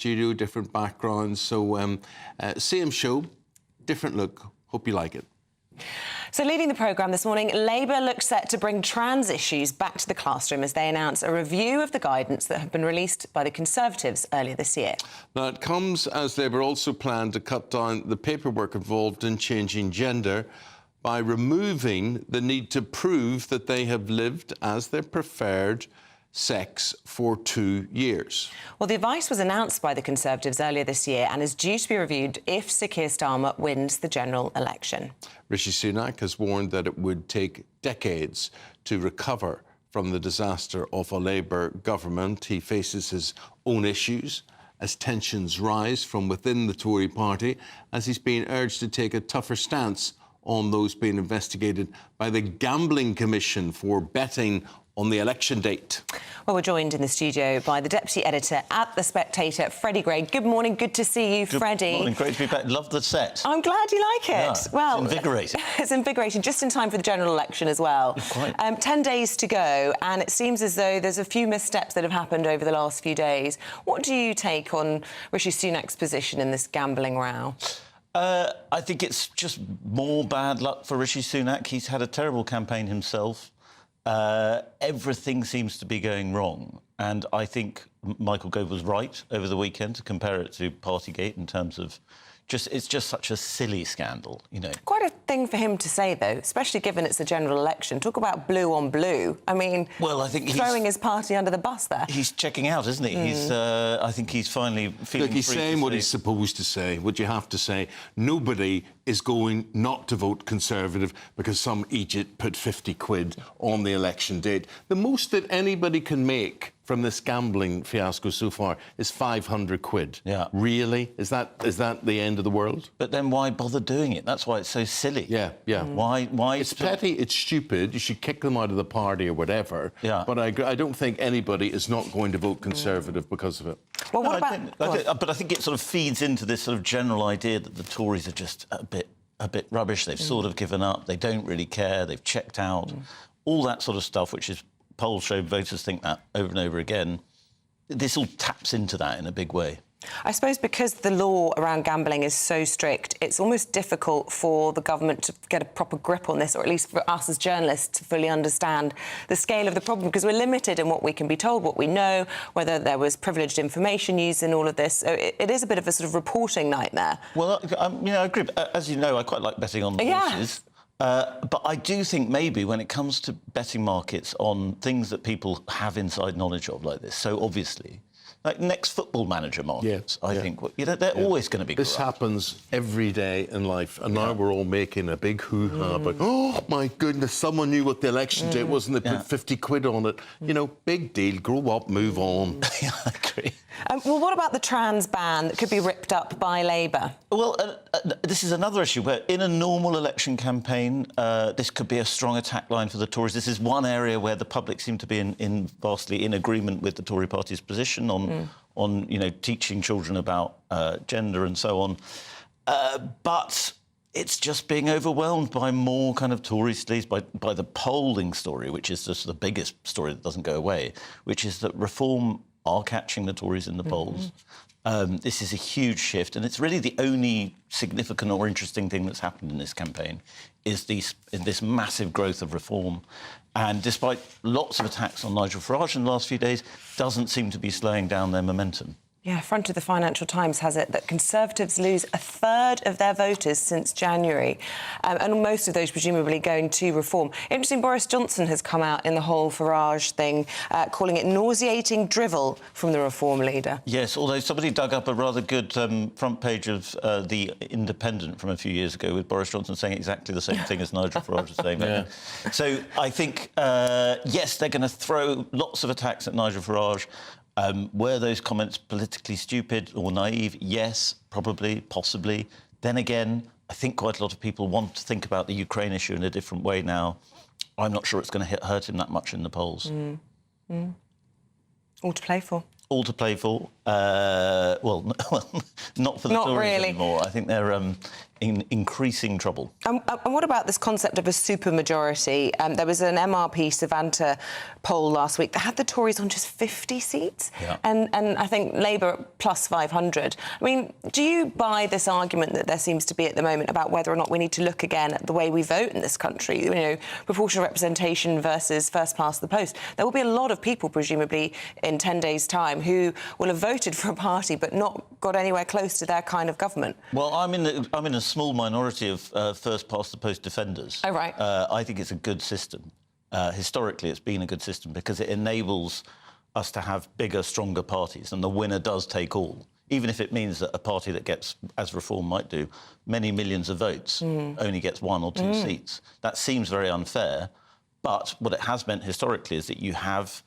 studio, different backgrounds. So same show, different look. Hope you like it. So leading the programme this morning, Labour looks set to bring trans issues back to the classroom as they announce a review of the guidance that have been released by the Conservatives earlier this year. Now, it comes as Labour also planned to cut down the paperwork involved in changing gender by removing the need to prove that they have lived as their preferred sex for 2 years. Well, the advice was announced by the Conservatives earlier this year and is due to be reviewed if Sir Keir Starmer wins the general election. Rishi Sunak has warned that it would take decades to recover from the disaster of a Labour government. He faces his own issues as tensions rise from within the Tory party, as he's being urged to take a tougher stance on those being investigated by the Gambling Commission for betting on the election date. Well, we're joined in the studio by the Deputy Editor at The Spectator, Freddie Gray. Good morning, good to see you, Freddie. Good morning, great to be back. Love the set. I'm glad you like it. Yeah, well, it's invigorating. It's invigorating, just in time for the general election as well. Quite. 10 days to go, and it seems as though there's a few missteps that have happened over the last few days. What do you take on Rishi Sunak's position in this gambling row? I think it's just more bad luck for Rishi Sunak. He's had a terrible campaign himself. Everything seems to be going wrong. And I think Michael Gove was right over the weekend to compare it to Partygate in terms of it's just such a silly scandal, you know. Quite a thing for him to say, though, especially given it's a general election. Talk about blue on blue. I mean, well, I think throwing his party under the bus there. He's checking out, isn't he? I think he's finally feeling. Look, he's saying what he's supposed to say, what you have to say. Nobody is going not to vote Conservative because some idiot put 50 quid on the election date. The most that anybody can make from this gambling fiasco so far is 500 quid. Yeah. Really? Is that the end of the world? But then why bother doing it? That's why it's so silly. Yeah, yeah. Why? It's petty, it's stupid. You should kick them out of the party or whatever. Yeah. But I don't think anybody is not going to vote Conservative because of it. Well, what about... But I think it sort of feeds into this sort of general idea that the Tories are just a bit rubbish. They've sort of given up. They don't really care. They've checked out. All that sort of stuff, which is... Polls show voters think that over and over again. This all taps into that in a big way. I suppose because the law around gambling is so strict, it's almost difficult for the government to get a proper grip on this, or at least for us as journalists to fully understand the scale of the problem, because we're limited in what we can be told, what we know, whether there was privileged information used in all of this. So it is a bit of a sort of reporting nightmare. Well, I agree. As you know, I quite like betting on horses. But I do think maybe when it comes to betting markets on things that people have inside knowledge of like this, so obviously, like next Football Manager markets, I think, you know, they're always going to be This corrupt. happens every day in life, and now we're all making a big hoo-ha about, oh, my goodness, someone knew what the election date was and they put 50 quid on it. You know, big deal, grow up, move on. Yeah, I agree. Well, what about the trans ban that could be ripped up by Labour? Well, this is another issue where, in a normal election campaign, this could be a strong attack line for the Tories. This is one area where the public seem to be vastly in agreement with the Tory party's position on you know, teaching children about gender and so on. But it's just being overwhelmed by more kind of Tory sleaze, by the polling story, which is just the biggest story that doesn't go away, which is that Reform are catching the Tories in the polls. This is a huge shift, and it's really the only significant or interesting thing that's happened in this campaign is this massive growth of Reform. And despite lots of attacks on Nigel Farage in the last few days, doesn't seem to be slowing down their momentum. Yeah, front of the Financial Times has it that Conservatives lose a third of their voters since January, and most of those presumably going to Reform. Interesting, Boris Johnson has come out in the whole Farage thing, calling it nauseating drivel from the Reform leader. Yes, although somebody dug up a rather good front page of The Independent from a few years ago with Boris Johnson saying exactly the same thing as Nigel Farage was saying. Yeah. So I think, yes, they're going to throw lots of attacks at Nigel Farage. Were those comments politically stupid or naive? Yes, probably, possibly. Then again, I think quite a lot of people want to think about the Ukraine issue in a different way now. I'm not sure it's going to hurt him that much in the polls. All to play for. All to play for. Well, not for the Not Tories really. anymore. I think they're in increasing trouble. And what about this concept of a supermajority? There was an MRP Savanta poll last week that had the Tories on just 50 seats, and I think Labour plus 500. I mean, do you buy this argument that there seems to be at the moment about whether or not we need to look again at the way we vote in this country? You know, proportional representation versus first past the post. There will be a lot of people, presumably, in 10 days' time who will have voted for a party but not got anywhere close to their kind of government. Well, I'm in a small minority of first past the post defenders. Oh, right. I think it's a good system. Historically, it's been a good system because it enables us to have bigger, stronger parties, and the winner does take all. Even if it means that a party that gets, as Reform might do, many millions of votes only gets 1 or 2 seats. That seems very unfair, but what it has meant historically is that you have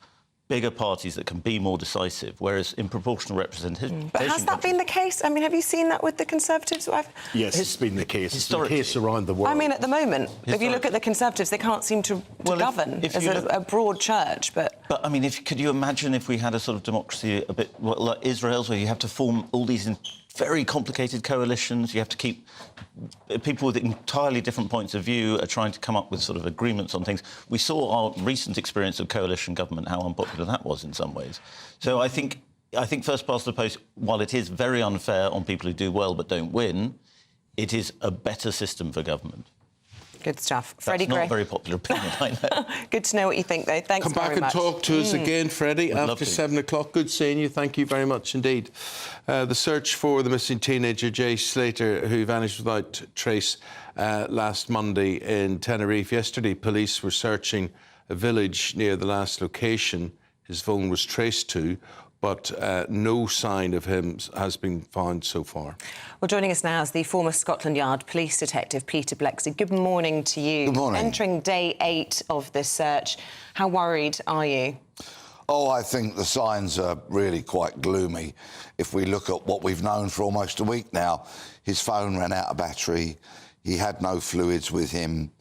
bigger parties that can be more decisive, whereas in proportional representation... But has that been the case? I mean, have you seen that with the Conservatives? Yes, it's been the case. It's been the case around the world. I mean, at the moment, if you look at the Conservatives, they can't seem to govern if as a broad church, but... But, I mean, could you imagine if we had a sort of democracy a bit like Israel's, where you have to form all these very complicated coalitions, you have to keep... People with entirely different points of view are trying to come up with sort of agreements on things. We saw our recent experience of coalition government, how unpopular that was in some ways. So I think first past the post, while it is very unfair on people who do well but don't win, it is a better system for government. Good stuff. That's Freddie not Gray. a very popular opinion, I know. Good to know what you think, though. Thanks Come very back and much. talk to us again, Freddie, Would love after to. 7 o'clock. Good seeing you. Thank you very much indeed. The search for the missing teenager, Jay Slater, who vanished without trace last Monday in Tenerife. Yesterday, police were searching a village near the last location his phone was traced to, but no sign of him has been found so far. Well, joining us now is the former Scotland Yard police detective, Peter Blexley. Good morning to you. Good morning. Entering day 8 of this search, how worried are you? Oh, I think the signs are really quite gloomy. If we look at what we've known for almost a week now, his phone ran out of battery, he had no fluids with him,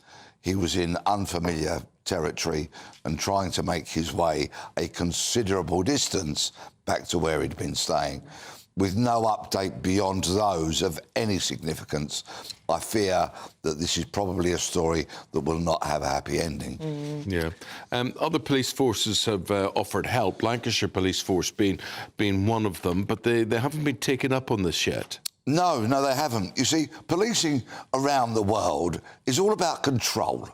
he was in unfamiliar territory and trying to make his way a considerable distance back to where he'd been staying. With no update beyond those of any significance, I fear that this is probably a story that will not have a happy ending. Yeah. Other police forces have offered help, Lancashire Police Force being one of them, but they haven't been taken up on this yet. No, they haven't. You see, policing around the world is all about control.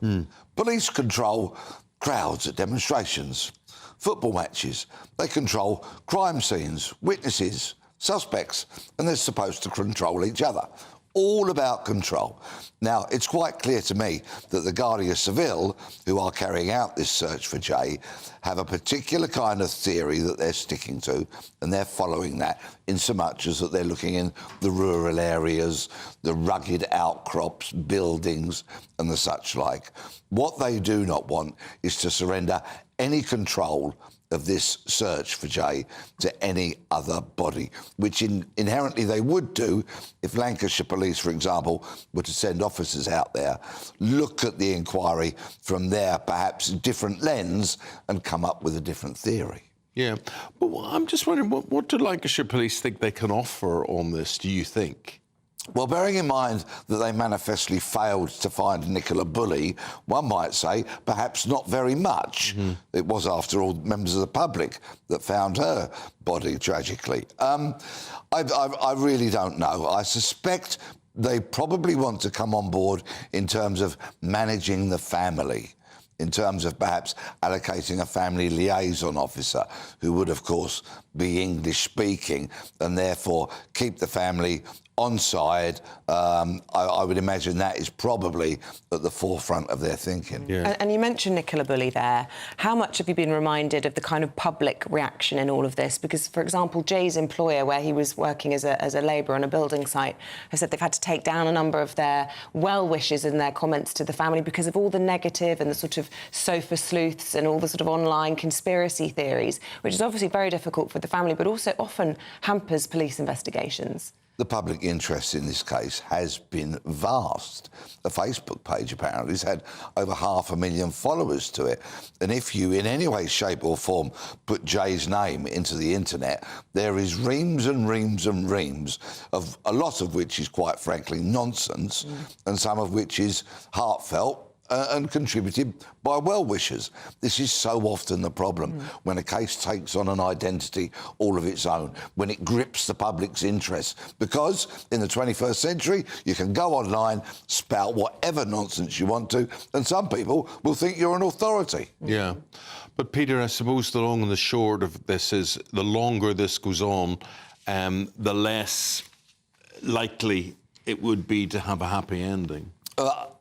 Police control crowds at demonstrations, football matches. They control crime scenes, witnesses, suspects, and they're supposed to control each other. All about control. Now, it's quite clear to me that the Guardia Civil, who are carrying out this search for Jay, have a particular kind of theory that they're sticking to, and they're following that in so much as that they're looking in the rural areas, the rugged outcrops, buildings, and the such like. What they do not want is to surrender any control of this search for Jay to any other body, which inherently they would do if Lancashire Police, for example, were to send officers out there, look at the inquiry from their perhaps different lens and come up with a different theory. Yeah, but I'm just wondering, what do Lancashire Police think they can offer on this, do you think? Well, bearing in mind that they manifestly failed to find Nicola Bulley, one might say perhaps not very much. It was, after all, members of the public that found her body tragically. I really don't know. I suspect they probably want to come on board in terms of managing the family, in terms of perhaps allocating a family liaison officer who would, of course, be English-speaking and therefore keep the family on side. I would imagine that is probably at the forefront of their thinking. Yeah. And you mentioned Nicola Bulley there. How much have you been reminded of the kind of public reaction in all of this? Because, for example, Jay's employer, where he was working as a labourer on a building site, has said they've had to take down a number of their well-wishes in their comments to the family because of all the negative and the sort of sofa sleuths and all the sort of online conspiracy theories, which is obviously very difficult for the family, but also often hampers police investigations. the public interest in this case has been vast. The Facebook page apparently has had over 500,000 followers to it. And if you in any way, shape or form put Jay's name into the internet, there is reams and reams and reams of a lot of which is quite frankly nonsense and some of which is heartfelt and contributed by well-wishers. This is so often the problem when a case takes on an identity all of its own, when it grips the public's interest. Because in the 21st century, you can go online, spout whatever nonsense you want to, and some people will think you're an authority. Yeah. But, Peter, I suppose the long and the short of this is the longer this goes on, the less likely it would be to have a happy ending.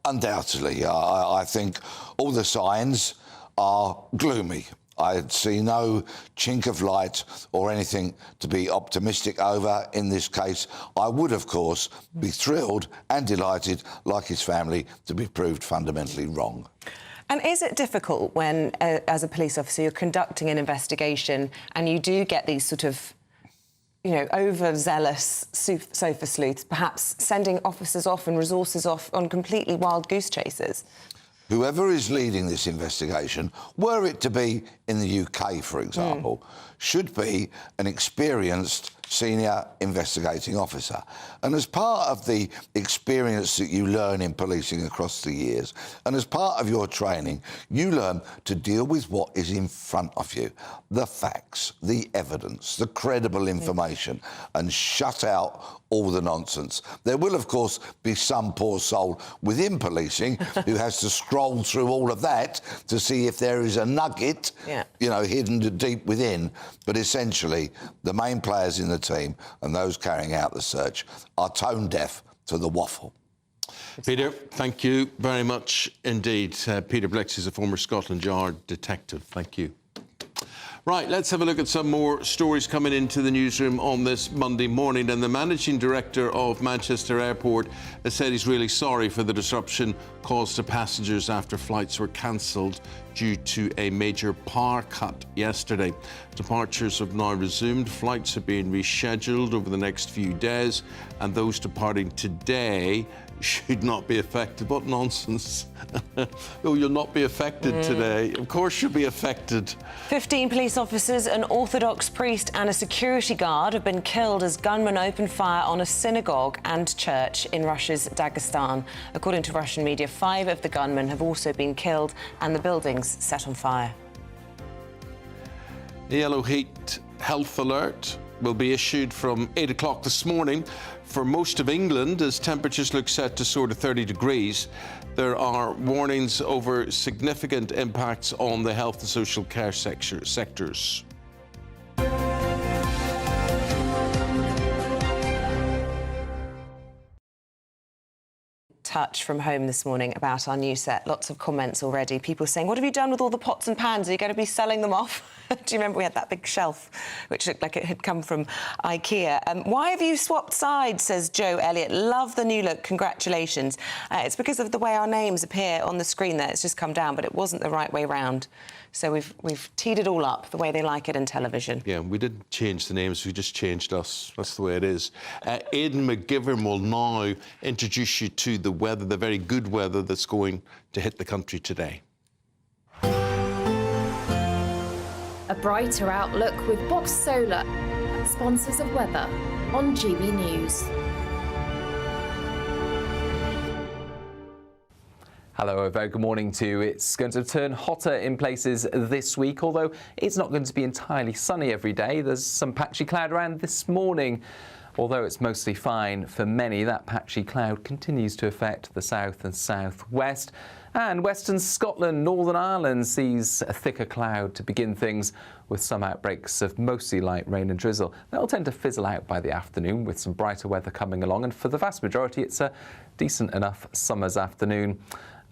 Undoubtedly. I think all the signs are gloomy. I see no chink of light or anything to be optimistic over in this case. I would, of course, be thrilled and delighted, like his family, to be proved fundamentally wrong. And is it difficult when, as a police officer, you're conducting an investigation and you do get these sort of, you know, overzealous sofa sleuths, perhaps sending officers off and resources off on completely wild goose chases? Whoever is leading this investigation, were it to be in the UK, for example, should be an experienced senior investigating officer. And as part of the experience that you learn in policing across the years, and as part of your training, you learn to deal with what is in front of you, the facts, the evidence, the credible information, and shut out all the nonsense. There will, of course, be some poor soul within policing who has to scroll through all of that to see if there is a nugget, you know, hidden deep within. But essentially, the main players in the team and those carrying out the search are tone deaf to the waffle. Peter, thank you very much indeed. Peter Blix is a former Scotland Yard detective. Thank you. Right, let's have a look at some more stories coming into the newsroom on this Monday morning. And the managing director of Manchester Airport has said he's really sorry for the disruption caused to passengers after flights were cancelled due to a major power cut yesterday. Departures have now resumed. Flights are being rescheduled over the next few days, and those departing today should not be affected. What nonsense. Oh, you'll not be affected today. Of course you'll be affected. 15 police officers, an Orthodox priest and a security guard have been killed as gunmen opened fire on a synagogue and church in Russia's Dagestan. According to Russian media, 5 of the gunmen have also been killed and the buildings set on fire. The yellow heat health alert will be issued from 8 o'clock this morning for most of England as temperatures look set to soar to 30 degrees. There are warnings over significant impacts on the health and social care sectors. Touch from home this morning about our new set. Lots of comments already. People saying, what have you done with all the pots and pans? Are you going to be selling them off? Do you remember we had that big shelf which looked like it had come from IKEA? Why have you swapped sides, says Joe Elliott. Love the new look. Congratulations. It's because of the way our names appear on the screen there. It's just come down, but it wasn't the right way round. So we've teed it all up the way they like it in television. Yeah, we didn't change the names, we just changed us. That's the way it is. Aidan McGivern will now introduce you to the weather, the very good weather that's going to hit the country today. A brighter outlook with Box Solar, sponsors of weather on GB News. Hello, a very good morning to you. It's going to turn hotter in places this week, although it's not going to be entirely sunny every day. There's some patchy cloud around this morning. Although it's mostly fine for many, that patchy cloud continues to affect the south and southwest. And Western Scotland, Northern Ireland sees a thicker cloud to begin things, with some outbreaks of mostly light rain and drizzle. That'll tend to fizzle out by the afternoon with some brighter weather coming along, and for the vast majority it's a decent enough summer's afternoon.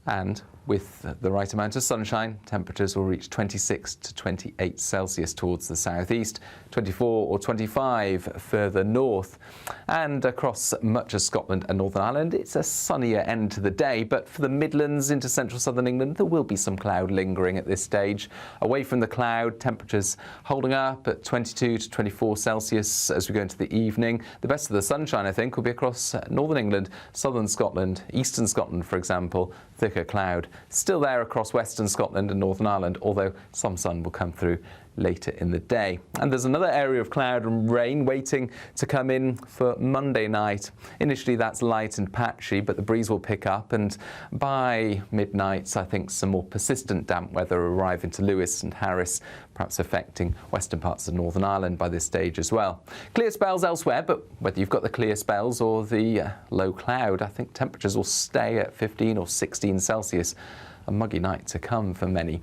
And With the right amount of sunshine, temperatures will reach 26 to 28 Celsius towards the southeast, 24 or 25 further north. And across much of Scotland and Northern Ireland, it's a sunnier end to the day. But for the Midlands into central southern England, there will be some cloud lingering at this stage. Away from the cloud, temperatures holding up at 22 to 24 Celsius as we go into the evening. The best of the sunshine, I think, will be across northern England, southern Scotland, eastern Scotland, for example. Thicker cloud still there across western Scotland and Northern Ireland, although some sun will come through later in the day. And there's another area of cloud and rain waiting to come in for Monday night. Initially that's light and patchy, but the breeze will pick up, and by midnight I think some more persistent damp weather arrive into Lewis and Harris, perhaps affecting western parts of Northern Ireland by this stage as well. Clear spells elsewhere, but whether you've got the clear spells or the low cloud, I think temperatures will stay at 15 or 16 Celsius. A muggy night to come for many.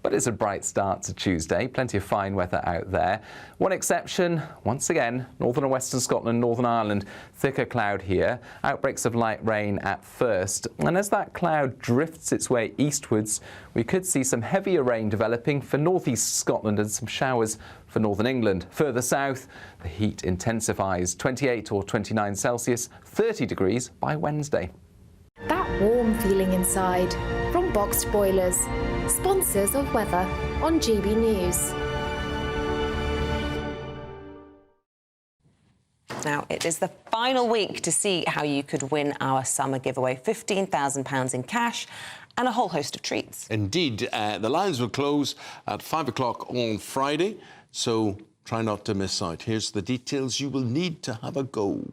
But it's a bright start to Tuesday, plenty of fine weather out there. One exception, once again, northern and western Scotland, Northern Ireland, thicker cloud here, outbreaks of light rain at first. And as that cloud drifts its way eastwards, we could see some heavier rain developing for northeast Scotland and some showers for northern England. Further south, the heat intensifies, 28 or 29 Celsius, 30 degrees by Wednesday. That warm feeling inside from Boxed Boilers, sponsors of weather on GB News. Now, it is the final week to see how you could win our summer giveaway, £15,000 in cash and a whole host of treats. Indeed. The lines will close at 5 o'clock on Friday, so try not to miss out. Here's the details you will need to have a go.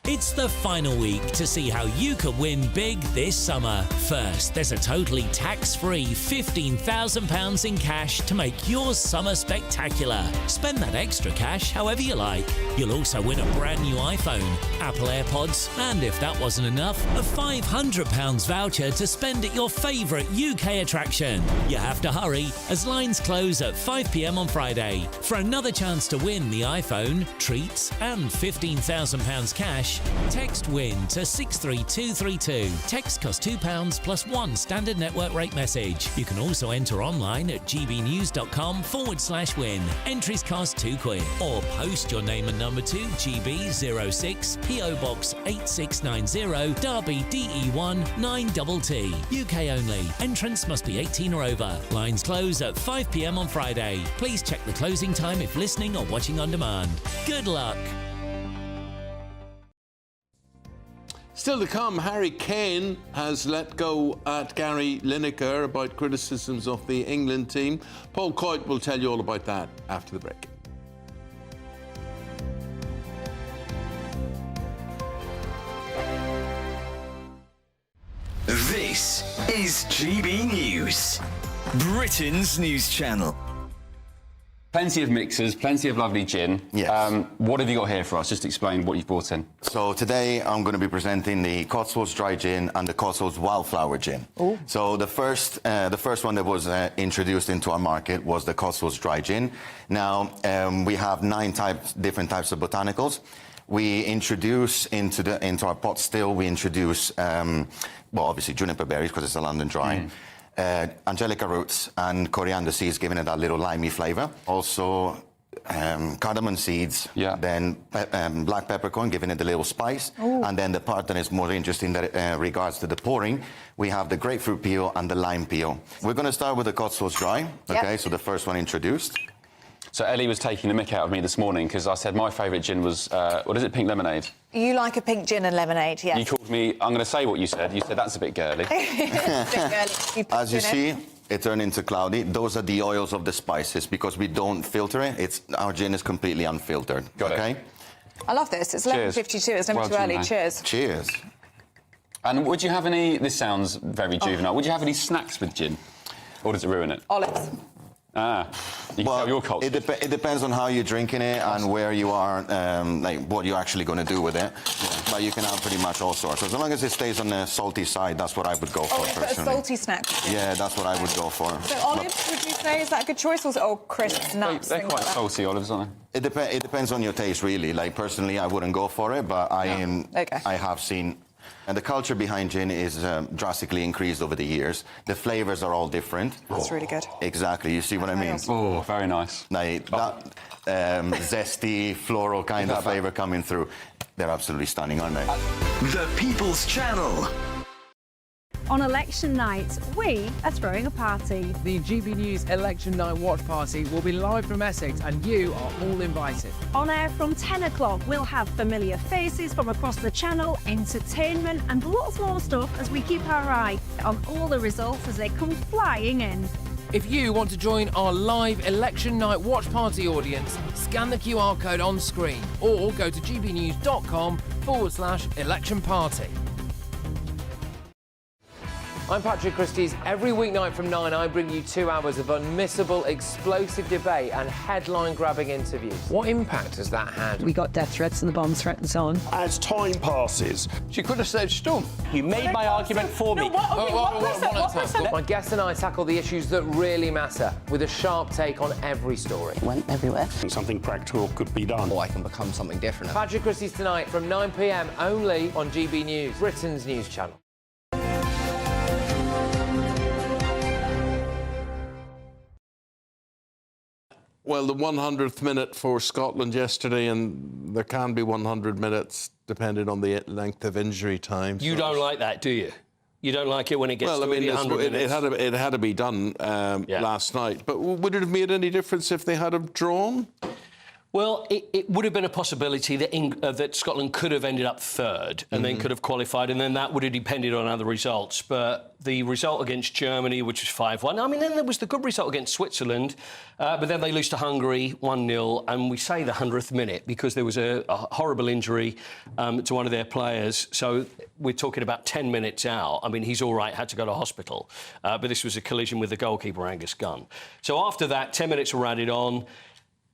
It's the final week to see how you could win big this summer. First, there's a totally tax-free £15,000 in cash to make your summer spectacular. Spend that extra cash however you like. You'll also win a brand new iPhone, Apple AirPods, and if that wasn't enough, a £500 voucher to spend at your favourite UK attraction. You have to hurry, as lines close at 5 p.m. on Friday. For another chance to win the iPhone, treats, and £15,000 cash, text WIN to 63232. Text costs £2 plus one standard network rate message. You can also enter online at gbnews.com/win. Entries cost £2. Or post your name and number to GB06 PO Box 8690 Derby DE1 9TT. UK only. Entrance must be 18 or over. Lines close at 5 p.m. on Friday. Please check the closing time if listening or watching on demand. Good luck. Still to come, Harry Kane has let go at Gary Lineker about criticisms of the England team. Paul Coyte will tell you all about that after the break. This is GB News, Britain's news channel. Plenty of mixers, plenty of lovely gin. Yes. What have you got here for us? Just explain what you've brought in. So today I'm going to be presenting the Cotswolds Dry Gin and the Cotswolds Wildflower Gin. Ooh. So the first one that was introduced into our market was the Cotswolds Dry Gin. Now we have 9 different types of botanicals. We introduce into our pot still. We introduce well, obviously juniper berries because it's a London Dry. Angelica roots and coriander seeds, giving it that little limey flavour. Also, cardamom seeds, then black peppercorn, giving it a little spice. Ooh. And then the part that is more interesting that regards to the pouring, we have the grapefruit peel and the lime peel. We're going to start with the Cotswolds Dry, okay? So the first one introduced. So Ellie was taking the mick out of me this morning because I said my favourite gin was, what is it, pink lemonade? You like a pink gin and lemonade, yes. You called me, I'm going to say what you said. You said that's a bit girly. It's a bit girly. As you see, it turned into cloudy. Those are the oils of the spices because we don't filter it. Our gin is completely unfiltered. Got it. I love this. It's 11:52. It's never too early. Cheers. Cheers. And would you have any, this sounds very juvenile, would you have any snacks with gin? Or does it ruin it? Olives. Ah, you can tell your culture. It depends on how you're drinking it and where you are, like what you're actually going to do with it. But you can have pretty much all sorts. As long as it stays on the salty side, that's what I would go for personally. A salty snack. Yeah, that's what I would go for. So olives, would you say, is that a good choice? Or crisps, nuts? They're quite salty olives, aren't they? It depends on your taste, really. Like personally, I wouldn't go for it, but I have seen And the culture behind gin is drastically increased over the years. The flavours are all different. That's really good. Exactly, you see what I mean? Oh, very nice. Like that zesty, floral kind of flavour coming through. They're absolutely stunning, aren't they? The People's Channel. On election night, we are throwing a party. The GB News Election Night Watch Party will be live from Essex and you are all invited. On air from 10 o'clock, we'll have familiar faces from across the channel, entertainment and lots more stuff as we keep our eye on all the results as they come flying in. If you want to join our live Election Night Watch Party audience, scan the QR code on screen or go to gbnews.com/election party. I'm Patrick Christie's. Every weeknight from 9, I bring you 2 hours of unmissable, explosive debate and headline-grabbing interviews. What impact has that had? We got death threats and the bomb threats on. As time passes, she could have said storm. You made my argument for me. My guests and I tackle the issues that really matter with a sharp take on every story. It went everywhere. Something practical could be done. Or I can become something different. Patrick Christie's tonight from 9 p.m. only on GB News, Britain's news channel. Well, the 100th minute for Scotland yesterday, and there can be 100 minutes depending on the length of injury time. You don't like that, do you? You don't like it when it gets to 100 minutes? It had to be done last night. But would it have made any difference if they had have drawn? Well, it would have been a possibility that that Scotland could have ended up third and then could have qualified, and then that would have depended on other results. But the result against Germany, which was 5-1, I mean, then there was the good result against Switzerland, but then they lose to Hungary 1-0, and we say the 100th minute because there was a horrible injury to one of their players. So we're talking about 10 minutes out. I mean, he's all right, had to go to hospital, but this was a collision with the goalkeeper, Angus Gunn. So after that, 10 minutes were added on.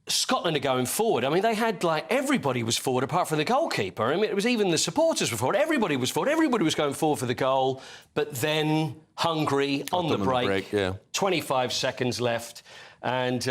Scotland are going forward. I mean, they had, everybody was forward apart from the goalkeeper. I mean, it was even the supporters were forward. Everybody was forward. Everybody was going forward for the goal. But then Hungary on the break. 25 seconds left. And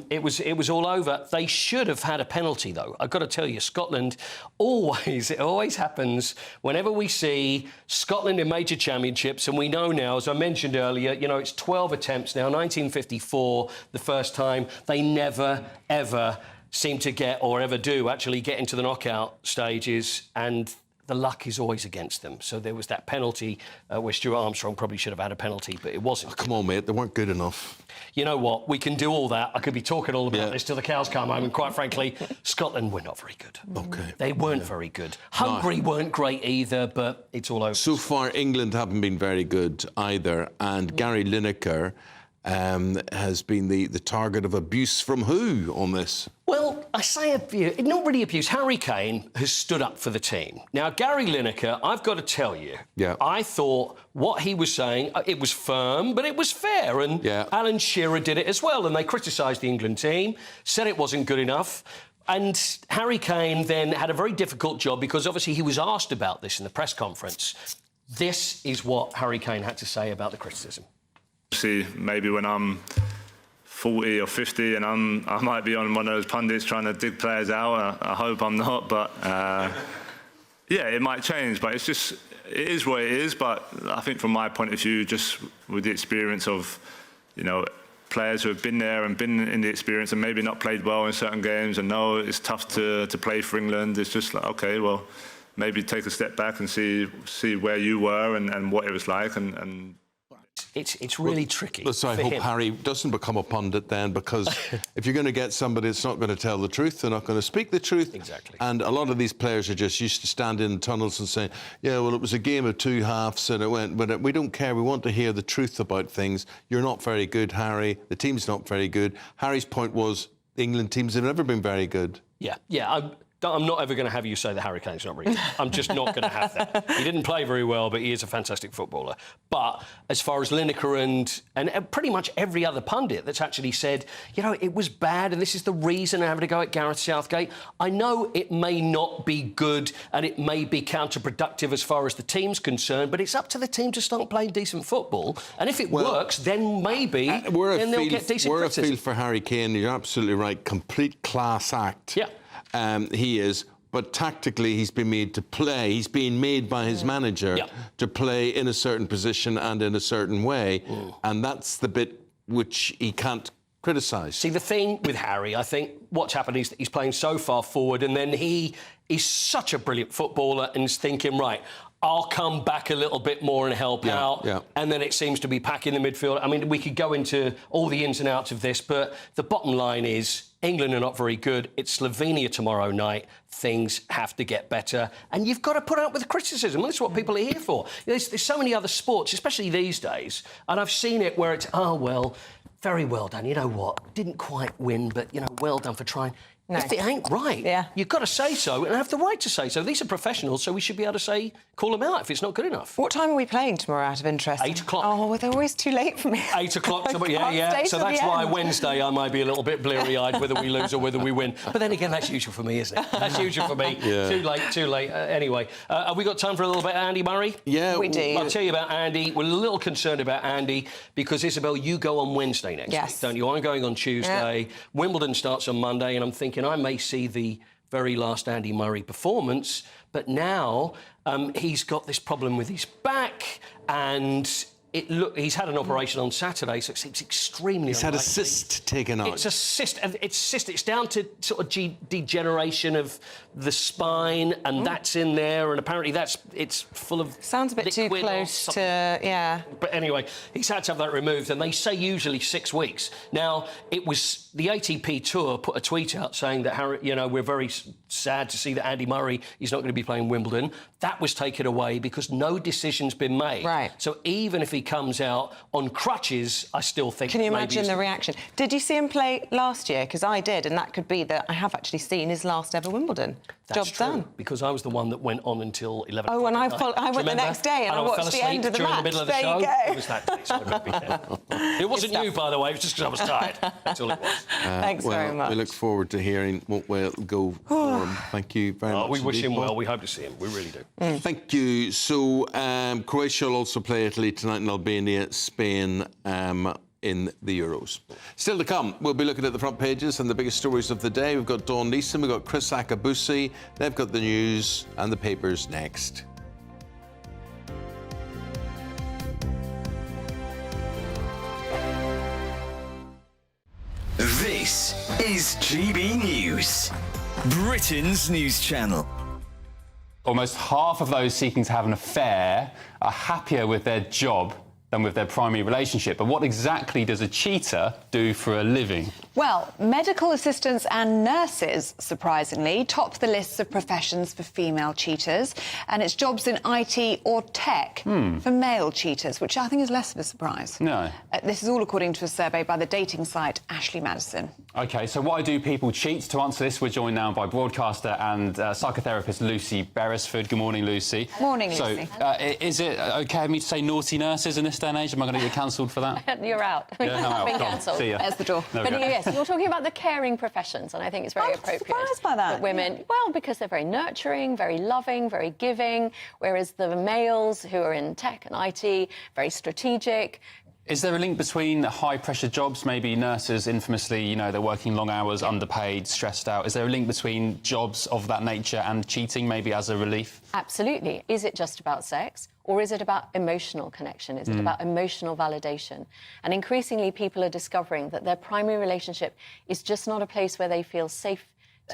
it was all over. They should have had a penalty, though. I've got to tell you, Scotland it always happens whenever we see Scotland in major championships, and we know now, as I mentioned earlier, it's 12 attempts now, 1954, the first time. They never, ever seem to get, or ever do, actually get into the knockout stages, and the luck is always against them. So there was that penalty where Stuart Armstrong probably should have had a penalty, but it wasn't. Oh, come on, mate, they weren't good enough. You know what? We can do all that. I could be talking all about this till the cows come home, and quite frankly, Scotland were not very good. OK. They weren't very good. Hungary weren't great either, but it's all over. So far, England haven't been very good either, and Gary Lineker has been the target of abuse from who on this? Well, I say abuse, not really abuse. Harry Kane has stood up for the team. Now, Gary Lineker, I've got to tell you, I thought what he was saying, it was firm, but it was fair. And Alan Shearer did it as well. And they criticised the England team, said it wasn't good enough. And Harry Kane then had a very difficult job because obviously he was asked about this in the press conference. This is what Harry Kane had to say about the criticism. See, maybe when I'm 40 or 50 and I might be on one of those pundits trying to dig players out. I hope I'm not, but it might change. But it is what it is. But I think from my point of view, just with the experience of, players who have been there and been in the experience and maybe not played well in certain games and know it's tough to play for England, it's just like, OK, well, maybe take a step back and see where you were and what it was like and It's really tricky. Listen, I hope Harry doesn't become a pundit then, because if you're going to get somebody that's not going to tell the truth, they're not going to speak the truth. Exactly. And a lot of these players are just used to standing in tunnels and saying, well, it was a game of two halves and it went, but we don't care. We want to hear the truth about things. You're not very good, Harry. The team's not very good. Harry's point was the England teams have never been very good. I'm not ever going to have you say that Harry Kane's not really good. I'm just not going to have that. He didn't play very well, but he is a fantastic footballer. But as far as Lineker and pretty much every other pundit that's actually said, it was bad and this is the reason I'm having to go at Gareth Southgate, I know it may not be good and it may be counterproductive as far as the team's concerned, but it's up to the team to start playing decent football. And if it works, then maybe they'll get decent criticism. We're a feel for Harry Kane. You're absolutely right. Complete class act. Yeah. He is. but tactically he's been made to play. He's being made by his manager to play in a certain position and in a certain way, and that's the bit which he can't criticise. See, the thing with Harry, I think what's happened is that he's playing so far forward, and then he is such a brilliant footballer and is thinking, right, I'll come back a little bit more and help out. And then it seems to be packing the midfield. I mean, we could go into all the ins and outs of this, but the bottom line is England are not very good. It's Slovenia tomorrow night. Things have to get better. And you've got to put up with criticism. That's what people are here for. There's so many other sports, especially these days, and I've seen it where it's, oh, well, very well done. You know what? Didn't quite win, but, you know, well done for trying. No. If it ain't right, you've got to say so and have the right to say so. These are professionals, so we should be able to say, call them out if it's not good enough. What time are we playing tomorrow, out of interest? 8 o'clock. Oh, well, they're always too late for me. 8 o'clock tomorrow, yeah. So that's why Wednesday I might be a little bit bleary-eyed whether we lose or whether we win. But then again, that's usual for me, isn't it? That's usual for me. Too late. Anyway, have we got time for a little bit of Andy Murray? Yeah. We do. I'll tell you about Andy. We're a little concerned about Andy because, Isabel, you go on Wednesday next week, don't you? I'm going on Tuesday. Wimbledon starts on Monday, and I'm thinking I may see the very last Andy Murray performance, but now he's got this problem with his back, and he's had an operation on Saturday, so it seems extremely He's had a cyst taken out. It's a cyst. It's down to sort of degeneration of the spine, and that's in there, and apparently it's full of sounds a bit too close to But anyway, he's had to have that removed, and they say usually 6 weeks. Now, it was the ATP Tour put a tweet out saying that Harry, you know, we're very sad to see that Andy Murray is not going to be playing Wimbledon. That was taken away because no decision's been made. Right. So even if he comes out on crutches, I still think. Can you imagine the reaction? Did you see him play last year? Because I did, and that could be that I have actually seen his last ever Wimbledon. That's Job true, done. Because I was the one that went on until 11 Oh, and o'clock. I went the next day and I watched the end of the during match. the middle of the there show. you go. It was that day, so I couldn't be there. It wasn't you, by the way. It was just because I was tired. That's all it was. Thanks very much. We look forward to hearing what will go for him. Thank you very much. We wish indeed, him Paul. well. We hope to see him. We really do. Thank you. So, Croatia will also play Italy tonight, and Albania, Spain in the Euros. Still to come, we'll be looking at the front pages and the biggest stories of the day. We've got Dawn Neeson, we've got Chris Akabusi. They've got the news and the papers next. This is GB News, Britain's news channel. Almost half of those seeking to have an affair are happier with their job than with their primary relationship. But what exactly does a cheater do for a living? Well, medical assistants and nurses, surprisingly, top the lists of professions for female cheaters. And it's jobs in IT or tech for male cheaters, which I think is less of a surprise. No. This is all according to a survey by the dating site Ashley Madison. OK, so why do people cheat? To answer this, we're joined now by broadcaster and psychotherapist Lucy Beresford. Good morning, Lucy. Morning, Lucy. So, is it OK of me to say naughty nurses in this day and age? Am I going to get cancelled for that? You're out. Yeah, I'm out. Been Gone. cancelled. See ya. There's the door. There we But go. yes, you're talking about the caring professions, and I think it's very appropriate. Surprised by that. That women, well, because they're very nurturing, very loving, very giving, whereas the males who are in tech and IT, very strategic. Is there a link between high-pressure jobs, maybe nurses infamously, you know, they're working long hours, underpaid, stressed out? Is there a link between jobs of that nature and cheating, maybe as a relief? Absolutely. Is it just about sex? Or is it about emotional connection? Is it about emotional validation? And increasingly, people are discovering that their primary relationship is just not a place where they feel safe.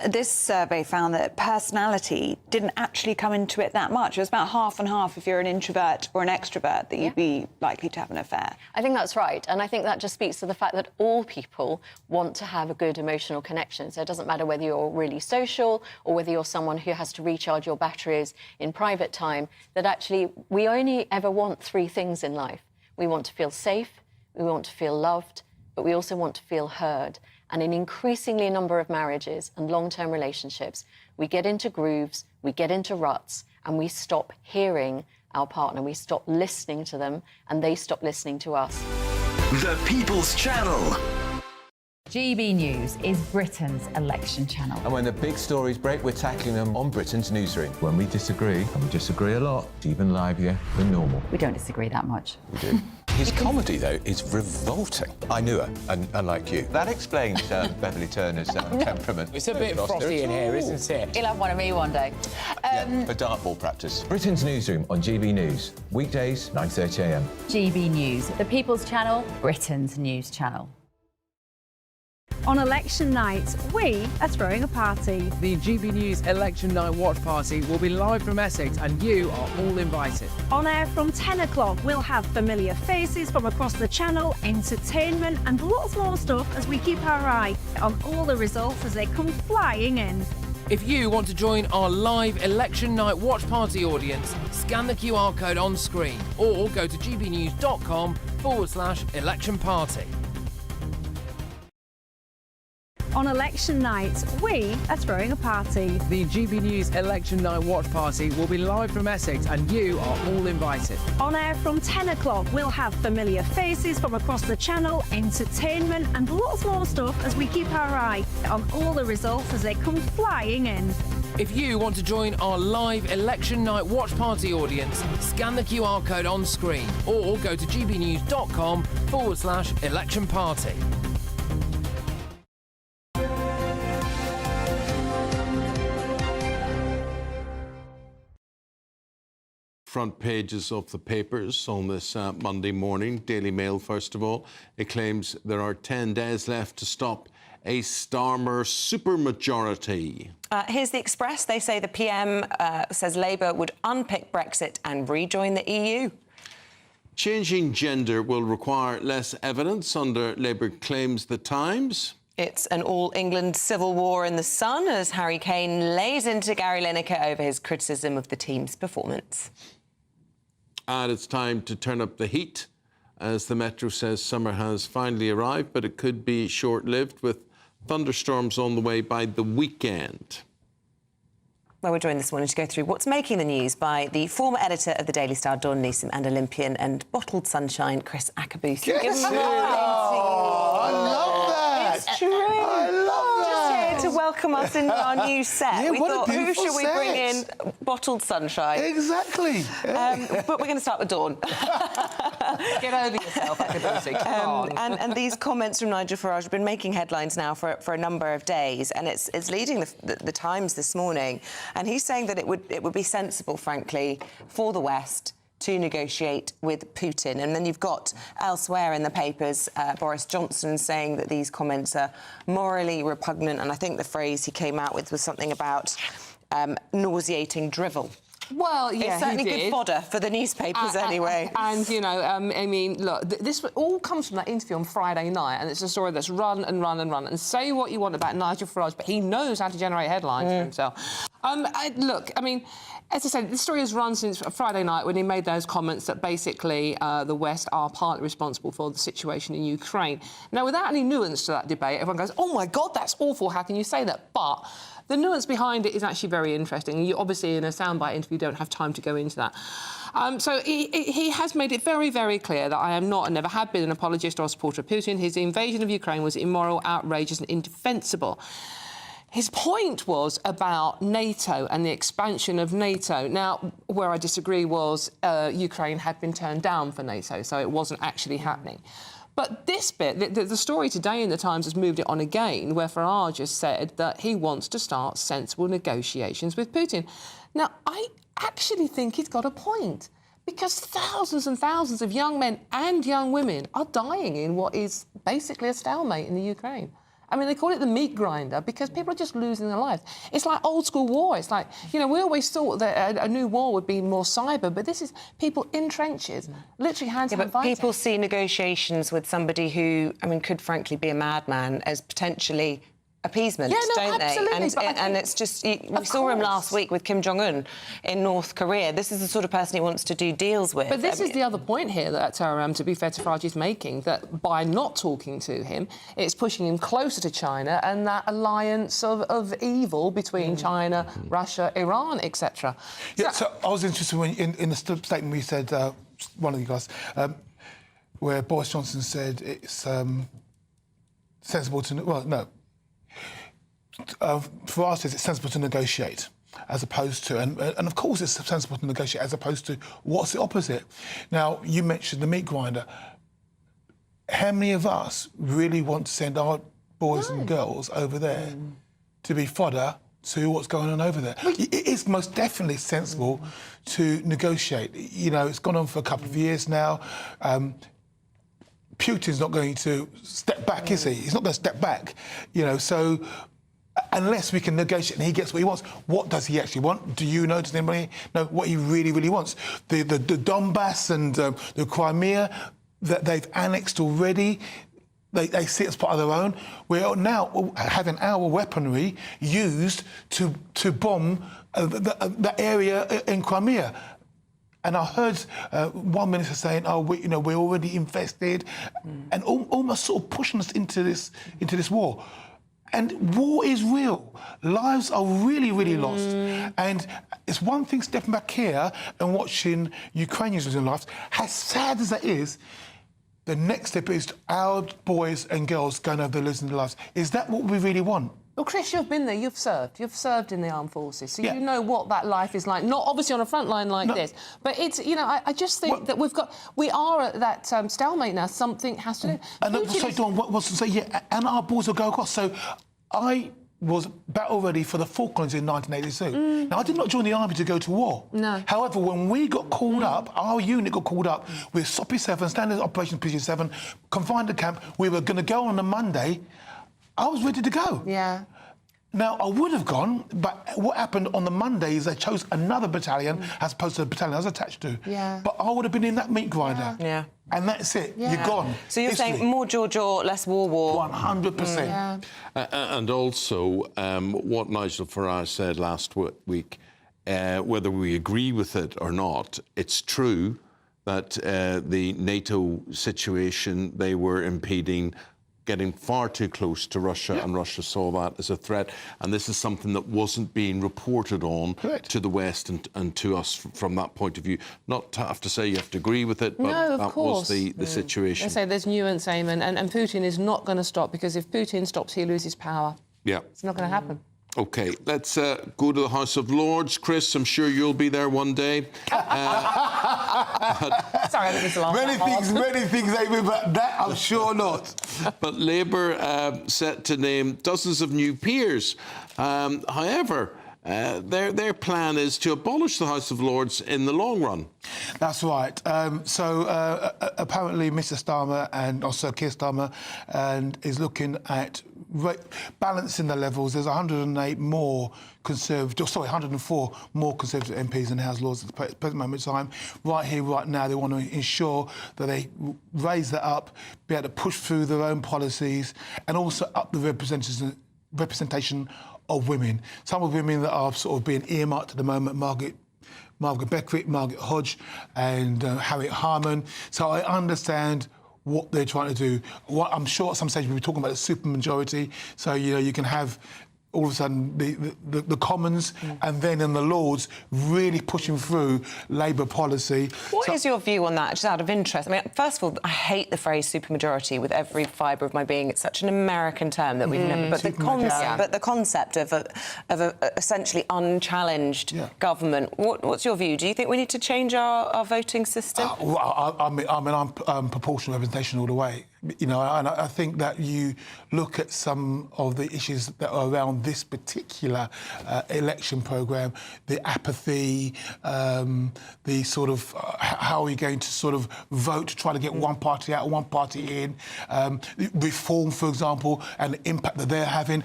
This survey found that personality didn't actually come into it that much. It was about half and half if you're an introvert or an extrovert that you'd be likely to have an affair. I think that's right. And I think that just speaks to the fact that all people want to have a good emotional connection. So it doesn't matter whether you're really social or whether you're someone who has to recharge your batteries in private time, that actually we only ever want 3 things in life. We want to feel safe, we want to feel loved, but we also want to feel heard. And in increasingly a number of marriages and long-term relationships, we get into grooves, we get into ruts, and we stop hearing our partner, we stop listening to them, and they stop listening to us. The People's Channel. GB News is Britain's election channel. And when the big stories break, we're tackling them on Britain's newsroom. When we disagree, and we disagree a lot, it's even livelier than normal. We don't disagree that much. We do. His comedy, though, is revolting. I knew her, unlike you. That explains Beverly Turner's temperament. It's a bit frosty in here, isn't it? He'll have one of me one day. For dartball practice. Britain's Newsroom on GB News. Weekdays, 9:30 a.m. GB News, the People's Channel, Britain's news channel. On election night, we are throwing a party. The GB News Election Night Watch Party will be live from Essex and you are all invited. On air from 10 o'clock, we'll have familiar faces from across the channel, entertainment and lots more stuff as we keep our eye on all the results as they come flying in. If you want to join our live Election Night Watch Party audience, scan the QR code on screen or go to gbnews.com/election party. On election night, we are throwing a party. The GB News Election Night Watch Party will be live from Essex and you are all invited. On air from 10 o'clock, we'll have familiar faces from across the channel, entertainment and lots more stuff as we keep our eye on all the results as they come flying in. If you want to join our live Election Night Watch Party audience, scan the QR code on screen or go to gbnews.com/election party. Front pages of the papers on this Monday morning. Daily Mail, first of all. It claims there are 10 days left to stop a Starmer supermajority. Here's the Express. They say the PM says Labour would unpick Brexit and rejoin the EU. Changing gender will require less evidence under Labour claims the Times. It's an all-England civil war in the sun as Harry Kane lays into Gary Lineker over his criticism of the team's performance. And it's time to turn up the heat. As the Metro says, summer has finally arrived, but it could be short-lived with thunderstorms on the way by the weekend. Well, we're joined this morning to go through what's making the news by the former editor of the Daily Star, Dawn Neeson, and Olympian and bottled sunshine, Chris Akabusi. Good morning. I love that. It's true. I love that. Just here to welcome us into our new set. Yeah, We what a thought, who beautiful should we bring in? set. Bottled sunshine. Exactly. But we're going to start with Dawn. Get over yourself, Akabusi. Come on. And these comments from Nigel Farage have been making headlines now for a number of days, and it's leading the Times this morning. And he's saying that it would be sensible, frankly, for the West to negotiate with Putin. And then you've got elsewhere in the papers Boris Johnson saying that these comments are morally repugnant, and I think the phrase he came out with was something about nauseating drivel. Well, yeah, it's certainly good fodder for the newspapers anyway. And, you know, I mean, look, this all comes from that interview on Friday night, and it's a story that's run and run and run. And say what you want about Nigel Farage, but he knows how to generate headlines for himself. Look, I mean, as I said, this story has run since Friday night when he made those comments that basically the West are partly responsible for the situation in Ukraine. Now, without any nuance to that debate, everyone goes, oh, my God, that's awful, how can you say that? But the nuance behind it is actually very interesting. You obviously, in a soundbite interview, don't have time to go into that. So he has made it very, very clear that I am not and never have been an apologist or a supporter of Putin. His invasion of Ukraine was immoral, outrageous and indefensible. His point was about NATO and the expansion of NATO. Now, where I disagree was Ukraine had been turned down for NATO, so it wasn't actually happening. But this bit, the story today in the Times has moved it on again, where Farage has said that he wants to start sensible negotiations with Putin. Now, I actually think he's got a point, because thousands and thousands of young men and young women are dying in what is basically a stalemate in the Ukraine. I mean, they call it the meat grinder because people are just losing their lives. It's like old school war. It's like, you know, we always thought that a new war would be more cyber, but this is people in trenches, literally hand-to-hand fighting. People see negotiations with somebody who, I mean, could frankly be a madman as potentially appeasement, don't absolutely, they? And it's just, we saw him last week with Kim Jong-un in North Korea. This is the sort of person he wants to do deals with. But this is the other point here that, to be fair to Farage, is making, that by not talking to him, it's pushing him closer to China and that alliance of evil between China, Russia, Iran, etc. Yeah, so I was interested when in the statement we said, one of you guys, where Boris Johnson said it's sensible to... Well, no. For us, it's sensible to negotiate. as opposed to, and of course it's sensible to negotiate, as opposed to what's the opposite. Now, you mentioned the meat grinder. How many of us really want to send our boys and girls over there to be fodder to what's going on over there? It is most definitely sensible to negotiate. You know, it's gone on for a couple of years now. Putin's not going to step back, is he? He's not going to step back, you know, so unless we can negotiate and he gets what he wants, what does he actually want? Do you know, does anybody know what he really, really wants? The Donbass and the Crimea that they've annexed already, they see it as part of their own. We're now having our weaponry used to bomb that area in Crimea. And I heard one minister saying, "Oh, we're already invested," and almost sort of pushing us into this war. And war is real. Lives are really, really lost. And it's one thing stepping back here and watching Ukrainians losing lives. As sad as that is, the next step is our boys and girls going over there losing their lives. Is that what we really want? Well, Chris, you've been there, you've served in the armed forces, so you know what that life is like. Not obviously on a front line like this, but it's, you know, I just think that we are at that stalemate now. Something has to do. And so, Dawn, and our boys will go across. So I was battle ready for the Falklands in 1982. Now, I did not join the army to go to war. No. However, when we got called up, our unit got called up with SOPI 7, Standard Operations Procedure 7, confined to camp. We were going to go on a Monday. I was ready to go. Yeah. Now, I would have gone, but what happened on the Monday is they chose another battalion as opposed to the battalion I was attached to. Yeah. But I would have been in that meat grinder. Yeah. And that's it. You're gone. So you're saying more jaw, less war. 100%. Yeah. And also, what Nigel Farage said last week, whether we agree with it or not, it's true that the NATO situation, they were impeding getting far too close to Russia, and Russia saw that as a threat. And this is something that wasn't being reported on to the West and to us from that point of view. Not to have to say you have to agree with it, but that was the situation. I say there's nuance, Eamonn, and Putin is not going to stop, because if Putin stops, he loses power. Yeah. It's not going to happen. OK, let's go to the House of Lords. Chris, I'm sure you'll be there one day. Sorry, I think it's a long Many things, Amy, but that I'm sure not. But Labour set to name dozens of new peers. However, their plan is to abolish the House of Lords in the long run. That's right. So apparently Mr Starmer or Sir Keir Starmer is looking at balancing the levels. There's 104 more Conservative MPs in the House of Lords at the present moment in time. Right here, right now, they want to ensure that they raise that up, be able to push through their own policies, and also up the representation of women. Some of the women that are sort of being earmarked at the moment, Margaret Beckwith, Margaret Hodge, and Harriet Harman. So I understand what they're trying to do. I'm sure at some stage we'll be talking about a supermajority. So, you know, you can have all of a sudden the Commons and then in the Lords really pushing through Labour policy. What is your view on that, just out of interest? I mean, first of all, I hate the phrase supermajority with every fibre of my being. It's such an American term that we've never... But the concept of a essentially unchallenged government, what's your view? Do you think we need to change our voting system? I'm proportional representation all the way. You know, and I think that you look at some of the issues that are around this particular election programme, the apathy, the sort of how are we going to sort of vote to try to get one party out, one party in, reform, for example, and the impact that they're having.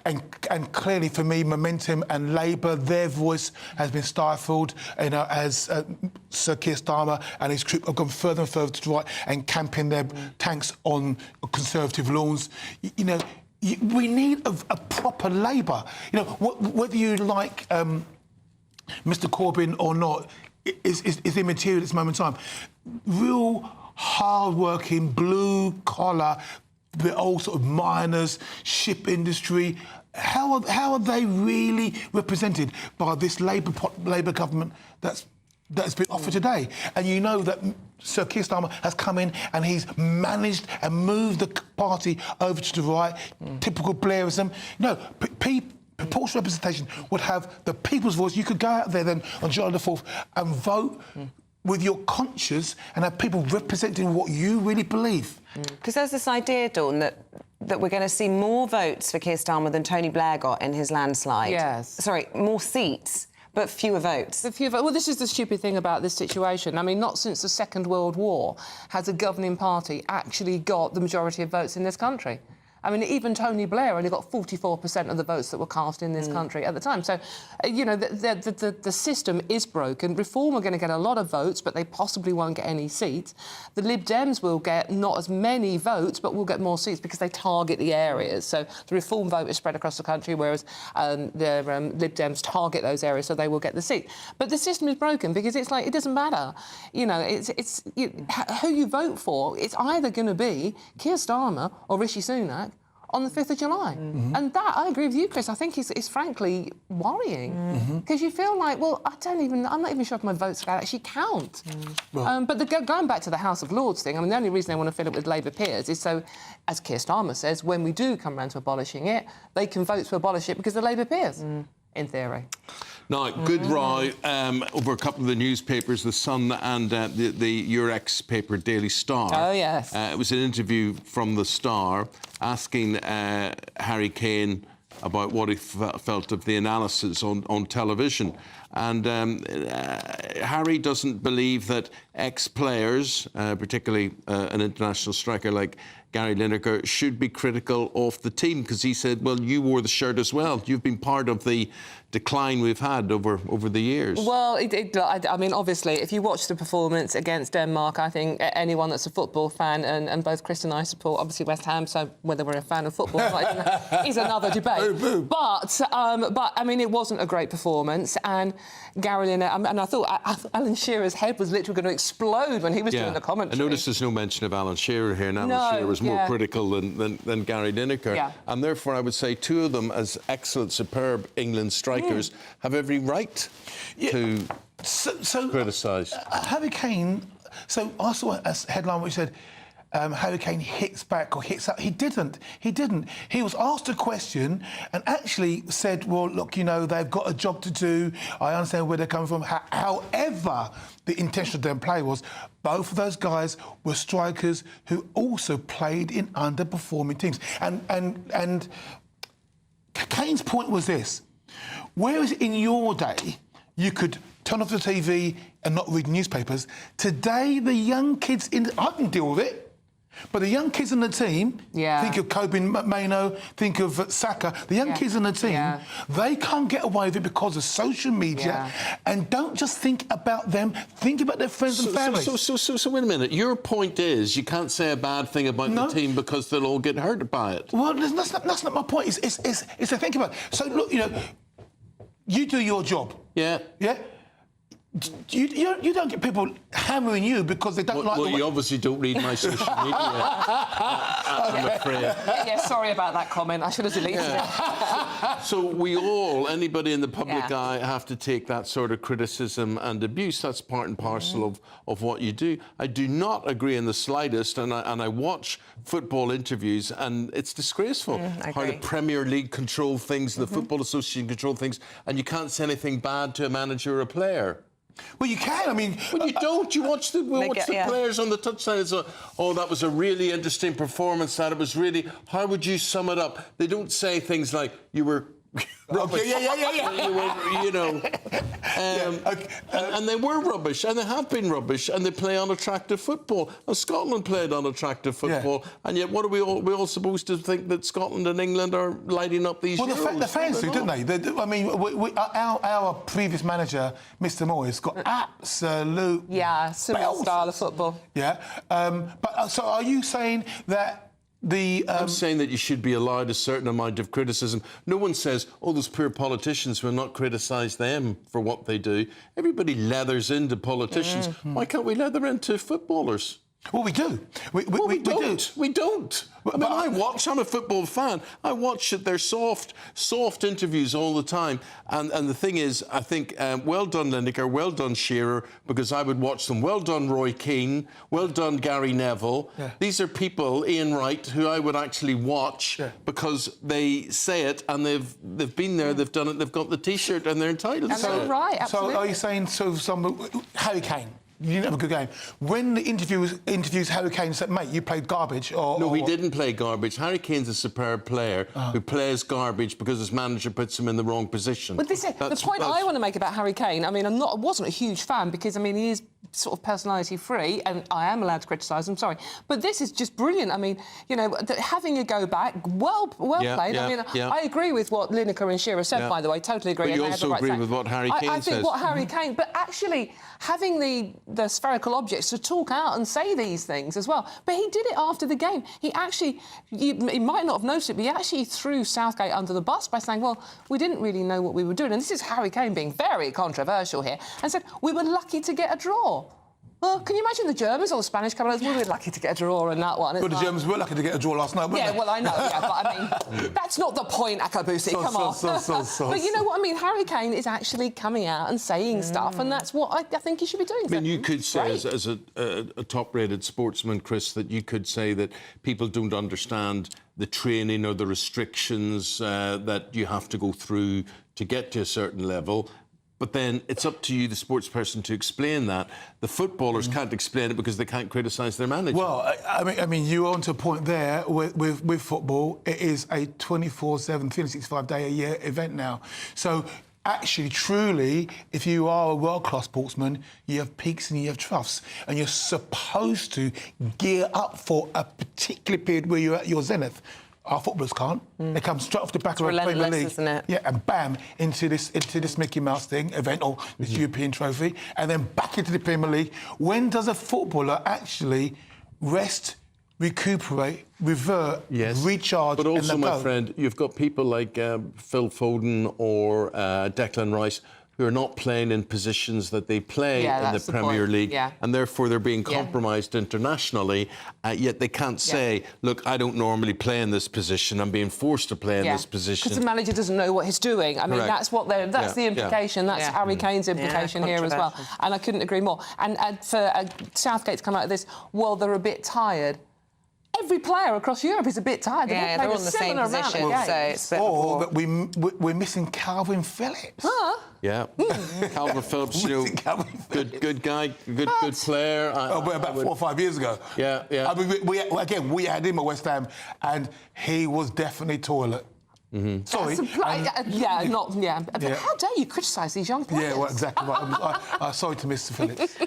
And clearly, for me, Momentum and Labour, their voice has been stifled, you know, as Sir Keir Starmer and his group have gone further and further to the right and camping their tanks on Conservative lawns. You know, we need a proper Labour. You know, whether you like Mr Corbyn or not is immaterial at this moment in time. Real hard-working, blue-collar, the old sort of miners, ship industry, how are they really represented by this Labour government that's been offered today? And you know that Sir Keir Starmer has come in and he's managed and moved the party over to the right, typical Blairism. No, proportional representation would have the people's voice. You could go out there then on July the 4th and vote with your conscience and have people representing what you really believe. Because there's this idea, Dawn, that we're going to see more votes for Keir Starmer than Tony Blair got in his landslide. Yes. Sorry, more seats, but fewer votes. Well, this is the stupid thing about this situation. I mean, not since the Second World War has a governing party actually got the majority of votes in this country. I mean, even Tony Blair only got 44% of the votes that were cast in this country at the time. So, you know, the system is broken. Reform are going to get a lot of votes, but they possibly won't get any seats. The Lib Dems will get not as many votes, but will get more seats because they target the areas. So the Reform vote is spread across the country, whereas the Lib Dems target those areas, so they will get the seat. But the system is broken because it's like, it doesn't matter. You know, who you vote for, it's either going to be Keir Starmer or Rishi Sunak on the 5th of July. And that, I agree with you, Chris, I think is frankly worrying. Because you feel like, well, I'm not even sure if my votes can actually count. But going back to the House of Lords thing, I mean, the only reason they want to fill it with Labour peers is so, as Keir Starmer says, when we do come round to abolishing it, they can vote to abolish it because they're Labour peers, in theory. Now, good row over a couple of the newspapers, The Sun and your ex-paper, Daily Star. Oh, yes. It was an interview from The Star asking Harry Kane about what he felt of the analysis on television. And Harry doesn't believe that ex-players, particularly an international striker like Gary Lineker, should be critical of the team, because he said, well, you wore the shirt as well. You've been part of the decline we've had over the years. Well, I mean, obviously, if you watch the performance against Denmark, I think anyone that's a football fan, and both Chris and I support, obviously, West Ham, so whether we're a fan of football is another debate. But, I mean, it wasn't a great performance, and Gary Lineker, and I thought Alan Shearer's head was literally going to explode when he was doing the commentary. I noticed there's no mention of Alan Shearer here, and Alan Shearer was more critical than Gary Lineker. And therefore, I would say two of them, as excellent, superb England strikers, have every right to criticise. Harry Kane, so I saw a headline which said, Harry Kane hits back or hits up. He didn't. He was asked a question and actually said, well, look, you know, they've got a job to do. I understand where they're coming from. However, the intention of their play was both of those guys were strikers who also played in underperforming teams. And Kane's point was this. Whereas in your day, you could turn off the TV and not read newspapers, today the young kids I can deal with it. But the young kids in the team, think of Kobe Mainoo, think of Saka, the young kids in the team, they can't get away with it because of social media. And don't just think about them, think about their friends and families. So wait a minute. Your point is you can't say a bad thing about the team because they'll all get hurt by it. Well, that's not my point. It's to think about it. So, look, you know, you do your job. Yeah. You don't get people hammering you because they don't like... Well, you obviously don't read my social media, I'm afraid. Yeah, sorry about that comment. I should have deleted it. So we all, anybody in the public eye, have to take that sort of criticism and abuse. That's part and parcel of what you do. I do not agree in the slightest, and I watch football interviews, and it's disgraceful how the Premier League control things, the Football Association control things, and you can't say anything bad to a manager or a player. Well, you can. I mean... Well, you don't. You watch the players on the touchline and say, oh, that was a really interesting performance, that it was really... How would you sum it up? They don't say things like, you were... rubbish. You were, you know... and they were rubbish, and they have been rubbish, and they play unattractive football. And Scotland played unattractive football, and yet what are we all supposed to think that Scotland and England are lighting up these Euros? Well, the fans do, don't they? I mean, our previous manager, Mr. Moyes, got absolute... similar style of football. But so are you saying that I'm saying that you should be allowed a certain amount of criticism. No one says, oh, those poor politicians, will not criticise them for what they do. Everybody leathers into politicians. Why can't we leather into footballers? Well, we do. We don't. We don't. I mean, I'm a football fan. I watch their soft interviews all the time. And the thing is, I think, well done Lineker, well done Shearer, because I would watch them. Well done Roy Keane, well done Gary Neville. Yeah. These are people, Ian Wright, who I would actually watch because they say it and they've been there, they've done it, they've got the T-shirt and they're entitled. And they're right, absolutely. So are you saying Harry Kane? You didn't have a good game. When the interviews Harry Kane said, mate, you played garbage, No, he didn't play garbage. Harry Kane's a superb player who plays garbage because his manager puts him in the wrong position. But the point I want to make about Harry Kane, I mean, I wasn't a huge fan because, I mean, he is sort of personality-free, and I am allowed to criticise him, sorry. But this is just brilliant. I mean, you know, having a go back, well played. I mean, I agree with what Lineker and Shearer said, by the way, totally agree. But you also agree with what Harry Kane says. I think what Harry Kane... But actually, having the spherical objects to talk out and say these things as well. But he did it after the game. He actually... He might not have noticed it, but he actually threw Southgate under the bus by saying, well, we didn't really know what we were doing. And this is Harry Kane being very controversial here, and said, we were lucky to get a draw. Well, can you imagine the Germans or the Spanish coming out? We were lucky to get a draw in that one. Well, the Germans were lucky to get a draw last night, weren't they? Well, I know, but I mean, that's not the point, Akabusi, come on. But you know what I mean? Harry Kane is actually coming out and saying stuff, and that's what I think he should be doing. I mean, you could say, as a top-rated sportsman, Chris, that you could say that people don't understand the training or the restrictions that you have to go through to get to a certain level. But then it's up to you, the sports person, to explain that. The footballers can't explain it because they can't criticise their manager. Well, I mean, you're onto a point there with football. It is a 24/7, 365-day-a-year event now. So actually, truly, if you are a world-class sportsman, you have peaks and you have troughs, and you're supposed to gear up for a particular period where you're at your zenith. Our footballers can't. They come straight off the back of a Premier League, isn't it? Yeah, and bam into this Mickey Mouse event or this European trophy, and then back into the Premier League. When does a footballer actually rest, recuperate, revert, recharge? But also, and my friend, you've got people like Phil Foden or Declan Rice who are not playing in positions that they play in the Premier League, and therefore they're being compromised internationally, yet they can't say, look, I don't normally play in this position, I'm being forced to play in this position. Because the manager doesn't know what he's doing. I mean, that's the implication, that's Harry Kane's implication here as well. And I couldn't agree more. And for Southgate to come out of this, well, they're a bit tired. Every player across Europe is a bit tired. They're all in the same position, so it's a bit but we're missing Calvin Phillips. Yeah, Calvin Phillips, you know, good guy, good player. About 4 or 5 years ago. Yeah. I mean, we had him at West Ham, and he was definitely toilet. Sorry. How dare you criticise these young players? Yeah, well, exactly right. Sorry to Mr. Phillips.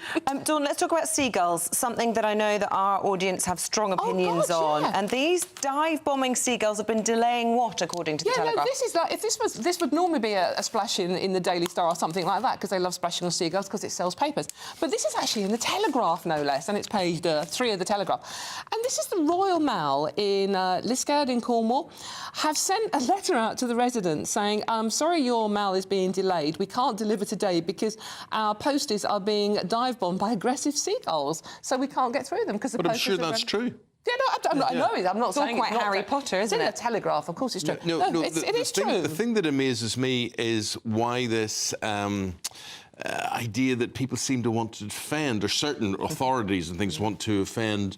Dawn, let's talk about seagulls, something that I know that our audience have strong opinions on. And these dive-bombing seagulls have been delaying what, according to the Telegraph? No, this is like, this would normally be a splash in the Daily Star or something like that, because they love splashing on seagulls because it sells papers. But this is actually in the Telegraph, no less, and it's page 3 of the Telegraph. And this is the Royal Mail in Liskeard in Cornwall have sent a letter out to the residents saying, I'm sorry your mail is being delayed. We can't deliver today because our posters are being dive-bombed by aggressive seagulls, so we can't get through them because the But I'm sure that's true. Yeah, no, I know it. I'm not saying it's quite Harry Potter, isn't it? It's in the Telegraph, of course it's true. No, it is true. The thing that amazes me is why this idea that people seem to want to defend, or certain authorities and things want to offend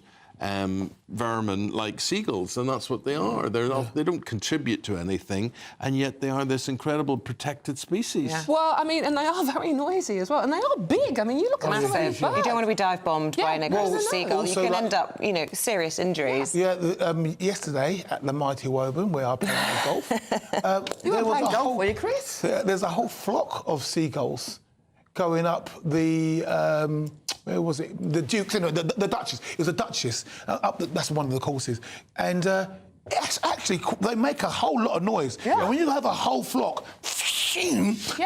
vermin like seagulls, and that's what they are. They don't contribute to anything, and yet they are this incredible protected species. Well, I mean, and they are very noisy as well, and they are big. I mean, you look at some of these birds. You don't want to be dive-bombed by an aggressive seagull. You can end up, you know, serious injuries. Yesterday at the mighty Woburn, where I played golf, you were playing golf, were you, Chris? There's a whole flock of seagulls going up the. Where was it? The Dukes, the Duchess. It was a Duchess. That's one of the courses. And it's actually, they make a whole lot of noise. And when you have a whole flock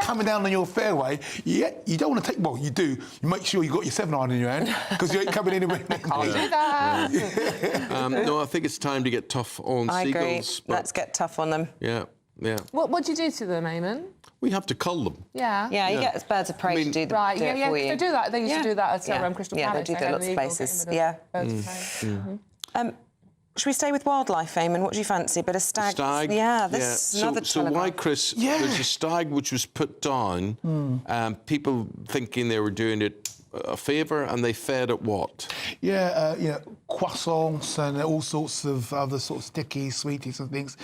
coming down on your fairway, you don't want to take... Well, you do. You make sure you got your 7-iron in your hand, because you ain't coming anywhere. Can't do that. No, I think it's time to get tough on seagulls. I agree. Let's get tough on them. Yeah. Yeah. What do you do to them, Eamonn? We have to cull them. Yeah. Yeah, you get birds of prey to do the Right, do it for you. They do that. They used to do that at Crystal Palace. Yeah, they do that lots of places. Yeah. Should we stay with wildlife, Eamonn? What do you fancy? A bit of stag? Stag? Yeah, this is another So why, Chris, there's a stag which was put down, people thinking they were doing it a favour, and they fed it what? Yeah, croissants and all sorts of other sort of sticky sweeties and things,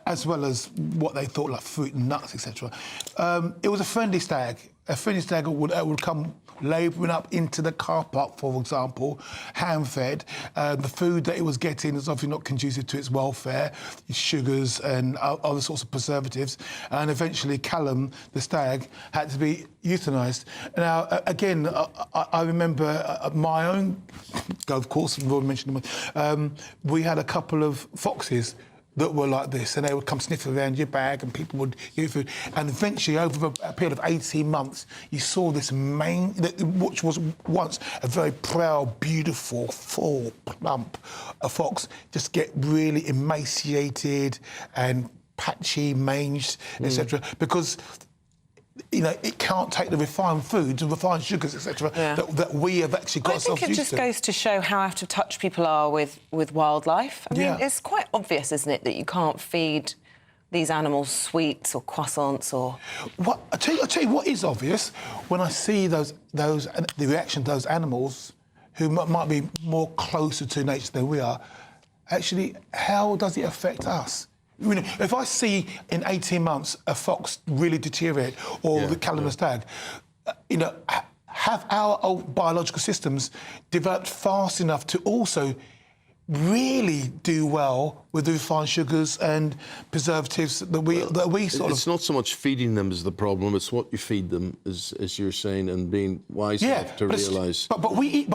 as well as what they thought like fruit and nuts, etc. It was a friendly stag. A friendly stag would come labouring up into the car park, for example, hand-fed. The food that it was getting is obviously not conducive to its welfare, sugars and other sorts of preservatives. And eventually Callum, the stag, had to be euthanised. Now, again, I remember my own golf course, we've already mentioned them, we had a couple of foxes that were like this, and they would come sniffing around your bag and people would give food. And eventually, over a period of 18 months, you saw this which was once a very proud, beautiful, full, plump fox, just get really emaciated and patchy, manged, etc. Because it can't take the refined foods and refined sugars, etc., that we have actually got ourselves used to. I think it just goes to show how out of touch people are with wildlife. I mean, it's quite obvious, isn't it, that you can't feed these animals sweets or croissants or... I'll tell you what is obvious. When I see the reaction of those animals, who might be more closer to nature than we are, actually, how does it affect us? If I see in 18 months a fox really deteriorate or the Callum stag, have our old biological systems developed fast enough to also really do well with the refined sugars and preservatives that we sort of... It's not so much feeding them is the problem, it's what you feed them, as you're saying, and being wise enough to realise... But we eat...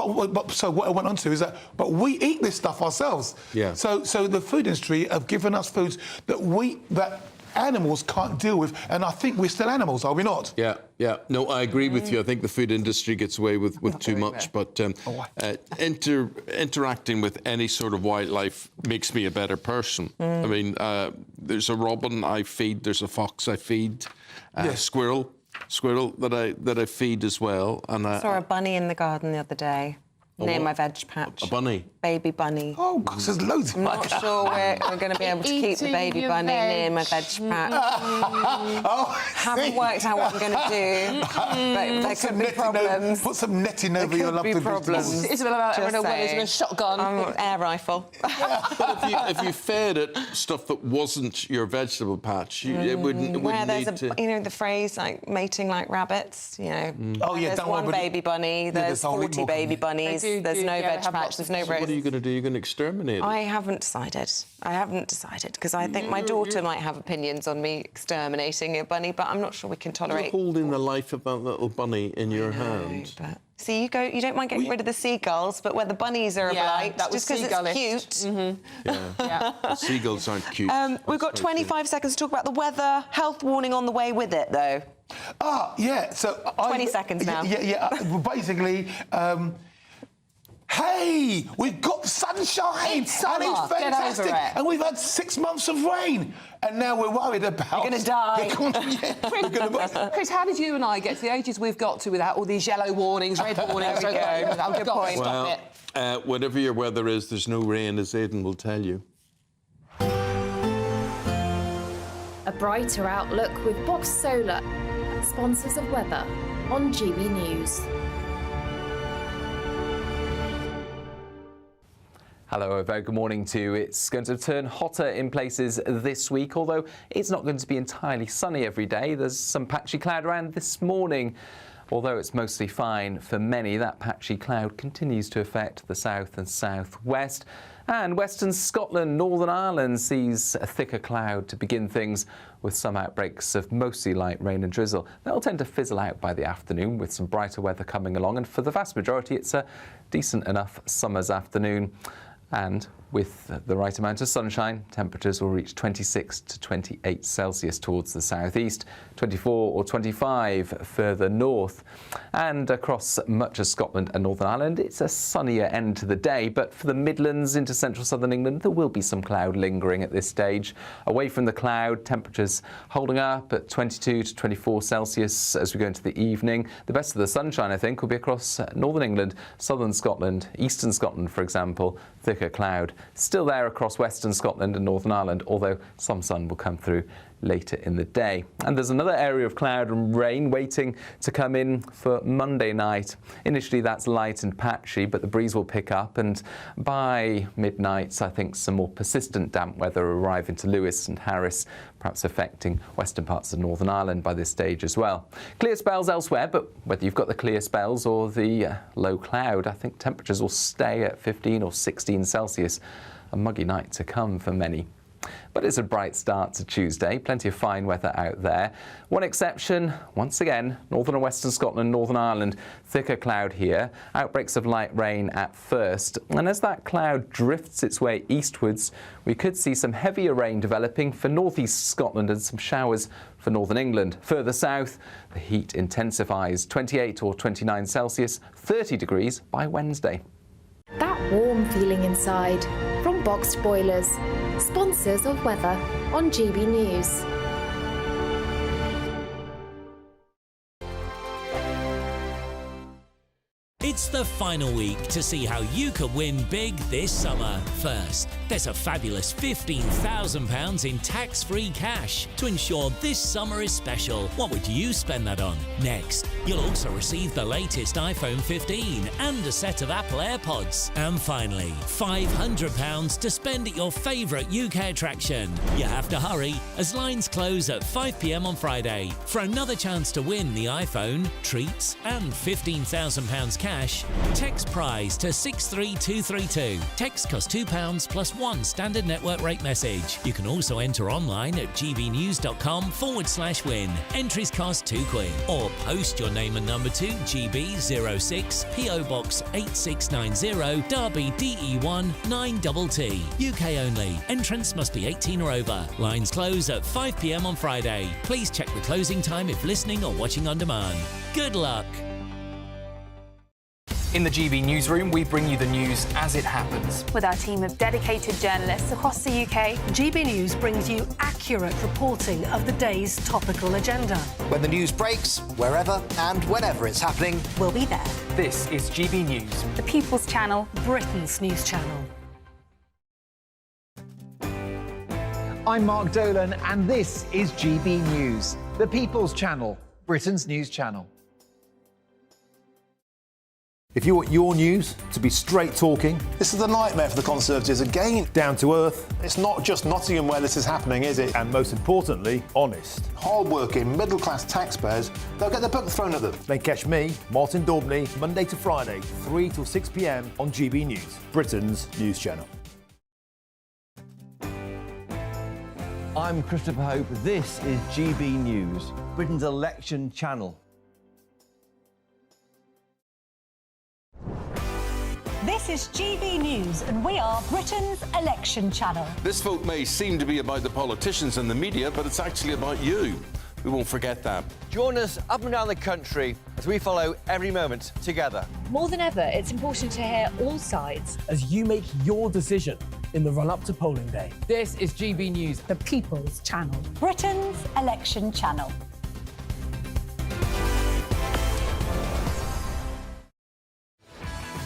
So what I went on to is that... But we eat this stuff ourselves. Yeah. So the food industry have given us foods that animals can't deal with, and I think we're still animals, are we not? Yeah. No, I agree with you. I think the food industry gets away with too much, but interacting with any sort of wildlife makes me a better person. I mean, there's a robin I feed, there's a fox I feed, squirrel that I feed as well. And I saw a bunny in the garden the other day. Near my veg patch. A bunny? Baby bunny. Oh, gosh, there's loads of I'm not sure we're going to be able to keep the baby bunny near my veg patch. Haven't worked out what I'm going to do, but there could be problems. Put some netting over your lovely problems. Isabel about having a wedding and a shotgun. Air rifle. But if you fed it stuff that wasn't your vegetable patch, it wouldn't need to... the phrase, like, mating like rabbits, Oh, yeah, there's one baby bunny, there's 40 baby bunnies. There's no veg patch, there's no rose. What are you going to do? You're going to exterminate it? I haven't decided, because I think my daughter might have opinions on me exterminating a bunny, but I'm not sure we can tolerate... You're holding the life of that little bunny in your hand. But... See, you don't mind getting rid of the seagulls, but where the bunnies are a blight, just because it's cute. The seagulls aren't cute. We've got 25 seconds to talk about the weather. Health warning on the way with it, though. So... 20 seconds now. Basically... Hey, we've got sunshine! It's summer. And it's fantastic! Get over it. And we've had 6 months of rain! And now we're worried about... You're going to die. Chris, how did you and I get to the ages we've got to without all these yellow warnings, red warnings? There we go. Good point. Stop it. Whatever your weather is, there's no rain, as Aidan will tell you. A brighter outlook with Box Solar, sponsors of weather on GB News. Hello, a very good morning to you. It's going to turn hotter in places this week, although it's not going to be entirely sunny every day. There's some patchy cloud around this morning. Although it's mostly fine for many, that patchy cloud continues to affect the south and southwest. And Western Scotland, Northern Ireland sees a thicker cloud to begin things, with some outbreaks of mostly light rain and drizzle. That'll tend to fizzle out by the afternoon with some brighter weather coming along, and for the vast majority it's a decent enough summer's afternoon. And with the right amount of sunshine, temperatures will reach 26 to 28 Celsius towards the southeast, 24 or 25 further north. And across much of Scotland and Northern Ireland, it's a sunnier end to the day, but for the Midlands into central southern England, there will be some cloud lingering at this stage. Away from the cloud, temperatures holding up at 22 to 24 Celsius as we go into the evening. The best of the sunshine, I think, will be across northern England, southern Scotland, eastern Scotland, for example. Thicker cloud still there across western Scotland and Northern Ireland, although some sun will come through later in the day. And there's another area of cloud and rain waiting to come in for Monday night. Initially that's light and patchy, but the breeze will pick up, and by midnight I think some more persistent damp weather arrive into Lewis and Harris, perhaps affecting western parts of Northern Ireland by this stage as well. Clear spells elsewhere, but whether you've got the clear spells or the low cloud, I think temperatures will stay at 15 or 16 Celsius. A muggy night to come for many. But it's a bright start to Tuesday, plenty of fine weather out there. One exception, once again, northern and western Scotland, Northern Ireland, thicker cloud here, outbreaks of light rain at first. And as that cloud drifts its way eastwards, we could see some heavier rain developing for northeast Scotland and some showers for northern England. Further south, the heat intensifies, 28 or 29 Celsius, 30 degrees by Wednesday. That warm feeling inside from Boxed Boilers, sponsors of weather on GB News. It's the final week to see how you can win big this summer. First, there's a fabulous £15,000 in tax-free cash to ensure this summer is special. What would you spend that on? Next, you'll also receive the latest iPhone 15 and a set of Apple AirPods. And finally, £500 to spend at your favourite UK attraction. You have to hurry, as lines close at 5 p.m. on Friday. For another chance to win the iPhone, treats and £15,000 cash, text prize to 63232. Text costs £2 plus one standard network rate message. You can also enter online at gbnews.com/win. Entries cost £2. Or post your name and number to GB06 PO Box 8690 Derby DE1 9TT. UK only. Entrance must be 18 or over. Lines close at 5 p.m. on Friday. Please check the closing time if listening or watching on demand. Good luck. In the GB newsroom, we bring you the news as it happens. With our team of dedicated journalists across the UK, GB News brings you accurate reporting of the day's topical agenda. When the news breaks, wherever and whenever it's happening, we'll be there. This is GB News, the People's Channel, Britain's news channel. I'm Mark Dolan, and this is GB News, the People's Channel, Britain's news channel. If you want your news to be straight talking, this is a nightmare for the Conservatives again. Down to earth. It's not just Nottingham where this is happening, is it? And most importantly, honest. Hard-working, middle-class taxpayers, they'll get their book thrown at them. Then catch me, Martin Daubney, Monday to Friday, 3 till 6 p.m. on GB News, Britain's news channel. I'm Christopher Hope. This is GB News, Britain's election channel. This is GB News, and we are Britain's election channel. This vote may seem to be about the politicians and the media, but it's actually about you. We won't forget that. Join us up and down the country as we follow every moment together. More than ever, it's important to hear all sides as you make your decision in the run-up to polling day. This is GB News, the People's Channel, Britain's election channel.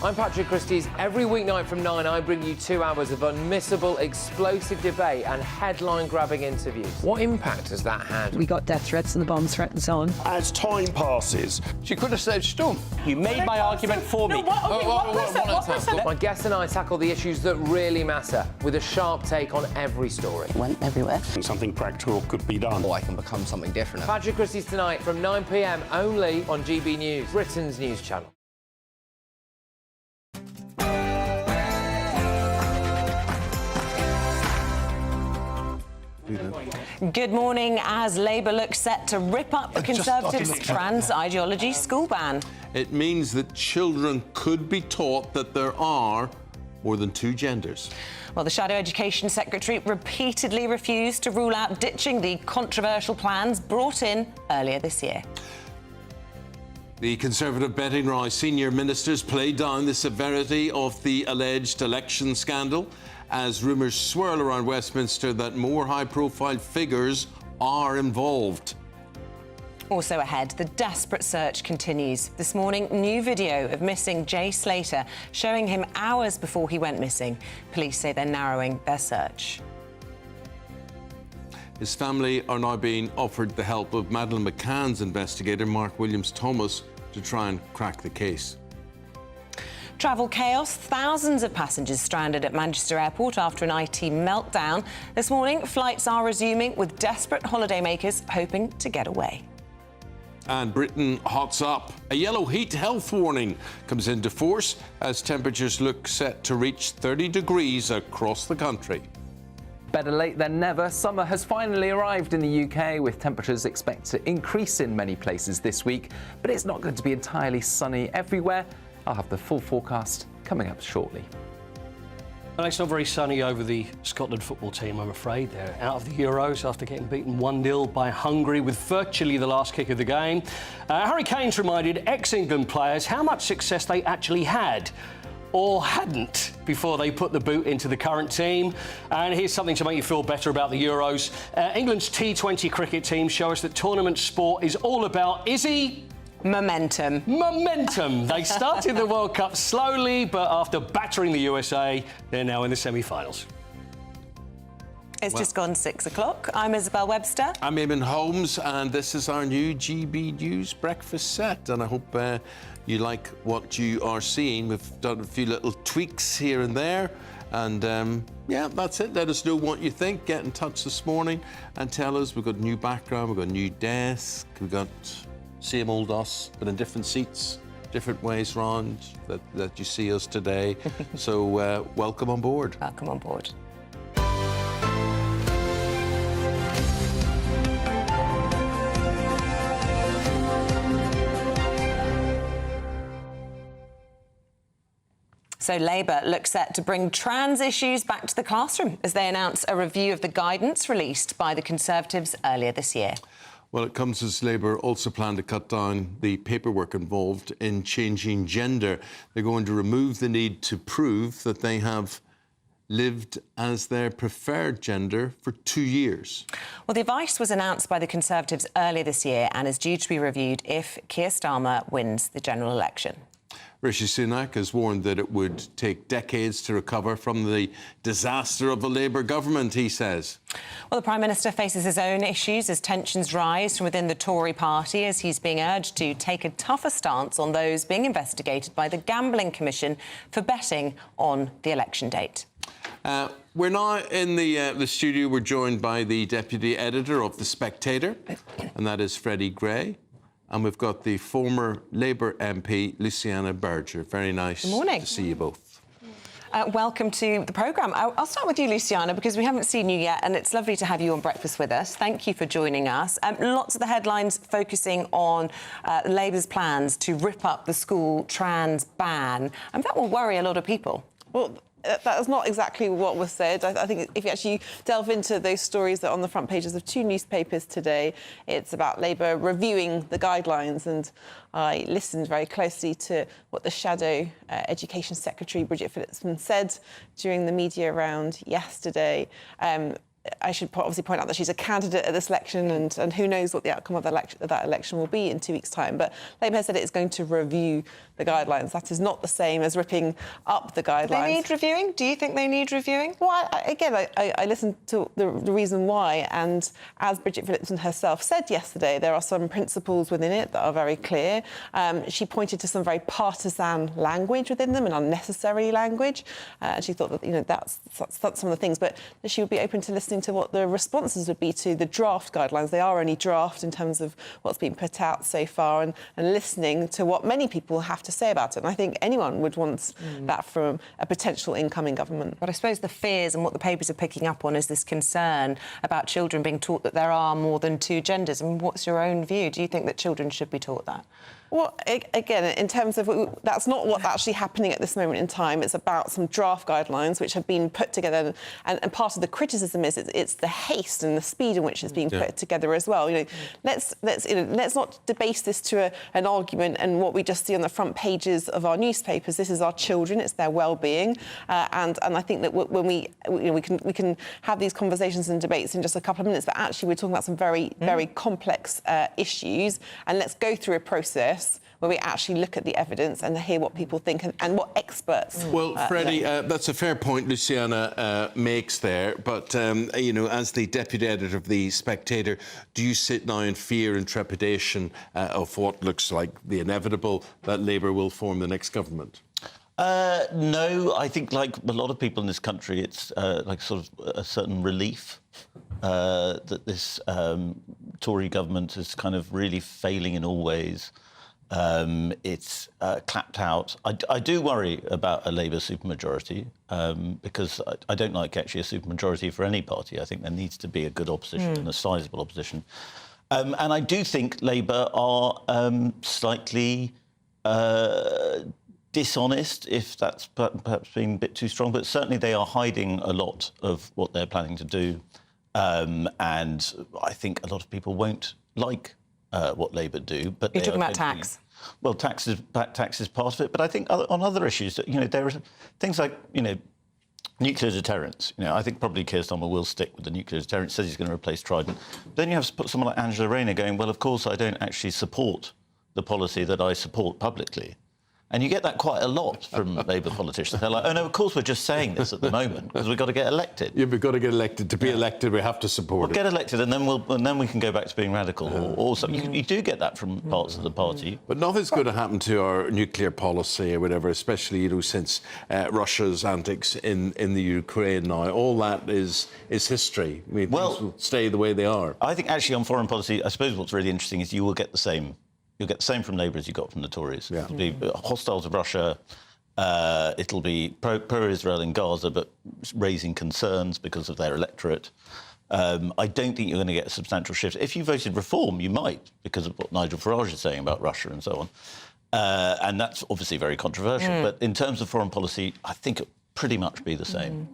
I'm Patrick Christie's. Every weeknight from 9, I bring you 2 hours of unmissable, explosive debate and headline-grabbing interviews. What impact has that had? We got death threats and the bomb threat and so on. As time passes, she could have said storm. You made my argument for me. My guests and I tackle the issues that really matter with a sharp take on every story. It went everywhere. Something practical could be done. Or I can become something different. Patrick Christie's tonight from 9 p.m. only on GB News, Britain's news channel. Good morning. As Labour looks set to rip up the Conservatives' trans ideology school ban. It means that children could be taught that there are more than 2 genders. Well, the Shadow Education Secretary repeatedly refused to rule out ditching the controversial plans brought in earlier this year. The Conservative betting rise senior ministers played down the severity of the alleged election scandal as rumours swirl around Westminster that more high-profile figures are involved. Also ahead, the desperate search continues. This morning, new video of missing Jay Slater showing him hours before he went missing. Police say they're narrowing their search. His family are now being offered the help of Madeleine McCann's investigator, Mark Williams-Thomas, to try and crack the case. Travel chaos. Thousands of passengers stranded at Manchester Airport after an IT meltdown. This morning, flights are resuming with desperate holidaymakers hoping to get away. And Britain hots up. A yellow heat health warning comes into force as temperatures look set to reach 30 degrees across the country. Better late than never. Summer has finally arrived in the UK, with temperatures expected to increase in many places this week, but it's not going to be entirely sunny everywhere. I'll have the full forecast coming up shortly. Well, it's not very sunny over the Scotland football team, I'm afraid. They're out of the Euros after getting beaten 1-0 by Hungary with virtually the last kick of the game. Harry Kane's reminded ex-England players how much success they actually had or hadn't before they put the boot into the current team. And here's something to make you feel better about the Euros. England's T20 cricket team show us that tournament sport is all about, momentum. Momentum. They started the World Cup slowly, but after battering the USA, they're now in the semi-finals. It's just gone 6 o'clock. I'm Isabel Webster. I'm Eamonn Holmes, and this is our new GB News breakfast set. And I hope you like what you are seeing. We've done a few little tweaks here and there. And yeah, that's it. Let us know what you think. Get in touch this morning and tell us. We've got a new background, we've got a new desk, we've got same old us, but in different seats, different ways round that you see us today. So welcome on board. Welcome on board. So Labour looks set to bring trans issues back to the classroom as they announce a review of the guidance released by the Conservatives earlier this year. Well, it comes as Labour also plan to cut down the paperwork involved in changing gender. They're going to remove the need to prove that they have lived as their preferred gender for 2 years. Well, the advice was announced by the Conservatives earlier this year and is due to be reviewed if Keir Starmer wins the general election. Rishi Sunak has warned that it would take decades to recover from the disaster of the Labour government, he says. Well, the Prime Minister faces his own issues as tensions rise from within the Tory party as he's being urged to take a tougher stance on those being investigated by the Gambling Commission for betting on the election date. We're now in the studio. We're joined by the Deputy Editor of The Spectator, and that is Freddie Gray. And we've got the former Labour MP, Luciana Burger. Very nice to see you both. Welcome to the programme. I'll start with you, Luciana, because we haven't seen you yet, and it's lovely to have you on Breakfast with us. Thank you for joining us. Lots of the headlines focusing on Labour's plans to rip up the school trans ban, and that will worry a lot of people. Well, that is not exactly what was said. I think if you actually delve into those stories that are on the front pages of 2 newspapers today, it's about Labour reviewing the guidelines. And I listened very closely to what the Shadow Education Secretary, Bridget Phillipson, said during the media round yesterday. I should obviously point out that she's a candidate at this election, and who knows what the outcome of that election will be in 2 weeks' time. But Labour has said it is going to review the guidelines. That is not the same as ripping up the guidelines. They need reviewing? Do you think they need reviewing? Well, I listened to the reason why, and as Bridget Phillipson herself said yesterday, there are some principles within it that are very clear. She pointed to some very partisan language within them and unnecessary language. And she thought that, that's some of the things, but she would be open to listening to what the responses would be to the draft guidelines. They are only draft in terms of what's been put out so far, and listening to what many people have to say about it. And I think anyone would want that from a potential incoming government. But I suppose the fears and what the papers are picking up on is this concern about children being taught that there are more than 2 genders. I mean, what's your own view? Do you think that children should be taught that? Well, again, in terms of that's not what's actually happening at this moment in time. It's about some draft guidelines which have been put together, and part of the criticism is it's the haste and the speed in which it's being put together as well. Let's not debase this to an argument and what we just see on the front pages of our newspapers. This is our children, it's their well-being, and I think that when we can have these conversations and debates in just a couple of minutes, but actually we're talking about some very very complex issues, and let's go through a process where we actually look at the evidence and hear what people think and what experts. Well, Freddie, that's a fair point Luciana makes there. But as the deputy editor of the Spectator, do you sit now in fear and trepidation of what looks like the inevitable, that Labour will form the next government? No, I think, like a lot of people in this country, it's like sort of a certain relief that this Tory government is kind of really failing in all ways. It's clapped out. I do worry about a Labour supermajority because I don't like actually a supermajority for any party. I think there needs to be a good opposition and a sizable opposition. And I do think Labour are slightly dishonest, if that's perhaps being a bit too strong, but certainly they are hiding a lot of what they're planning to do. And I think a lot of people won't like what Labour do. But you're talking about tax. Well, tax is part of it, but I think on other issues, there are things like, nuclear deterrence. I think probably Keir Starmer will stick with the nuclear deterrence, says he's going to replace Trident. Then you have someone like Angela Rayner going, well, of course, I don't actually support the policy that I support publicly. And you get that quite a lot from Labour politicians. They're like, oh, no, of course, we're just saying this at the moment because we've got to get elected. Yeah, we've got to get elected. To be elected, we have to support it. Get elected, and then we can go back to being radical. Or something. You do get that from parts of the party. But nothing's going to happen to our nuclear policy or whatever, especially, since Russia's antics in the Ukraine now. All that is history. I mean, things will stay the way they are. I think, actually, on foreign policy, I suppose what's really interesting is you will get the same. You'll get the same from Labour as you got from the Tories. Yeah. It'll be hostile to Russia. It'll be pro-Israel in Gaza, but raising concerns because of their electorate. I don't think you're going to get a substantial shift. If you voted Reform, you might, because of what Nigel Farage is saying about Russia and so on. And that's obviously very controversial. But in terms of foreign policy, I think it'll pretty much be the same.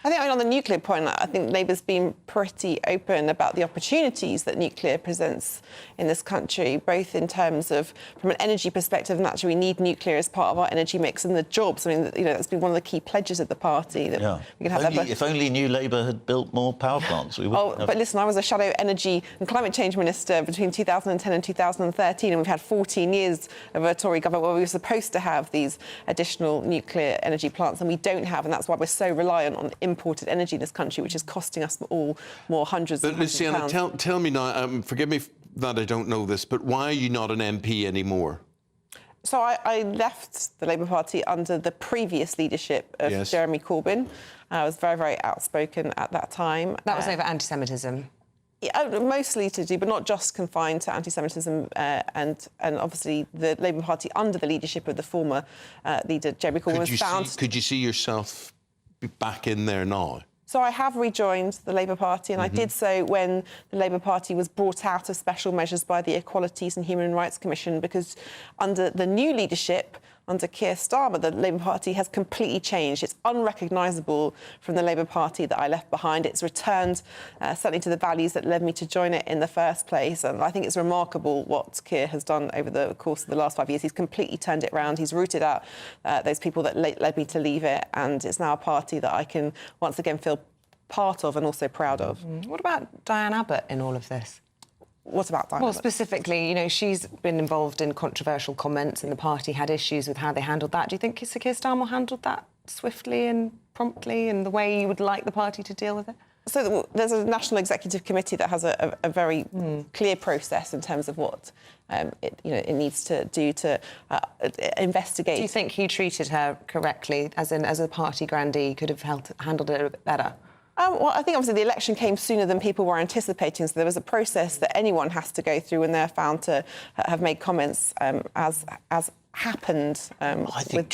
I think on the nuclear point, I think Labour's been pretty open about the opportunities that nuclear presents in this country, both in terms of, from an energy perspective, naturally we need nuclear as part of our energy mix, and the jobs. I mean, that's been one of the key pledges of the party. That we can have if only New Labour had built more power plants, we would. But listen, I was a shadow energy and climate change minister between 2010 and 2013, and we've had 14 years of a Tory government where we were supposed to have these additional nuclear energy plants, and we don't have, and that's why we're so reliant on imported energy in this country, which is costing us all more hundreds of pounds. But Luciana, tell me now, forgive me that I don't know this, but why are you not an MP anymore? So I left the Labour Party under the previous leadership of Jeremy Corbyn. I was very, very outspoken at that time. That was over anti-Semitism. Yeah, mostly to do, but not just confined to anti-Semitism, and obviously the Labour Party under the leadership of the former leader, Jeremy Corbyn, was found... Could you see yourself back in there now? So I have rejoined the Labour Party, and I did so when the Labour Party was brought out of special measures by the Equalities and Human Rights Commission, because under the new leadership, under Keir Starmer, the Labour Party has completely changed. It's unrecognisable from the Labour Party that I left behind. It's returned certainly to the values that led me to join it in the first place. And I think it's remarkable what Keir has done over the course of the last 5 years. He's completely turned it around. He's rooted out those people that led me to leave it. And it's now a party that I can once again feel part of and also proud of. What about Diane Abbott in all of this? What about Diane? Well, specifically, she's been involved in controversial comments and the party had issues with how they handled that. Do you think Sir Keir Starmer handled that swiftly and promptly in the way you would like the party to deal with it? So there's a National Executive Committee that has a very clear process in terms of what it needs to do to investigate. Do you think he treated her correctly, as a party grandee, could have handled it a bit better? Well, I think obviously the election came sooner than people were anticipating, so there was a process that anyone has to go through when they're found to have made comments as happened. I think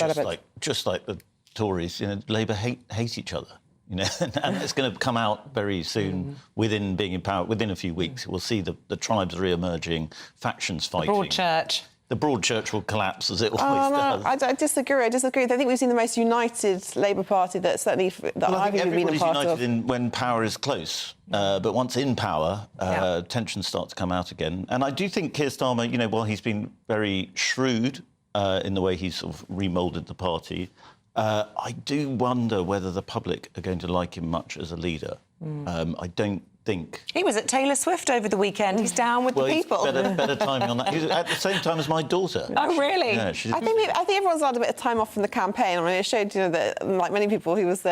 just like the Tories, Labour hate each other, and it's going to come out very soon. Within being in power, within a few weeks, we'll see the tribes re-emerging, factions fighting. The broad church. the broad church will collapse, as it always no, does. I disagree. I think we've seen the most united Labour Party that certainly I've even been a part of. Everybody's united when power is close, but once in power, tensions start to come out again. And I do think Keir Starmer, you know, while he's been very shrewd in the way he's sort of remoulded the party, I do wonder whether the public are going to like him much as a leader. I don't think... He was at Taylor Swift over the weekend. He's down with the people. Better timing on that. He was at the same time as my daughter. Oh, really? Yeah, I think everyone's had a bit of time off from the campaign. I mean, it showed, you know, that, like many people, he was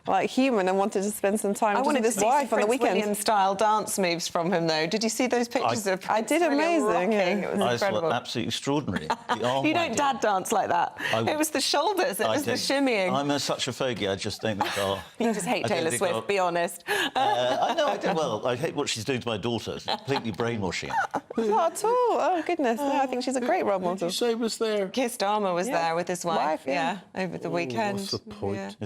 like human and wanted to spend some time with his wife on the weekend. William-style dance moves from him, though. Did you see those pictures of I did, amazing. Yeah. It was incredible. Absolutely extraordinary. You don't dad dance like that. It was the shoulders, it was the shimmying. I'm such a fogey, I just don't think You just hate Taylor Swift, be honest. I know I do well. I hate what she's doing to my daughter. It's completely brainwashing her. Not at all. Oh, goodness. No, I think she's a great role model. Did you say was there? Keir Starmer was there with his wife, over the weekend. What's the point?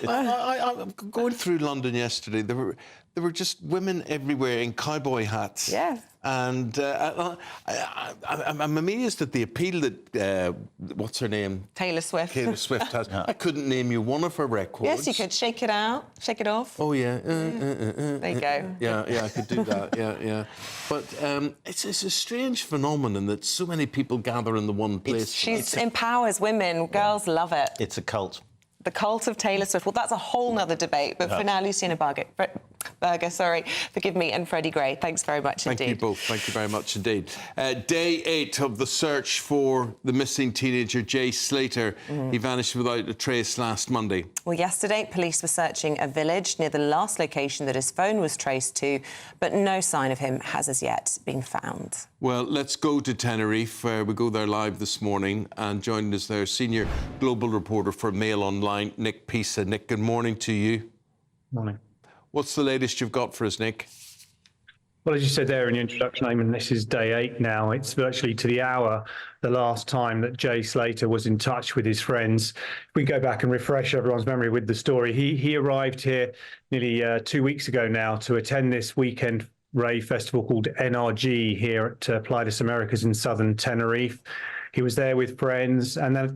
I'm going through London yesterday. There were just women everywhere in cowboy hats. Yeah. And I'm amazed at the appeal that, what's her name? Taylor Swift. Taylor Swift has. I couldn't name you one of her records. Yes, you could. Shake it out, shake it off. Oh, yeah. There you go. Yeah, I could do that, yeah. But it's a strange phenomenon that so many people gather in the one place. She empowers women. Girls love it. It's a cult. The cult of Taylor Swift. Well, that's a whole nother debate. But for now, Luciana Burger, forgive me, and Freddie Gray, thanks very much indeed. Thank you both. Thank you very much indeed. Day 8 of the search for the missing teenager, Jay Slater. He vanished without a trace last Monday. Well, yesterday, police were searching a village near the last location that his phone was traced to, but no sign of him has as yet been found. Well, let's go to Tenerife. We go there live this morning, and joining us there, senior global reporter for Mail Online, Nick Pisa. Nick, good morning to you. Morning. What's the latest you've got for us, Nick? Well, as you said there in your introduction, Eamonn, this is day 8 now. It's virtually to the hour the last time that Jay Slater was in touch with his friends. If we go back and refresh everyone's memory with the story, he arrived here nearly 2 weeks ago now to attend this weekend rave festival called NRG here at Playa de Americas in southern Tenerife. He was there with friends, and then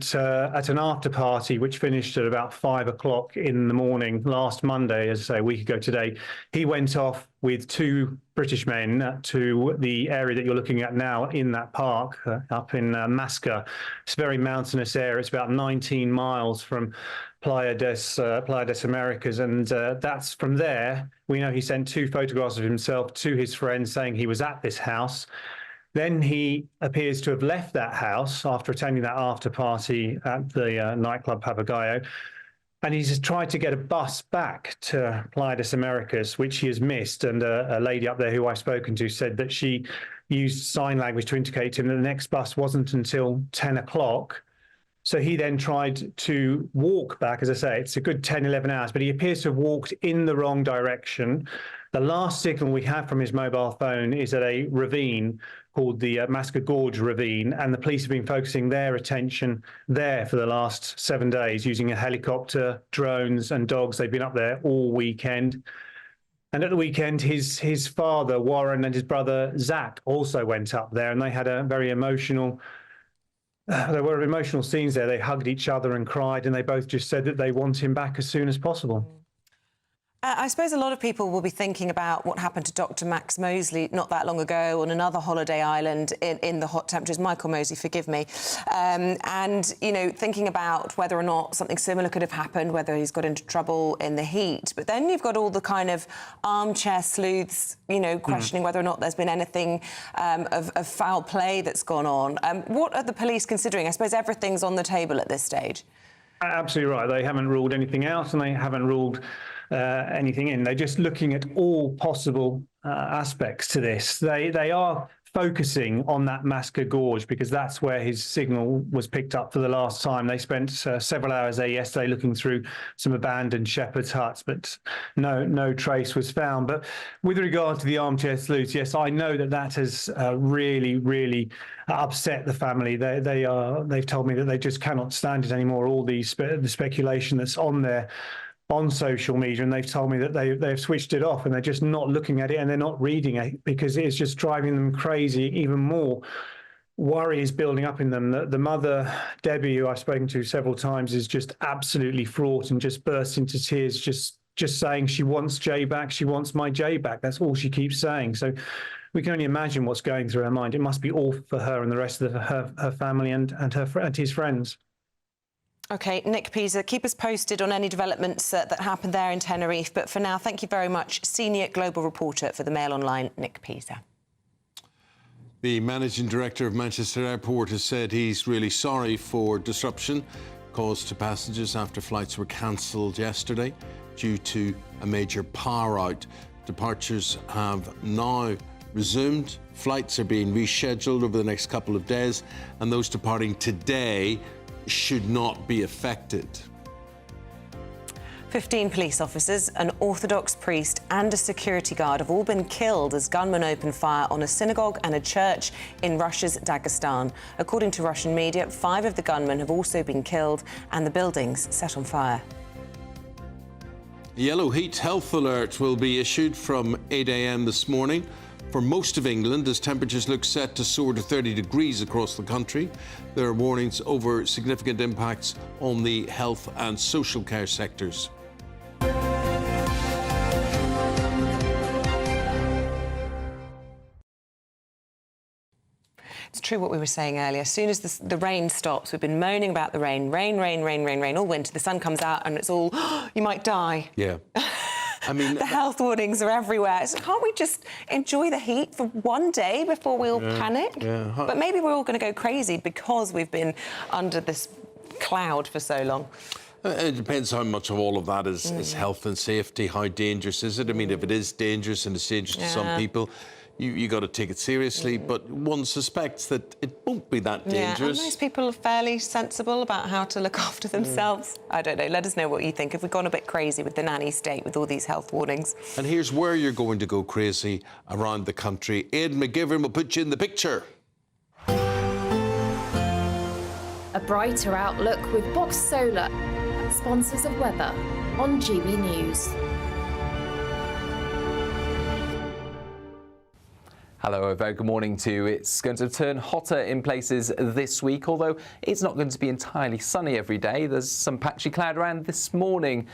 at an after party, which finished at about 5 o'clock in the morning last Monday, as I say, a week ago today, he went off with 2 British men to the area that you're looking at now in that park up in Masca. It's a very mountainous area. It's about 19 miles from Playa des Americas, and that's from there. We know he sent 2 photographs of himself to his friends saying he was at this house. Then he appears to have left that house after attending that after party at the nightclub Papagayo, and he's tried to get a bus back to Playa de Americas, which he has missed. And a lady up there who I've spoken to said that she used sign language to indicate to him that the next bus wasn't until 10 o'clock. So he then tried to walk back. As I say, it's a good 10, 11 hours, but he appears to have walked in the wrong direction. The last signal we have from his mobile phone is at a ravine called the Masca Gorge Ravine, and the police have been focusing their attention there for the last 7 days using a helicopter, drones and dogs. They've been up there all weekend. And at the weekend, his father, Warren, and his brother, Zach, also went up there, and they had a very emotional... there were emotional scenes there. They hugged each other and cried, and they both just said that they want him back as soon as possible. I suppose a lot of people will be thinking about what happened to Dr. Max Mosley not that long ago on another holiday island in the hot temperatures. Michael Mosley, forgive me. And, you know, thinking about whether or not something similar could have happened, whether he's got into trouble in the heat. But then you've got all the kind of armchair sleuths, you know, questioning whether or not there's been anything of foul play that's gone on. What are the police considering? I suppose everything's on the table at this stage. Absolutely right. They haven't ruled anything out, and they haven't ruled anything in. They're just looking at all possible aspects to this. They are focusing on that Masca Gorge because that's where his signal was picked up for the last time. They spent several hours there yesterday looking through some abandoned shepherd's huts, but no trace was found. But with regard to the armchair sleuths, yes, I know that has really upset the family. They've told me that they just cannot stand it anymore. All the speculation that's on there on social media, and they've told me that they've switched it off and they're just not looking at it and they're not reading it because it's just driving them crazy even more. worry is building up in them. The mother, Debbie, who I've spoken to several times, is just absolutely fraught and just bursts into tears, just saying she wants Jay back. She wants my Jay back. That's all she keeps saying. So we can only imagine what's going through her mind. It must be awful for her and the rest of her family and his friends. OK, Nick Pisa, keep us posted on any developments that happen there in Tenerife. But for now, thank you very much. Senior global reporter for the Mail Online, Nick Pisa. The managing director of Manchester Airport has said he's really sorry for disruption caused to passengers after flights were cancelled yesterday due to a major power out. Departures have now resumed. Flights are being rescheduled over the next couple of days, and those departing today should not be affected. 15 police officers, an Orthodox priest and a security guard have all been killed as gunmen opened fire on a synagogue and a church in Russia's Dagestan. According to Russian media, 5 of the gunmen have also been killed and the buildings set on fire. A yellow heat health alert will be issued from 8 a.m. this morning for most of England as temperatures look set to soar to 30 degrees across the country. There are warnings over significant impacts on the health and social care sectors. It's true what we were saying earlier. As soon as the rain stops, we've been moaning about the rain all winter. The sun comes out and it's all, you might die. Yeah. I mean, the health warnings are everywhere. So can't we just enjoy the heat for one day before we all panic? Yeah. But maybe we're all going to go crazy because we've been under this cloud for so long. It depends how much of all of that is health and safety. How dangerous is it? I mean, if it is dangerous and it's dangerous to some people, you got to take it seriously. But one suspects that it won't be that dangerous. Yeah, and most people are fairly sensible about how to look after themselves. I don't know. Let us know what you think. Have we gone a bit crazy with the nanny state with all these health warnings? And here's where you're going to go crazy around the country. Aidan McGivern will put you in the picture. A brighter outlook with Box Solar, sponsors of weather on GB News. Hello, a very good morning to you. It's going to turn hotter in places this week, although it's not going to be entirely sunny every day. There's some patchy cloud around this morning.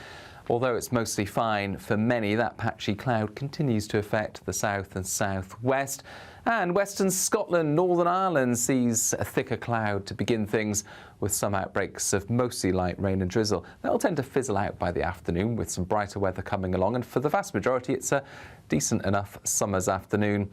Although it's mostly fine for many, that patchy cloud continues to affect the south and southwest. And Western Scotland, Northern Ireland sees a thicker cloud to begin things with some outbreaks of mostly light rain and drizzle. That'll tend to fizzle out by the afternoon with some brighter weather coming along. And for the vast majority, it's a decent enough summer's afternoon.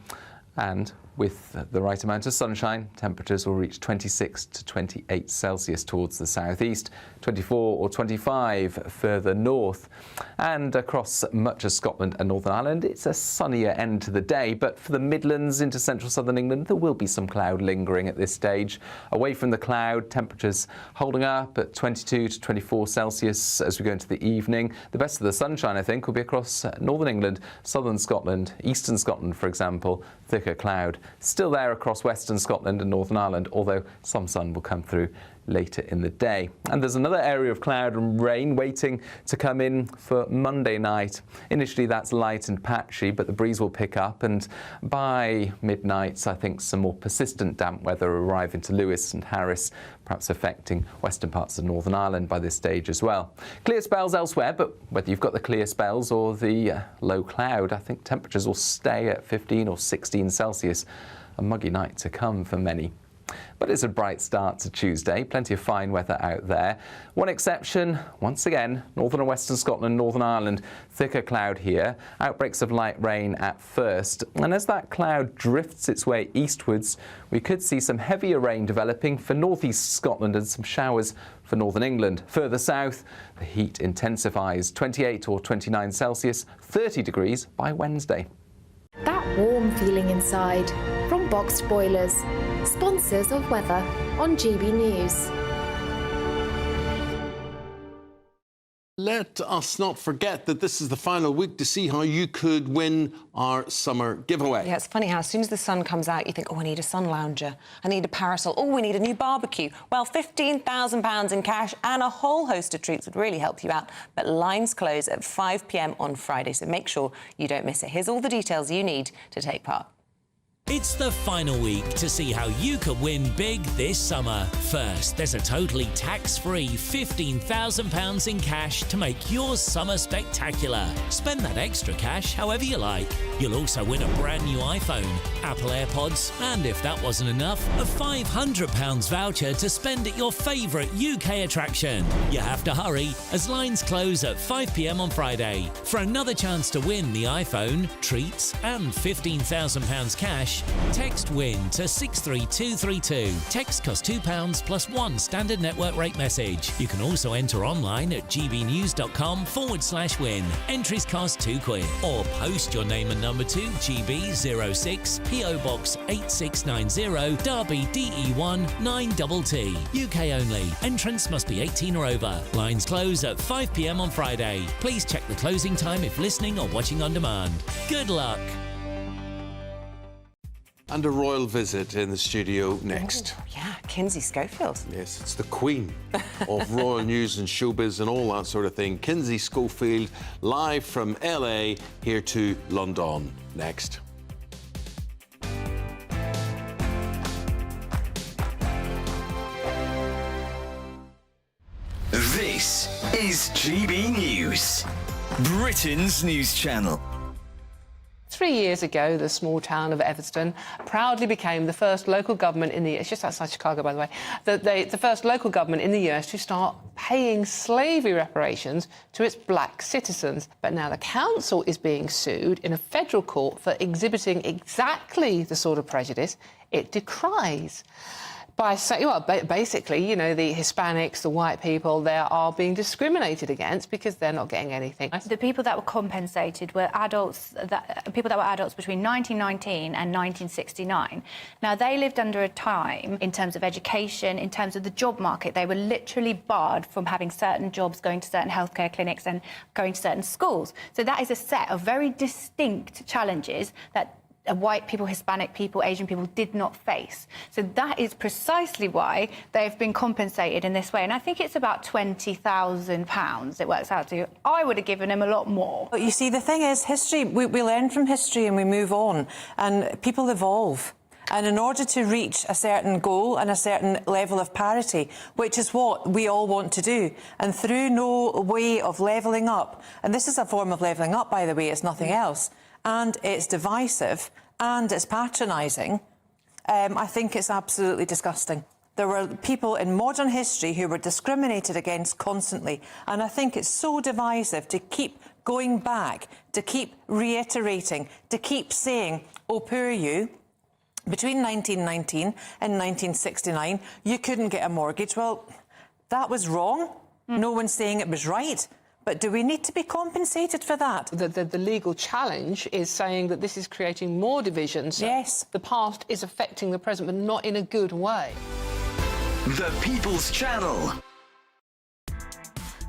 And with the right amount of sunshine, temperatures will reach 26 to 28 Celsius towards the southeast, 24 or 25 further north. And across much of Scotland and Northern Ireland, it's a sunnier end to the day. But for the Midlands into central southern England, there will be some cloud lingering at this stage. Away from the cloud, temperatures holding up at 22 to 24 Celsius as we go into the evening. The best of the sunshine, I think, will be across northern England, southern Scotland, eastern Scotland, for example. Thicker cloud still there across western Scotland and Northern Ireland, although some sun will come through later in the day. And there's another area of cloud and rain waiting to come in for Monday night. Initially that's light and patchy, but the breeze will pick up, and by midnight I think some more persistent damp weather arrive into Lewis and Harris, perhaps affecting western parts of Northern Ireland by this stage as well. Clear spells elsewhere, but whether you've got the clear spells or the low cloud, I think temperatures will stay at 15 or 16 Celsius. A muggy night to come for many. But it's a bright start to Tuesday, plenty of fine weather out there. One exception, once again, northern and western Scotland, Northern Ireland, thicker cloud here, outbreaks of light rain at first. And as that cloud drifts its way eastwards, we could see some heavier rain developing for northeast Scotland and some showers for northern England. Further south, the heat intensifies, 28 or 29 Celsius, 30 degrees by Wednesday. That warm feeling inside from Boxed Boilers, sponsors of weather on GB News. Let us not forget that this is the final week to see how you could win our summer giveaway. Yeah, it's funny how as soon as the sun comes out, you think, oh, I need a sun lounger, I need a parasol, oh, we need a new barbecue. Well, £15,000 in cash and a whole host of treats would really help you out. But lines close at 5 p.m. on Friday, so make sure you don't miss it. Here's all the details you need to take part. It's the final week to see how you can win big this summer. First, there's a totally tax-free £15,000 in cash to make your summer spectacular. Spend that extra cash however you like. You'll also win a brand new iPhone, Apple AirPods, and if that wasn't enough, a £500 voucher to spend at your favourite UK attraction. You have to hurry, as lines close at 5 p.m. on Friday. For another chance to win the iPhone, treats, and £15,000 cash, text WIN to 63232. Text costs £2 plus one standard network rate message. You can also enter online at gbnews.com/win. Entries cost £2 or post your name and number to GB06 PO Box 8690 Derby DE1 9TT. UK only. Entrance must be 18 or over. Lines close at 5 p.m. on Friday. Please check the closing time if listening or watching on demand. Good luck. And a royal visit in the studio next. Oh, yeah, Kinsey Schofield. Yes, it's the queen of royal news and showbiz and all that sort of thing. Kinsey Schofield, live from LA, here to London next. This is GB News, Britain's news channel. 3 years ago, the small town of Evanston proudly became the first local government in the... It's just outside Chicago, by the way. The first local government in the US to start paying slavery reparations to its black citizens. But now the council is being sued in a federal court for exhibiting exactly the sort of prejudice it decries. By saying, well, basically, you know, the Hispanics, the white people, they are being discriminated against because they're not getting anything. The people that were compensated were adults, people that were adults between 1919 and 1969. Now, they lived under a time, in terms of education, in terms of the job market, they were literally barred from having certain jobs, going to certain healthcare clinics and going to certain schools. So that is a set of very distinct challenges that white people, Hispanic people, Asian people did not face. So that is precisely why they've been compensated in this way. And I think it's about £20,000 it works out to. I would have given them a lot more. But you see, the thing is, history, we learn from history and we move on, and people evolve. And in order to reach a certain goal and a certain level of parity, which is what we all want to do, and through no way of levelling up, and this is a form of levelling up, by the way, it's nothing else, and it's divisive and it's patronising, I think it's absolutely disgusting. There were people in modern history who were discriminated against constantly, and I think it's so divisive to keep going back, to keep reiterating, to keep saying, oh, poor you. Between 1919 and 1969, you couldn't get a mortgage. Well, that was wrong. No one's saying it was right. But do we need to be compensated for that? The legal challenge is saying that this is creating more divisions. Yes. The past is affecting the present, but not in a good way. The People's Channel.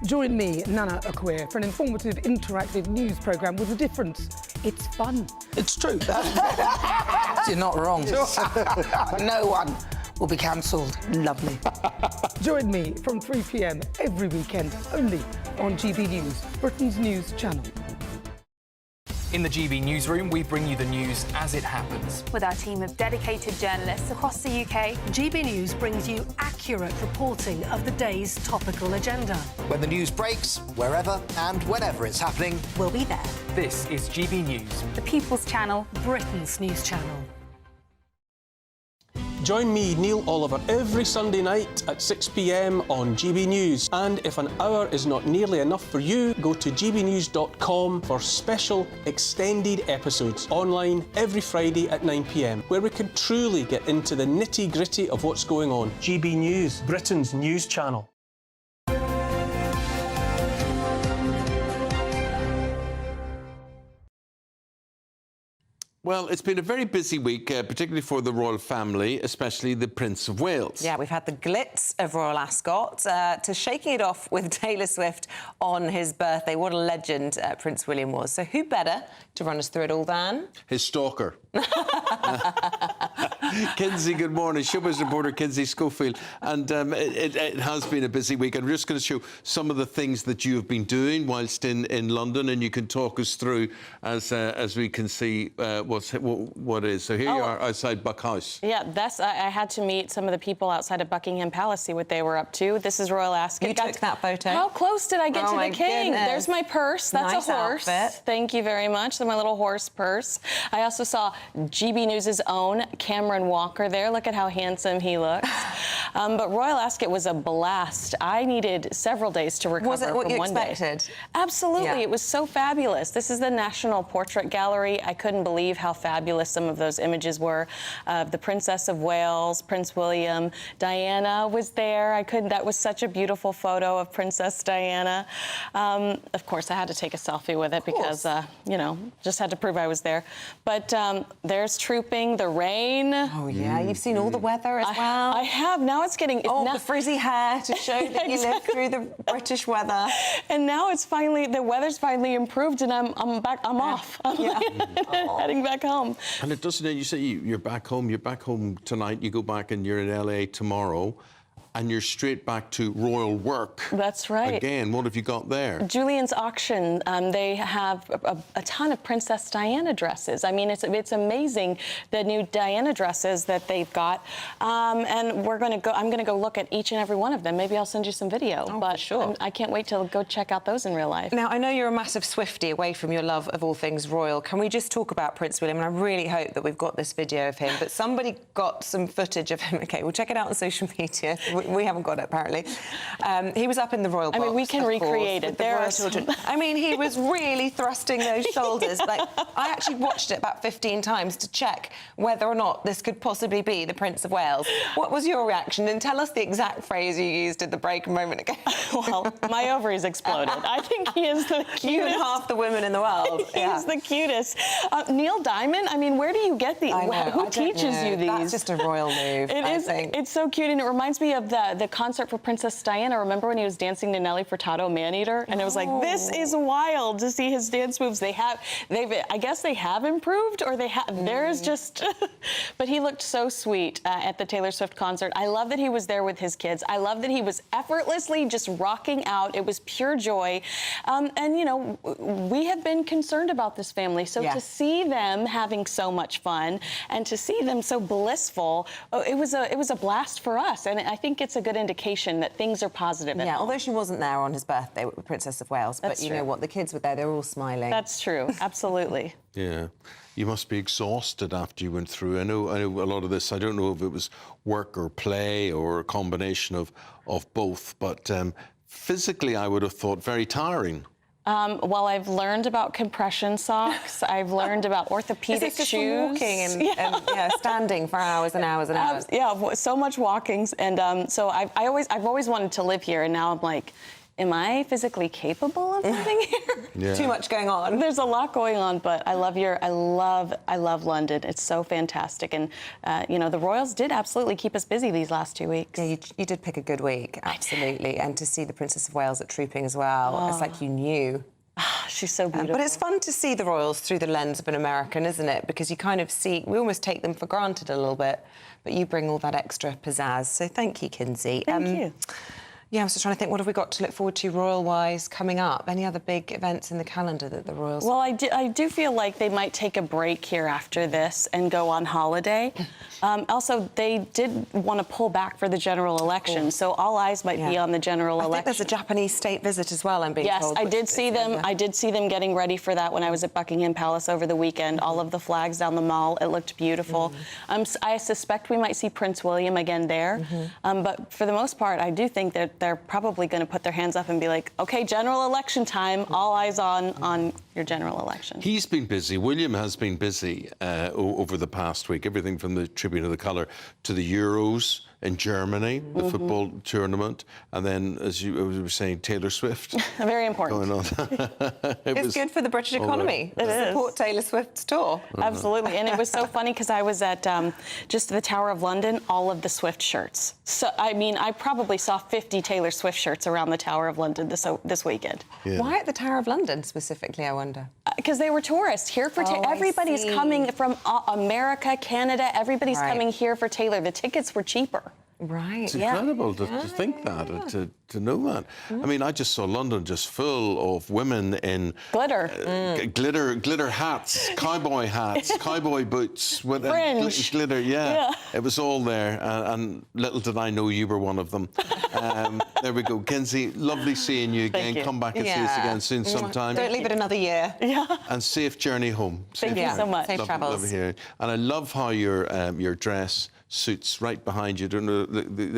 Join me, Nana Akwe, for an informative, interactive news programme with a difference. It's fun. It's true. You're not wrong. No one will be cancelled. Lovely. Join me from 3 p.m. every weekend, only on GB News, Britain's news channel. In the GB newsroom, we bring you the news as it happens. With our team of dedicated journalists across the UK, GB News brings you accurate reporting of the day's topical agenda. When the news breaks, wherever and whenever it's happening, we'll be there. This is GB News, The People's Channel, Britain's news channel. Join me, Neil Oliver, every Sunday night at 6 p.m. on GB News. And if an hour is not nearly enough for you, go to gbnews.com for special extended episodes online every Friday at 9 p.m, where we can truly get into the nitty-gritty of what's going on. GB News, Britain's news channel. Well, it's been a very busy week, particularly for the royal family, especially the Prince of Wales. Yeah, we've had the glitz of Royal Ascot to shaking it off with Taylor Swift on his birthday. What a legend Prince William was. So who better to run us through it all than? His stalker. Kinsey, good morning. Showbiz reporter Kinsey Schofield. And it has been a busy week. I'm just going to show some of the things that you have been doing whilst in London, and you can talk us through as we can see what is. So here you are outside Buck House. Yeah, I had to meet some of the people outside of Buckingham Palace, see what they were up to. This is Royal Ascot. You took that photo. How close did I get to the king? Goodness. There's my purse. That's nice a horse. Outfit. Thank you very much. That's my little horse purse. I also saw GB News' own Cameron Walker there. Look at how handsome he looks. But Royal Ascot was a blast. I needed several days to recover was it what from you one expected? day. Absolutely. Yeah. It was so fabulous. This is the National Portrait Gallery. I couldn't believe how fabulous some of those images were. The Princess of Wales, Prince William, Diana was there. That was such a beautiful photo of Princess Diana. Of course, I had to take a selfie with it because, just had to prove I was there. But there's trooping, the rain. Oh, yeah. You've seen all the weather as well. I have. Now it's getting... the frizzy hair to show that you lived through the British weather. And now the weather's finally improved, and I'm back. I'm off. I'm heading back home. And it doesn't. You say you're back home. You're back home tonight. You go back and you're in LA tomorrow. And you're straight back to royal work. That's right. Again, what have you got there? Julian's auction. They have a ton of Princess Diana dresses. I mean, it's amazing, the new Diana dresses that they've got. And we're going to go. I'm going to go look at each and every one of them. Maybe I'll send you some video. But sure. I can't wait to go check out those in real life. Now, I know you're a massive Swiftie away from your love of all things royal. Can we just talk about Prince William? And I really hope that we've got this video of him. But somebody got some footage of him. OK, we'll check it out on social media. We haven't got it, apparently. He was up in the royal box. I mean, we can recreate it. There are children. I mean, he was really thrusting those shoulders. Like, I actually watched it about 15 times to check whether or not this could possibly be the Prince of Wales. What was your reaction? And tell us the exact phrase you used at the break a moment ago. Well, my ovaries exploded. I think he is the cutest. You and half the women in the world. He's the cutest. Neil Diamond, I mean, where do you get these? Who teaches you these? That's just a royal move, I think. It's so cute, and it reminds me of the concert for Princess Diana. Remember when he was dancing to Nelly Furtado Maneater? And it was like, this is wild to see his dance moves. I guess they have improved, or there is just... But he looked so sweet at the Taylor Swift concert. I love that he was there with his kids. I love that he was effortlessly just rocking out. It was pure joy. And, we have been concerned about this family. So to see them having so much fun and to see them so blissful, it was a blast for us. And I think it's a good indication that things are positive. Yeah, although she wasn't there on his birthday with the Princess of Wales, but you know what, the kids were there, they were all smiling. That's true, absolutely. Yeah. You must be exhausted after you went through. I know a lot of this, I don't know if it was work or play or a combination of both, but physically I would have thought very tiring. Well, I've learned about compression socks. I've learned about orthopedic shoes. Walking and standing for hours and hours and hours. Yeah, so much walking, and so I've always wanted to live here, and now I'm like, am I physically capable of living here? Yeah. Too much going on. There's a lot going on, but I love London. It's so fantastic, and the Royals did absolutely keep us busy these last 2 weeks. Yeah, you did pick a good week, absolutely, and to see the Princess of Wales at Trooping as well, it's like you knew. She's so beautiful. But it's fun to see the Royals through the lens of an American, isn't it? Because you kind of see, we almost take them for granted a little bit, but you bring all that extra pizzazz. So thank you, Kinsey. Thank you. Yeah, I was just trying to think, what have we got to look forward to royal-wise coming up? Any other big events in the calendar that the Royals... Well, I do feel like they might take a break here after this and go on holiday. Also, they did want to pull back for the general election, so all eyes might be on the general election. I think there's a Japanese state visit as well, I'm being told. Yes, I did see them. I did see them getting ready for that when I was at Buckingham Palace over the weekend. All of the flags down the mall, it looked beautiful. I suspect we might see Prince William again there. But for the most part, I do think that they're probably going to put their hands up and be like, OK, general election time, all eyes on your general election. He's been busy. William has been busy over the past week. Everything from the Tribune of the Colour to the Euros in Germany, the football tournament, and then, as you were saying, Taylor Swift. Very important. Going on. It's good for the British economy. It is. Support Taylor Swift's tour. Absolutely. And it was so funny because I was at just the Tower of London, all of the Swift shirts. So, I mean, I probably saw 50 Taylor Swift shirts around the Tower of London this weekend. Yeah. Why at the Tower of London specifically, I wonder? Because they were tourists here for everybody's coming from America, Canada. Everybody's coming here for Taylor. The tickets were cheaper. Right. It's incredible to think that, to know that. I mean, I just saw London just full of women in glitter, glitter hats, cowboy hats, cowboy boots with glitter. Yeah, it was all there. And little did I know you were one of them. There we go, Kinsey. Lovely seeing you again. Come back and see us again soon sometime. Don't leave it another year. Yeah. And safe journey home. Thank you so much. Safe travels. Love hearing. And I love how your dress suits right behind you. Don't know,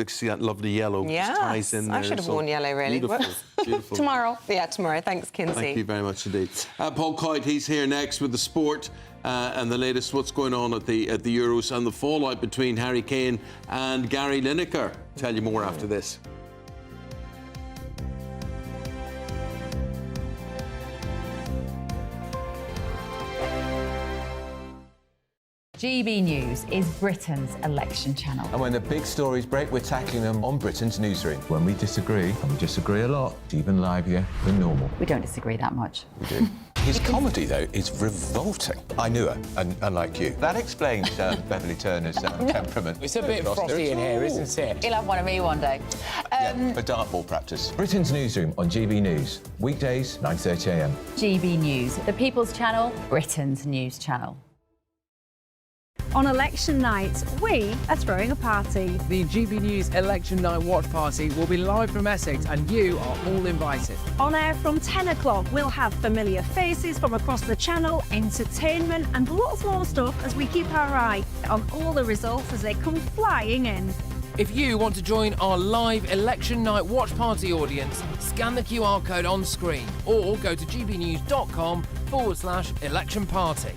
see that lovely yellow ties in there. I should have worn yellow, really. Beautiful, beautiful. Tomorrow. Yeah, tomorrow. Thanks, Kinsey. Thank you very much indeed. Paul Coyte, he's here next with the sport and the latest what's going on at the Euros and the fallout between Harry Kane and Gary Lineker. Tell you more after this. GB News is Britain's election channel. And when the big stories break, we're tackling them on Britain's newsroom. When we disagree, and we disagree a lot, it's even livelier than normal. We don't disagree that much. We do. His comedy, though, is revolting. I knew her, unlike you. That explains Beverly Turner's temperament. It's a bit frosty in here, isn't it? He'll have one of me one day. For dartball practice. Britain's newsroom on GB News. Weekdays, 9:30 a.m. GB News, the People's Channel, Britain's news channel. On election night, we are throwing a party. The GB News Election Night Watch Party will be live from Essex and you are all invited. On air from 10 o'clock, we'll have familiar faces from across the channel, entertainment and lots more stuff as we keep our eye on all the results as they come flying in. If you want to join our live Election Night Watch Party audience, scan the QR code on screen or go to gbnews.com/election party.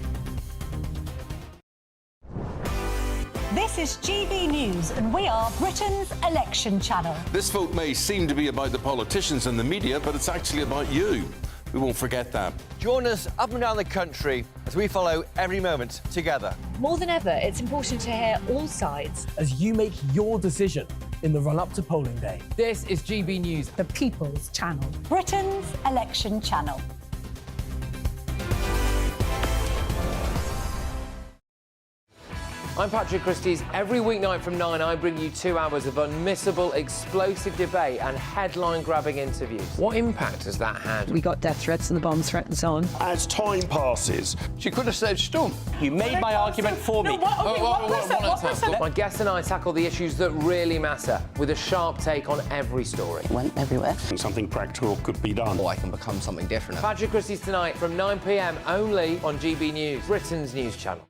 This is GB News and we are Britain's election channel. This vote may seem to be about the politicians and the media, but it's actually about you. We won't forget that. Join us up and down the country as we follow every moment together. More than ever, it's important to hear all sides as you make your decision in the run-up to polling day. This is GB News, the People's Channel. Britain's election channel. I'm Patrick Christie's. Every weeknight from 9, I bring you 2 hours of unmissable, explosive debate and headline-grabbing interviews. What impact has that had? We got death threats and the bomb threats on. As time passes, she could have saved Storm. You made my argument for me. My guests and I tackle the issues that really matter with a sharp take on every story. It went everywhere. Something practical could be done. Or I can become something different. Patrick Christie's tonight from 9 p.m. only on GB News, Britain's news channel.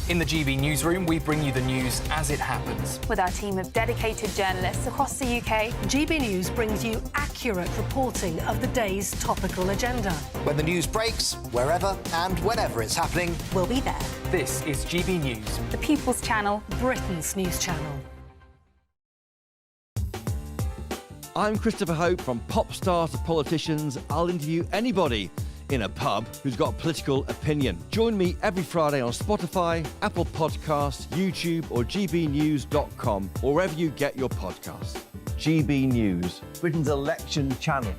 In the GB newsroom, we bring you the news as it happens. With our team of dedicated journalists across the UK, GB News brings you accurate reporting of the day's topical agenda. When the news breaks, wherever and whenever it's happening, we'll be there. This is GB News, the People's Channel, Britain's news channel. I'm Christopher Hope. From pop stars to politicians, I'll interview anybody in a pub who's got a political opinion. Join me every Friday on Spotify, Apple Podcasts, YouTube or gbnews.com, or wherever you get your podcasts. GB News, Britain's election channel.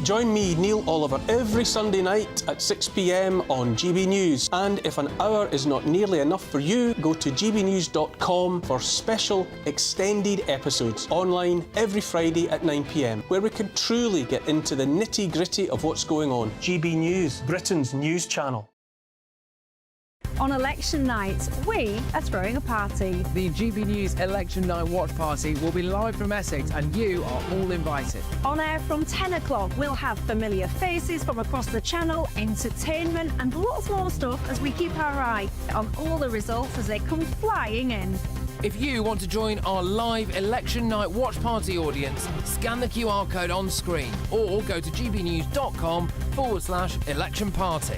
Join me, Neil Oliver, every Sunday night at 6 p.m. on GB News. And if an hour is not nearly enough for you, go to gbnews.com for special extended episodes online every Friday at 9 p.m, where we can truly get into the nitty-gritty of what's going on. GB News, Britain's news channel. On election night, we are throwing a party. The GB News Election Night Watch Party will be live from Essex and you are all invited. On air from 10 o'clock, we'll have familiar faces from across the channel, entertainment and lots more stuff as we keep our eye on all the results as they come flying in. If you want to join our live Election Night Watch Party audience, scan the QR code on screen or go to gbnews.com/election party.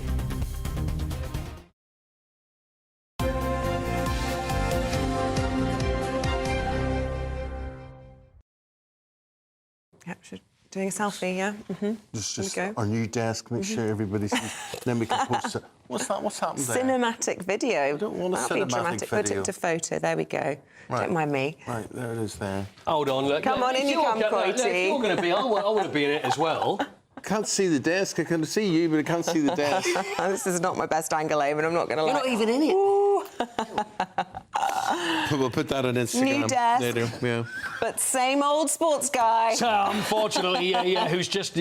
Doing a selfie, yeah? Mm-hmm. Just our new desk, make sure everybody sees. Then we can post it. What's that? What's happened there? Cinematic video. I don't want a That'll be cinematic dramatic. video. Put it to photo. There we go. Right. Don't mind me. Right, there it is there. Hold on, look. Come on, in you come, Coyte. You're going to be... I want to be in it as well. can't see the desk. I can see you, but I can't see the desk. This is not my best angle, Eamonn, I'm not going to lie. You're not even in it. We'll put that on Instagram New desk. later. Yeah. But same old sports guy. So, unfortunately, who's just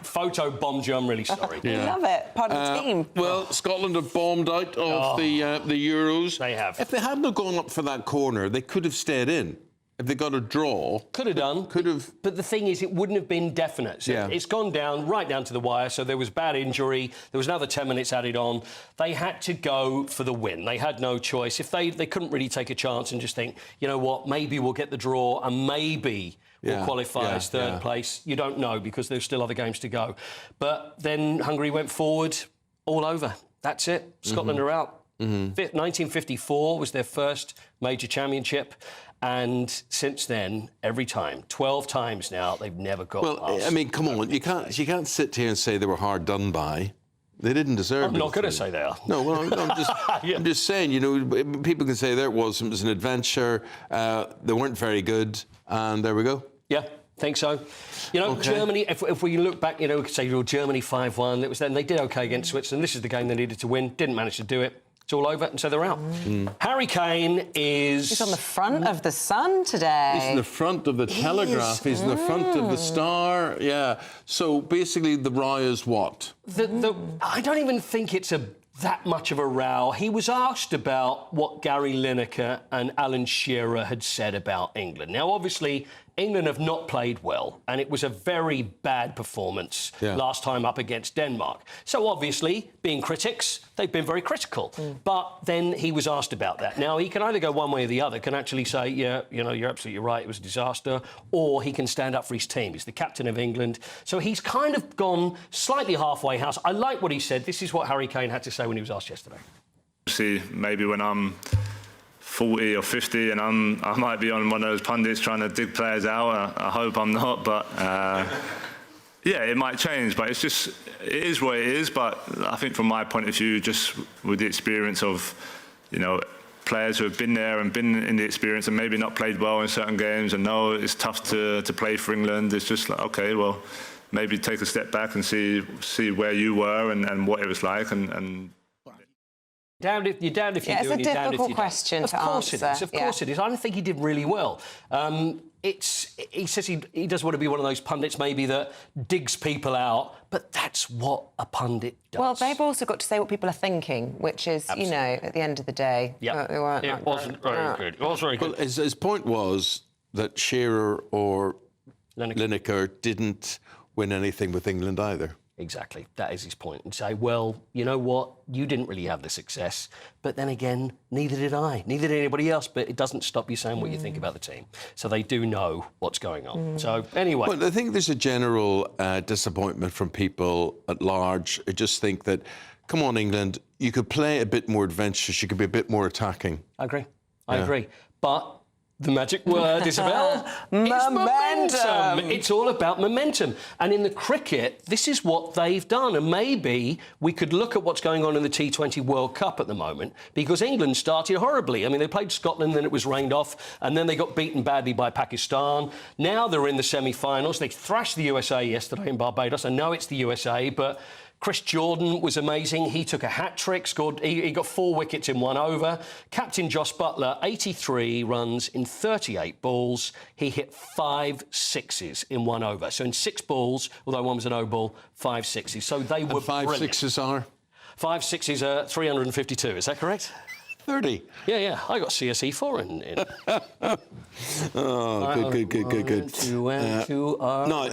photo bombed you. I'm really sorry. Love it. Part of the team. Well, Scotland have bombed out of the Euros. They have. If they hadn't gone up for that corner, they could have stayed in. If they got a draw... Could have done. Could have... But the thing is, it wouldn't have been definite. So it's gone down, right down to the wire, so there was bad injury, there was another 10 minutes added on. They had to go for the win. They had no choice. If they couldn't really take a chance and just think, you know what, maybe we'll get the draw and maybe we'll qualify as third place. You don't know, because there's still other games to go. But then Hungary went forward, all over. That's it. Scotland are out. 1954 was their first major championship. And since then, every time, 12 times now, they've never got past. I mean, come on, you can't sit here and say they were hard done by. They didn't deserve it. I'm not going to say they are. No, well, I'm just saying, you know, people can say it was an adventure, they weren't very good, and there we go. Yeah, think so. You know, Germany, if we look back, you know, we could say, Germany 5-1, it was then, they did OK against Switzerland. This is the game they needed to win, didn't manage to do it. It's all over, and so they're out. Harry Kane is... He's on the front of the Sun today. He's in the front of the Telegraph. He's in the front of the Star. Yeah. So basically, the row is what? I don't even think it's that much of a row. He was asked about what Gary Lineker and Alan Shearer had said about England. Now, obviously, England have not played well, and it was a very bad performance last time up against Denmark. So, obviously, being critics, they've been very critical. But then he was asked about that. Now, he can either go one way or the other, can actually say, yeah, you know, you're absolutely right, it was a disaster, or he can stand up for his team. He's the captain of England. So he's kind of gone slightly halfway house. I like what he said. This is what Harry Kane had to say when he was asked yesterday. See, maybe when I'm 40 or 50 and I might be on one of those pundits trying to dig players out. I hope I'm not, but yeah, it might change, but it is what it is. But I think from my point of view, just with the experience of, you know, players who have been there and been in the experience and maybe not played well in certain games and know it's tough to play for England, it's just like, OK, well, maybe take a step back and see where you were and what it was like and You're damned if you do, and you're damned if you don't. It's a difficult question to answer. Of course it is. I don't think he did really well. He says he does want to be one of those pundits maybe that digs people out, but that's what a pundit does. Well, they've also got to say what people are thinking, which is, you know, at the end of the day, they weren't. It wasn't very good. It was very good. Well, his point was that Shearer or Lineker didn't win anything with England either. Exactly. That is his point. And say, well, you know what? You didn't really have the success. But then again, neither did I. Neither did anybody else. But it doesn't stop you saying what you think about the team. So they do know what's going on. So, anyway. Well, I think there's a general disappointment from people at large. I just think that, come on, England, you could play a bit more adventurous. You could be a bit more attacking. I agree. I agree. But the magic word, Isabel, is momentum. It's all about momentum. And in the cricket, this is what they've done. And maybe we could look at what's going on in the T20 World Cup at the moment, because England started horribly. I mean, they played Scotland, then it was rained off, and then they got beaten badly by Pakistan. Now they're in the semi-finals. They thrashed the USA yesterday in Barbados. I know it's the USA, but Chris Jordan was amazing. He took a hat-trick, scored. He got 4 wickets in 1 over. Captain Josh Buttler, 83 runs in 38 balls. He hit 5 sixes in 1 over. So in 6 balls, although one was a no ball, 5 sixes. So they were five brilliant. Sixes are? 5 sixes are 352. Is that correct? 30. Yeah. I got CSE 4 in. Oh, good. Now,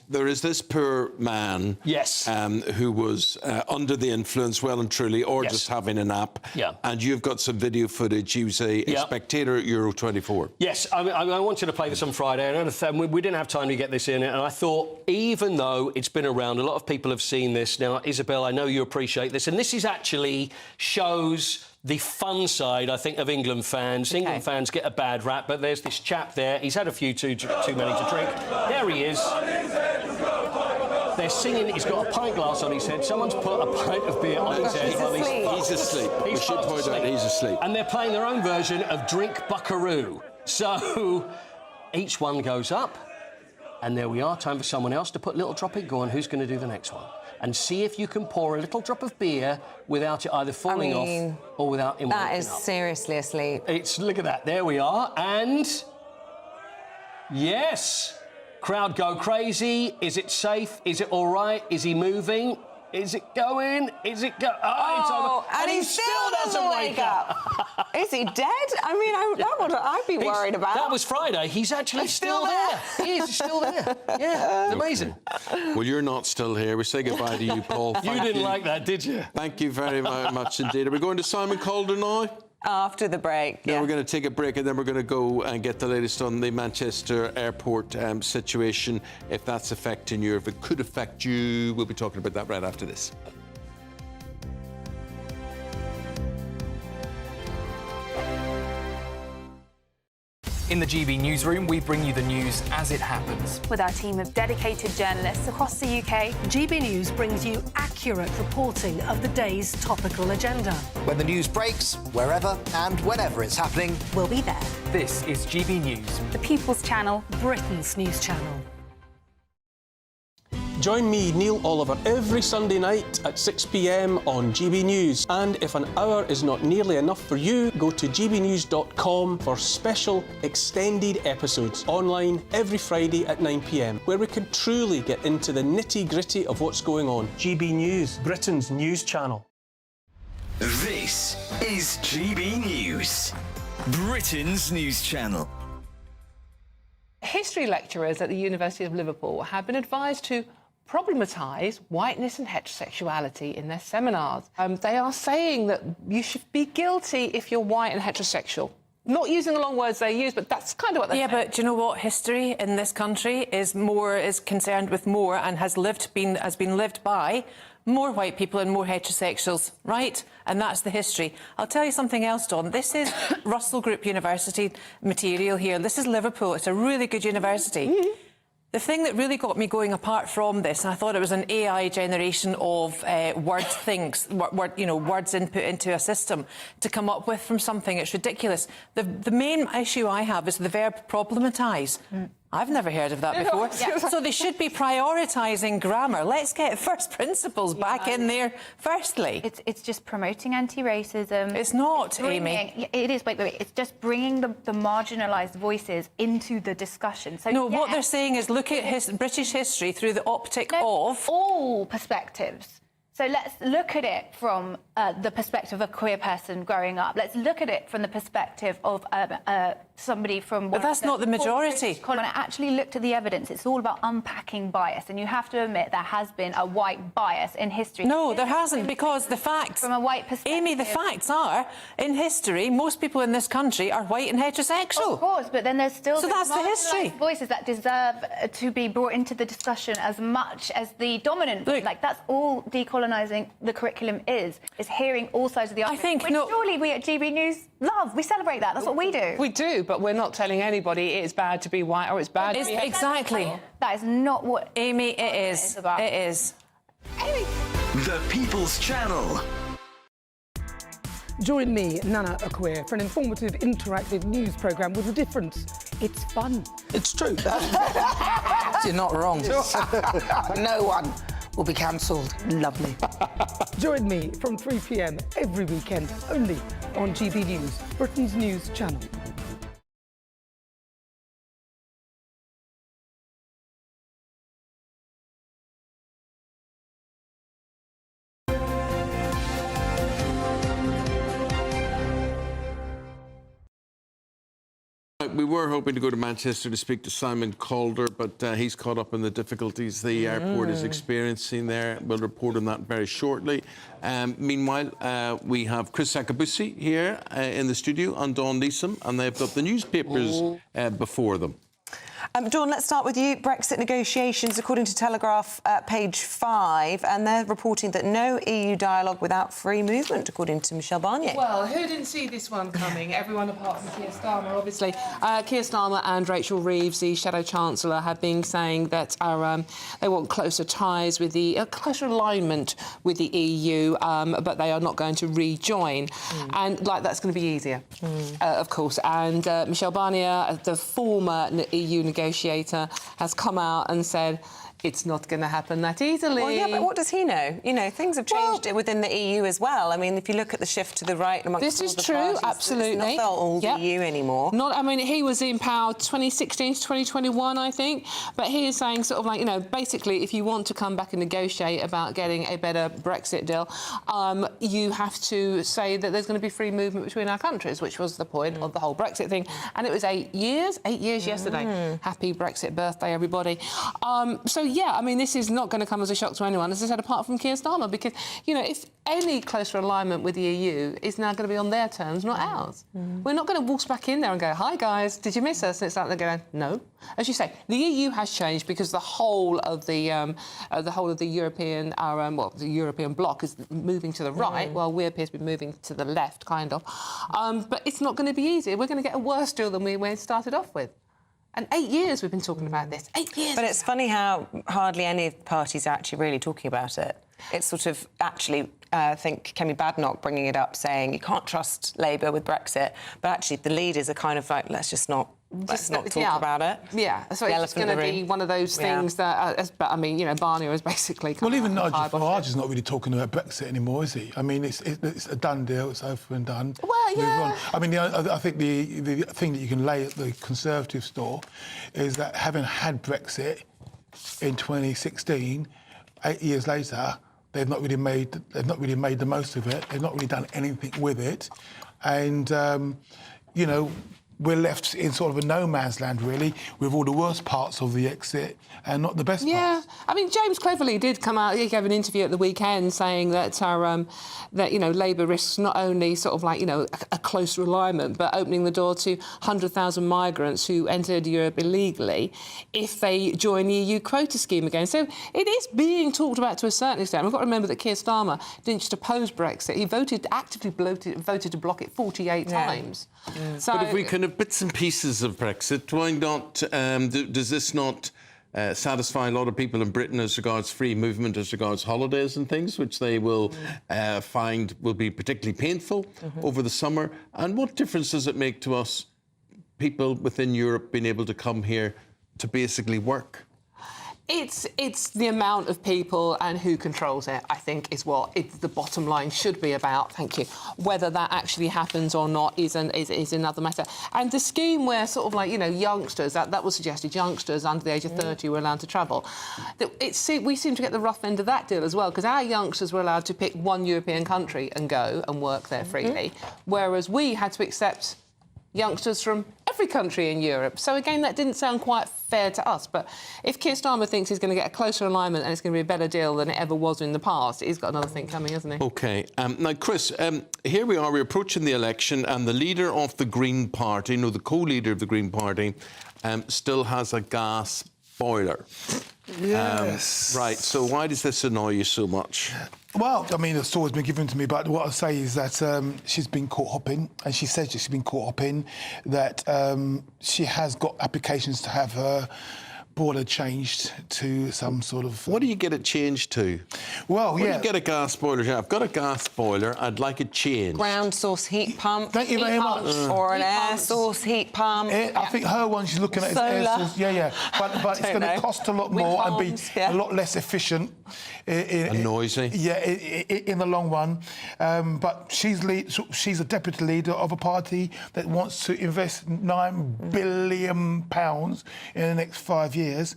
there is this poor man. Yes. Who was under the influence, well and truly, or just having a nap. Yeah. And you've got some video footage. You was a spectator at Euro 24. Yes, I wanted to play this on Friday, and we didn't have time to get this in, and I thought, even though it's been around, a lot of people have seen this. Now, Isabel, I know you appreciate this, and this is actually shows the fun side, I think, of England fans. England fans get a bad rap, but there's this chap there. He's had a few too many to drink. There he is. They're singing. He's got a pint glass on his head. Someone's put a pint of beer on his head. He's asleep. We should point out he's asleep. And they're playing their own version of Drink Buckaroo. So each one goes up, And there we are, time for someone else to put a little drop in. Go on, who's going to do the next one? And see if you can pour a little drop of beer without it either falling off or without him That waking is up. seriously asleep. Look at that, there we are, and... Yes! Crowd go crazy. Is it safe? Is it all right? Is he moving? Is it going? Is it go? It's over. And he still doesn't wake up. Is he dead? I mean, that's what I'd be worried about. That was Friday. He's actually still there. He is still there. Yeah, it's amazing. Well, you're not still here. We say goodbye to you, Paul. You didn't like that, did you? Thank you very much indeed. Are we going to Simon Calder now? After the break, Now we're going to take a break and then we're going to go and get the latest on the Manchester airport situation, if that's affecting you, if it could affect you. We'll be talking about that right after this. In the GB newsroom, we bring you the news as it happens. With our team of dedicated journalists across the UK, GB News brings you accurate reporting of the day's topical agenda. When the news breaks, wherever and whenever it's happening, We'll be there. This is GB News. the People's Channel. Britain's news channel. Join me, Neil Oliver, every Sunday night at 6 p.m. on GB News. And if an hour is not nearly enough for you, go to gbnews.com for special extended episodes online every Friday at 9 p.m, where we can truly get into the nitty-gritty of what's going on. GB News, Britain's news channel. This is GB News, Britain's news channel. History lecturers at the University of Liverpool have been advised to problematise whiteness and heterosexuality in their seminars. They are saying that you should be guilty if you're white and heterosexual. Not using the long words they use, but that's kind of what they're saying. Yeah, but do you know what? History in this country is concerned with more and has been lived by more white people and more heterosexuals, right? And that's the history. I'll tell you something else, Dawn. This is Russell Group University material here. This is Liverpool. It's a really good university. Mm-hmm. The thing that really got me going apart from this, and I thought it was an AI generation of words input into a system to come up with from something. It's ridiculous. The main issue I have is the verb problematise. I've never heard of that before. Yeah. So they should be prioritising grammar. Let's get first principles back in there firstly. It's just promoting anti-racism. It's not, Amy. It is, wait. It's just bringing the marginalised voices into the discussion. So, no, what they're saying is look at British history through the optic of... all perspectives. So let's look at it from the perspective of a queer person growing up. Let's look at it from the perspective of somebody from... But that's not the majority. When I actually looked at the evidence, it's all about unpacking bias. And you have to admit there has been a white bias in history. No, there hasn't, because the facts... From a white perspective... Amy, the facts are, in history, most people in this country are white and heterosexual. Of course, but then there's still... So that's the history. ...voices that deserve to be brought into the discussion as much as the dominant... Look, like, that's all decolonising the curriculum is hearing all sides of the argument. I think... Which surely we at GB News love. We celebrate that. That's what we do. We do, but we're not telling anybody it's bad to be white or it's bad to be... Exactly. That is not what... Amy, it is. About. It is. Amy. The People's Channel. Join me, Nana Akwe, for an informative, interactive news programme with a difference. It's fun. It's true. You're not wrong. No one will be cancelled. Lovely. Join me from 3 p.m. every weekend, only on GB News, Britain's news channel. We were hoping to go to Manchester to speak to Simon Calder, but he's caught up in the difficulties the airport is experiencing there. We'll report on that very shortly. Meanwhile, we have Chris Heaton-Harris here in the studio and Dawn Neeson, and they've got the newspapers before them. Dawn, let's start with you. Brexit negotiations, according to Telegraph, page 5, and they're reporting that no EU dialogue without free movement, according to Michel Barnier. Well, who didn't see this one coming? Everyone apart from Keir Starmer, obviously. Keir Starmer and Rachel Reeves, the Shadow Chancellor, have been saying that they want closer ties with closer alignment with the EU, but they are not going to rejoin. And, that's going to be easier, of course. And Michel Barnier, the former EU negotiator, negotiator, has come out and said it's not going to happen that easily. Well, yeah, but what does he know? You know, things have changed within the EU as well. I mean, if you look at the shift to the right amongst this all is the true, parties, absolutely. It's not all the EU anymore. I mean, he was in power 2016 to 2021, I think. But he is saying sort of like, you know, basically, if you want to come back and negotiate about getting a better Brexit deal, you have to say that there's going to be free movement between our countries, which was the point of the whole Brexit thing. And it was 8 years yesterday. Happy Brexit birthday, everybody. So, yeah, I mean, this is not going to come as a shock to anyone, as I said, apart from Keir Starmer, because, you know, if any closer alignment with the EU is now going to be on their terms, not ours. We're not going to waltz back in there and go, hi, guys, did you miss us? And it's like they're going, no. As you say, the EU has changed because the whole of the European, the European bloc is moving to the right, while we appear to be moving to the left, kind of. But it's not going to be easy. We're going to get a worse deal than we started off with. And 8 years we've been talking about this. 8 years. But it's funny how hardly any of the parties are actually really talking about it. It's sort of actually, I think, Kemi Badenoch bringing it up, saying you can't trust Labour with Brexit. But actually, the leaders are kind of like, let's not talk about it. Yeah, so it's going to be one of those things that... but, I mean, you know, Barnier is basically... Well, even Nigel Farage is not really talking about Brexit anymore, is he? I mean, it's a done deal, it's over and done. Well, yeah. I mean, I think the thing that you can lay at the Conservative store is that having had Brexit in 2016, 8 years later, they've not really made the most of it. They've not really done anything with it. And, you know, we're left in sort of a no man's land, really, with all the worst parts of the exit and not the best parts. Yeah, I mean, James Cleverly did come out. He gave an interview at the weekend saying that that, you know, Labour risks not only sort of like, you know, a closer alignment, but opening the door to 100,000 migrants who entered Europe illegally if they join the EU quota scheme again. So it is being talked about to a certain extent. We've got to remember that Keir Starmer didn't just oppose Brexit; he actively voted to block it 48 times. So, but if we kind of bits and pieces of Brexit, why not? Does this not satisfy a lot of people in Britain as regards free movement, as regards holidays and things, which they will find will be particularly painful over the summer? And what difference does it make to us, people within Europe, being able to come here to basically work? It's the amount of people and who controls it, I think, is what the bottom line should be about. Thank you. Whether that actually happens or not is another matter. And the scheme where sort of like, you know, youngsters, that was suggested, youngsters under the age of 30 were allowed to travel. We seem to get the rough end of that deal as well, because our youngsters were allowed to pick one European country and go and work there freely, whereas we had to accept youngsters from every country in Europe. So, again, that didn't sound quite fair to us. But if Keir Starmer thinks he's going to get a closer alignment and it's going to be a better deal than it ever was in the past, he's got another thing coming, hasn't he? OK. Now, Chris, here we are, we're approaching the election, and the leader of the Green Party, the co-leader of the Green Party, still has a gas boiler. Yes. Right, so why does this annoy you so much? Well, I mean, the story's been given to me, but what I say is that she's been caught up in, and she says she's been caught up in, that she has got applications to have her boiler changed to some sort of... What do you get it changed to? Well, When you get a gas boiler, I've got a gas boiler, I'd like it changed. Ground source heat pump. Thank you very much. Or an air source heat pump. I think her one she's looking at is air source. Yeah. But it's going to cost a lot more and be a lot less efficient. And noisy. Yeah, in the long run. But she's a deputy leader of a party that wants to invest £9 billion in the next 5 years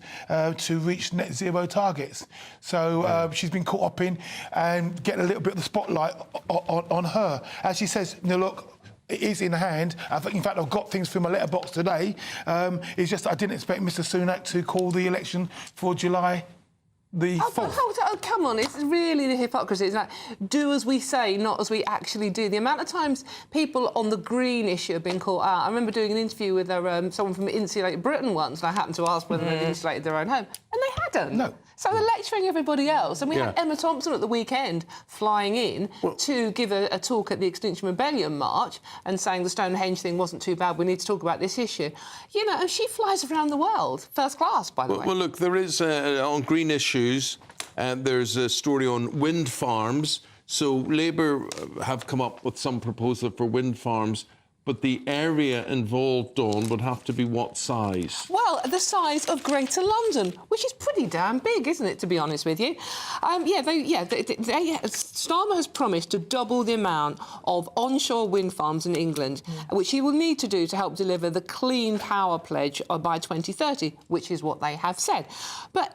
to reach net zero targets. So she's been caught up in and getting a little bit of the spotlight on her. As she says, look, it is in hand. I think, in fact, I've got things through my letterbox today. It's just I didn't expect Mr Sunak to call the election for July the 4th. Oh, come on, it's really the hypocrisy. It's like, do as we say, not as we actually do. The amount of times people on the green issue have been caught out. I remember doing an interview with someone from Insulate Britain once, and I happened to ask whether they'd insulated their own home, and they hadn't. No. So they're lecturing everybody else. And we had Emma Thompson at the weekend flying in to give a talk at the Extinction Rebellion march and saying the Stonehenge thing wasn't too bad, we need to talk about this issue. You know, and she flies around the world, first class, by the way. Well, look, there is, on green issues, there's a story on wind farms. So Labour have come up with some proposal for wind farms But the area involved, Dawn, would have to be what size? Well, the size of Greater London, which is pretty damn big, isn't it, to be honest with you? Starmer has promised to double the amount of onshore wind farms in England, which he will need to do to help deliver the Clean Power Pledge by 2030, which is what they have said. But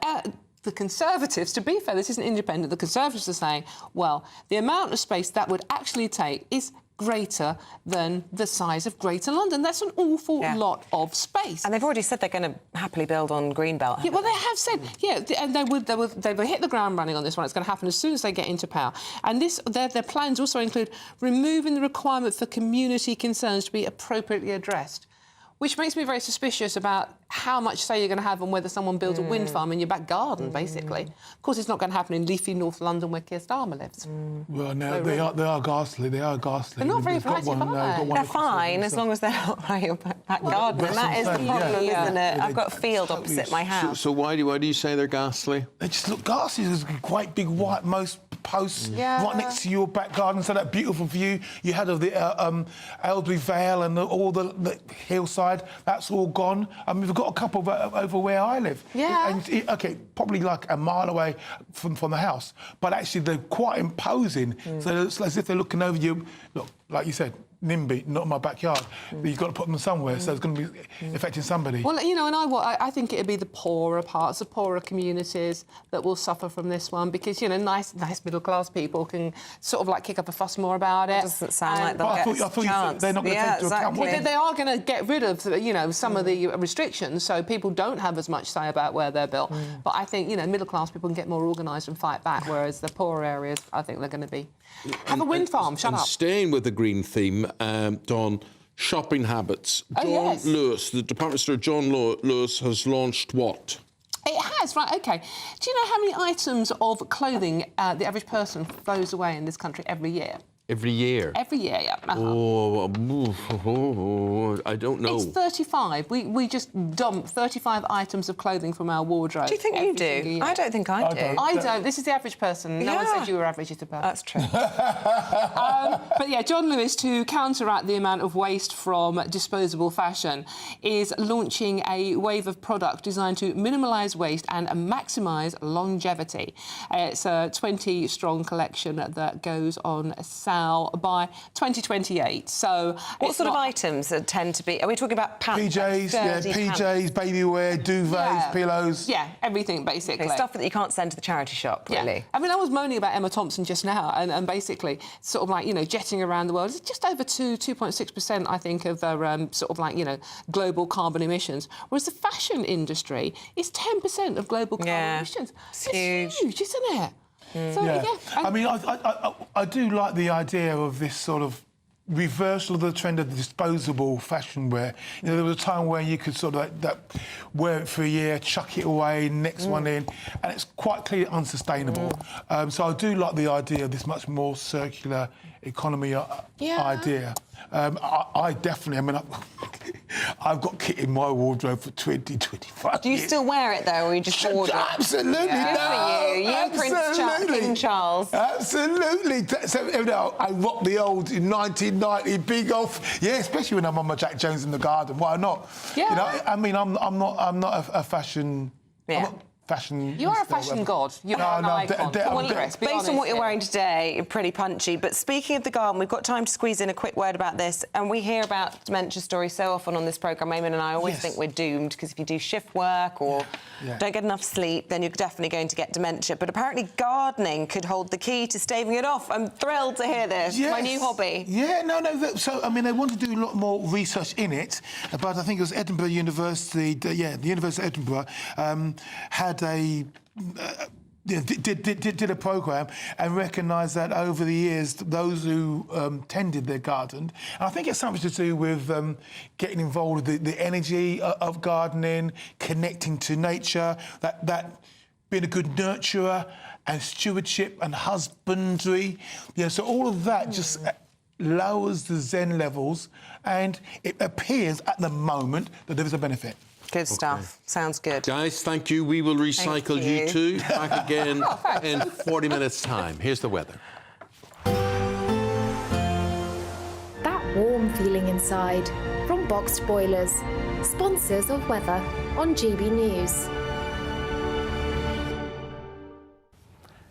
the Conservatives, to be fair, this isn't independent, the Conservatives are saying, well, the amount of space that would actually take is greater than the size of Greater London. That's an awful lot of space. And they've already said they're going to happily build on Greenbelt. Yeah, well, they have said, and they will hit the ground running on this one. It's going to happen as soon as they get into power. And their plans also include removing the requirement for community concerns to be appropriately addressed, which makes me very suspicious about how much say you're going to have on whether someone builds a wind farm in your back garden, basically. Of course, it's not going to happen in leafy North London where Keir Starmer lives. Well, no, they are ghastly. They are ghastly. They're not very pretty, are they? They're fine, as long as they're not by your back garden. And that is the problem, isn't it? I've got a field opposite my house. So why do you say they're ghastly? They just look ghastly. There's quite big white posts right next to your back garden, so that beautiful view you had of the Aylesbury Vale and all the hillside, that's all gone. I mean, we've got a couple over where I live. Yeah. And probably like a mile away from the house, but actually they're quite imposing. So it's as if they're looking over you. Look, like you said, NIMBY, not in my backyard. But you've got to put them somewhere, so it's going to be affecting somebody. Well, you know, and I think it'd be the poorer parts, the poorer communities that will suffer from this one because, you know, nice middle-class people can sort of, like, kick up a fuss more about it. It doesn't sound like they'll get a chance. They're not going to take into account. Well, they are going to get rid of, you know, some of the restrictions, so people don't have as much say about where they're built. But I think, you know, middle-class people can get more organised and fight back, whereas the poorer areas, I think they're going to be... Have a wind farm, shut up. Staying with the green theme, Dawn, shopping habits. John Lewis, the Department Store John Lewis has launched what? It has, right, OK. Do you know how many items of clothing the average person throws away in this country every year? Every year? Every year, yeah. I don't know. It's 35. We just dump 35 items of clothing from our wardrobe. Do you think you do? I don't think I do. I don't. This is the average person. No one said you were average, Isabel. That's true. But yeah, John Lewis, to counteract the amount of waste from disposable fashion, is launching a wave of product designed to minimise waste and maximise longevity. It's a 20-strong collection that goes on sale by 2028. So, what sort of items tend to be? Are we talking about pants? PJs, baby wear, duvets, pillows. Yeah, everything basically. Okay, stuff that you can't send to the charity shop, really. Yeah. I mean, I was moaning about Emma Thompson just now, and basically, sort of like, you know, jetting around the world. It's just over 2.6%, I think, of sort of like, you know, global carbon emissions. Whereas the fashion industry is 10% of global carbon emissions. It's huge, isn't it? So, I mean, I do like the idea of this sort of reversal of the trend of disposable fashion wear. You know, there was a time where you could sort of wear it for a year, chuck it away, next one in, and it's quite clearly unsustainable. So I do like the idea of this much more circular economy idea. I definitely, I mean, I've got kit in my wardrobe for 20, 25 years. Do you still wear it, though, or you just order it? Absolutely, Good for you. You Prince Charles. Absolutely. So, you know, I rock the old 1990 big off. Yeah, especially when I'm on my Jack Jones in the garden. Why not? Yeah. You know, I mean, I'm not a fashion... Yeah. Fashion. You are a fashion god. You are an icon. Based on what you're wearing today, you're pretty punchy. But speaking of the garden, we've got time to squeeze in a quick word about this. And we hear about dementia stories so often on this programme, Eamonn, and I always think we're doomed because if you do shift work or don't get enough sleep, then you're definitely going to get dementia. But apparently gardening could hold the key to staving it off. I'm thrilled to hear this. Yes. My new hobby. Yeah, no. So, I mean, they want to do a lot more research in it, but I think it was Edinburgh University, the University of Edinburgh, had a... did a programme and recognised that over the years, those who tended their garden, and I think it's something to do with getting involved with the energy of gardening, connecting to nature, that being a good nurturer and stewardship and husbandry. Yeah, so all of that just lowers the Zen levels, and it appears at the moment that there is a benefit. Good stuff. Sounds good. Guys, thank you. We will recycle you two back again in 40 minutes' time. Here's the weather. That warm feeling inside from boxed boilers, sponsors of weather on GB News.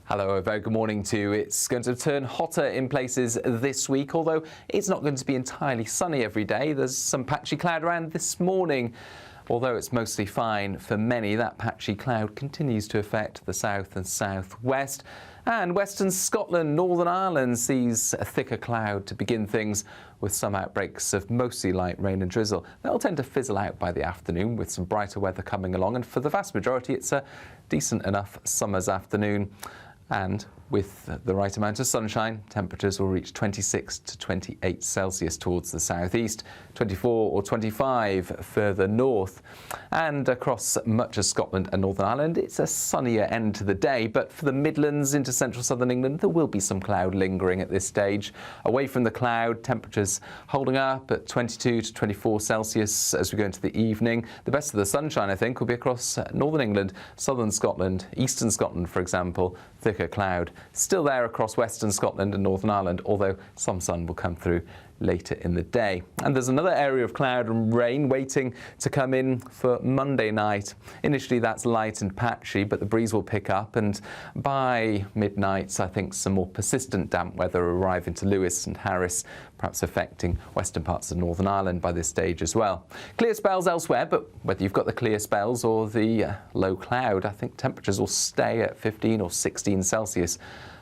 Hello, a very good morning to you. It's going to turn hotter in places this week, although it's not going to be entirely sunny every day. There's some patchy cloud around this morning. Although it's mostly fine for many, that patchy cloud continues to affect the south and southwest. And Western Scotland, Northern Ireland sees a thicker cloud to begin things, with some outbreaks of mostly light rain and drizzle. They'll tend to fizzle out by the afternoon with some brighter weather coming along, and for the vast majority it's a decent enough summer's afternoon. And with the right amount of sunshine, temperatures will reach 26 to 28 Celsius towards the southeast, 24 or 25 further north. And across much of Scotland and Northern Ireland, it's a sunnier end to the day, but for the Midlands into central southern England, there will be some cloud lingering at this stage. Away from the cloud, temperatures holding up at 22 to 24 Celsius as we go into the evening. The best of the sunshine, I think, will be across northern England, southern Scotland, eastern Scotland, for example. Thicker cloud still there across western Scotland and Northern Ireland, although some sun will come through later in the day. And there's another area of cloud and rain waiting to come in for Monday night. Initially that's light and patchy, but the breeze will pick up, and by midnight I think some more persistent damp weather will arrive into Lewis and Harris, perhaps affecting western parts of Northern Ireland by this stage as well. Clear spells elsewhere, but whether you've got the clear spells or the low cloud, I think temperatures will stay at 15 or 16 Celsius.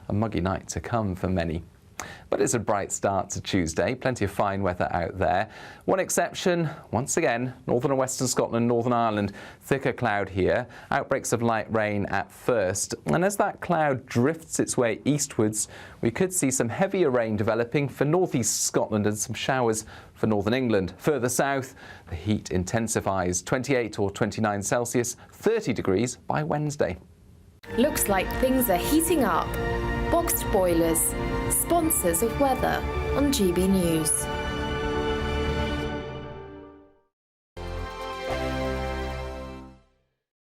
A muggy night to come for many. But it's a bright start to Tuesday, plenty of fine weather out there. One exception, once again, northern and western Scotland, Northern Ireland, thicker cloud here, outbreaks of light rain at first. And as that cloud drifts its way eastwards, we could see some heavier rain developing for northeast Scotland and some showers for northern England. Further south, the heat intensifies, 28 or 29 Celsius, 30 degrees by Wednesday. Looks like things are heating up. Boxed boilers, sponsors of weather on GB News.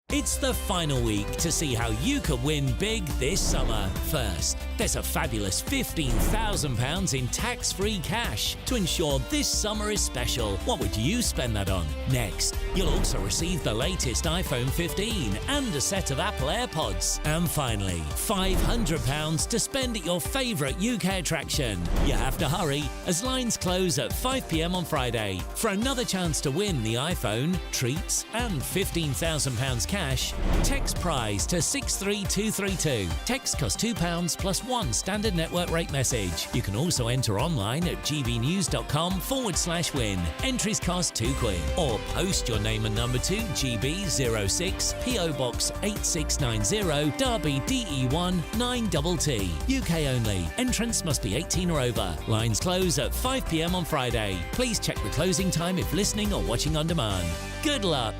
It's the final week to see how you can win big this summer. First, there's a fabulous £15,000 in tax-free cash to ensure this summer is special. What would you spend that on? Next, you'll also receive the latest iPhone 15 and a set of Apple AirPods. And finally, £500 to spend at your favourite UK attraction. You have to hurry, as lines close at 5 p.m. on Friday. For another chance to win the iPhone, treats and £15,000 cash, text prize to 63232. Text costs £2 plus one standard network rate message. You can also enter online at gbnews.com/win. Entries cost £2, or post your name and number to GB06 PO Box 8690 Derby DE1 9TT. UK only. Entrants must be 18 or over. Lines close at 5 p.m. on Friday. Please check the closing time if listening or watching on demand. Good luck.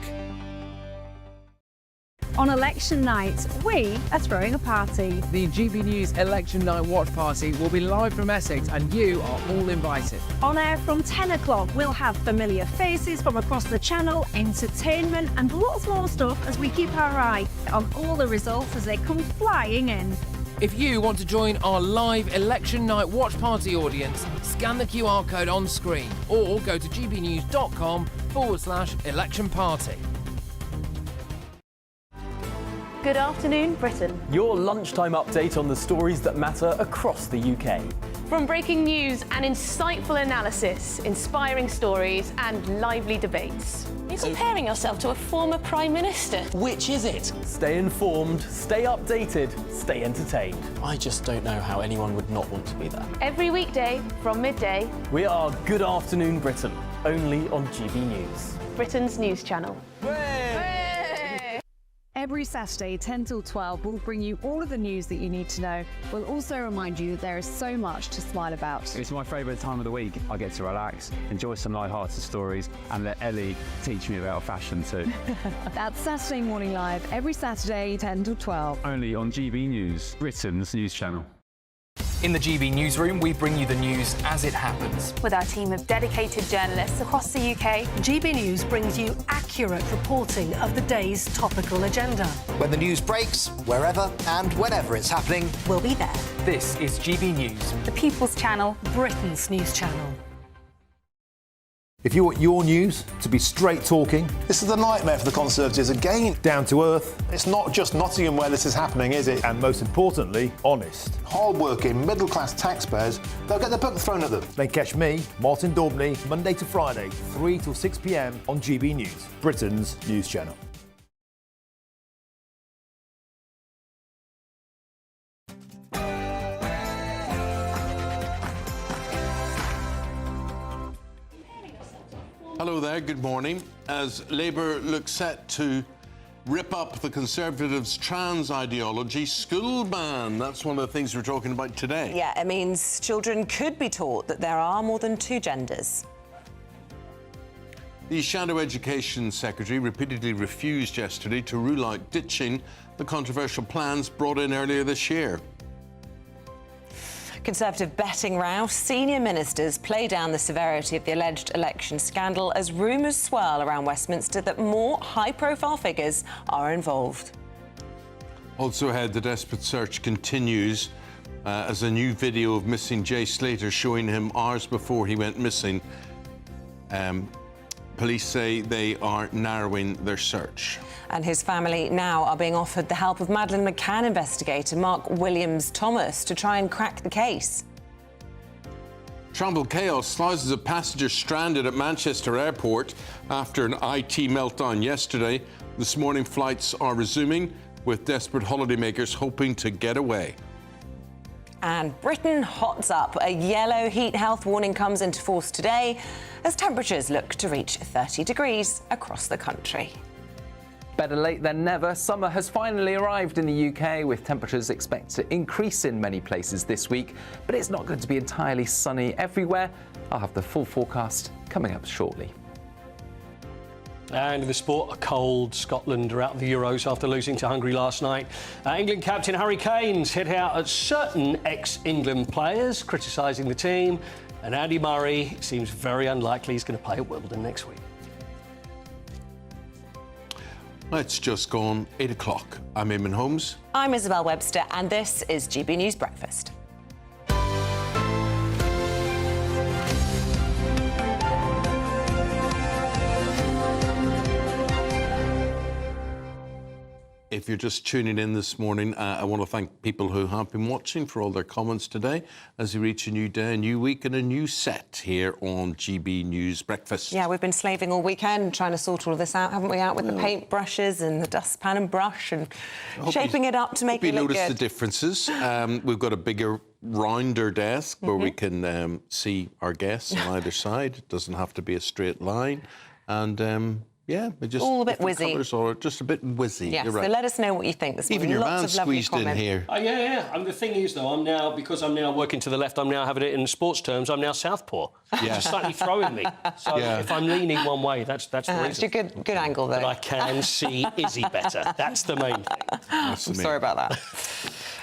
On election night, we are throwing a party. The GB News Election Night Watch Party will be live from Essex, and you are all invited. On air from 10 o'clock, we'll have familiar faces from across the channel, entertainment and lots more stuff as we keep our eye on all the results as they come flying in. If you want to join our live Election Night Watch Party audience, scan the QR code on screen or go to gbnews.com/election party. Good afternoon, Britain. Your lunchtime update on the stories that matter across the UK. From breaking news and insightful analysis, inspiring stories and lively debates. You're comparing yourself to a former Prime Minister. Which is it? Stay informed, stay updated, stay entertained. I just don't know how anyone would not want to be there. Every weekday from midday. We are Good Afternoon Britain, only on GB News. Britain's news channel. Every Saturday, 10 till 12, we'll bring you all of the news that you need to know. We'll also remind you that there is so much to smile about. It's my favourite time of the week. I get to relax, enjoy some light-hearted stories, and let Ellie teach me about fashion too. That's Saturday Morning Live, every Saturday, 10 till 12. Only on GB News, Britain's news channel. In the GB newsroom, we bring you the news as it happens. With our team of dedicated journalists across the UK, GB News brings you accurate reporting of the day's topical agenda. When the news breaks, wherever and whenever it's happening, we'll be there. This is GB News, the People's Channel, Britain's news channel. If you want your news to be straight talking... This is a nightmare for the Conservatives again. Down to earth. It's not just Nottingham where this is happening, is it? And most importantly, honest. Hard-working, middle-class taxpayers, they'll get the book thrown at them. Then catch me, Martin Daubney, Monday to Friday, 3 till 6 p.m. on GB News, Britain's news channel. Hello there, good morning. As Labour looks set to rip up the Conservatives' trans ideology, school ban, that's one of the things we're talking about today. Yeah, it means children could be taught that there are more than two genders. The Shadow Education Secretary repeatedly refused yesterday to rule out ditching the controversial plans brought in earlier this year. Conservative betting row. Senior ministers play down the severity of the alleged election scandal as rumours swirl around Westminster that more high-profile figures are involved. Also ahead, the desperate search continues as a new video of missing Jay Slater showing him hours before he went missing. Police say they are narrowing their search. And his family now are being offered the help of Madeleine McCann investigator Mark Williams-Thomas to try and crack the case. Travel chaos. Thousands of passengers stranded at Manchester Airport after an IT meltdown yesterday. This morning, flights are resuming, with desperate holidaymakers hoping to get away. And Britain hots up. A yellow heat health warning comes into force today as temperatures look to reach 30 degrees across the country. Better late than never. Summer has finally arrived in the UK, with temperatures expected to increase in many places this week, but it's not going to be entirely sunny everywhere. I'll have the full forecast coming up shortly. And in the sport, a cold. Scotland are out of the Euros after losing to Hungary last night. England captain Harry Kane's hit out at certain ex-England players, criticising the team. And Andy Murray seems very unlikely he's going to play at Wimbledon next week. It's just gone 8 o'clock. I'm Eamonn Holmes. I'm Isabel Webster, and this is GB News Breakfast. If you're just tuning in this morning, I want to thank people who have been watching for all their comments today as we reach a new day, a new week and a new set here on GB News Breakfast. Yeah, we've been slaving all weekend trying to sort all of this out, haven't we? Out with the paint brushes and the dustpan and brush and shaping it up to make it look good. Hope you notice the differences. We've got a bigger, rounder desk where we can see our guests on either side. It doesn't have to be a straight line. And... yeah, just all a bit whizzy. Or just a bit whizzy. Yes, You're right. So let us know what you think this morning. Even your Lots man of lovely squeezed in comments. here. Yeah. And the thing is, though, because I'm now working to the left, I'm now having it in sports terms, I'm now southpaw. Yeah. It's slightly throwing me. So if I'm leaning one way, that's the reason. It's a good angle, though. But I can see Izzy better. That's the main thing. I'm sorry about that.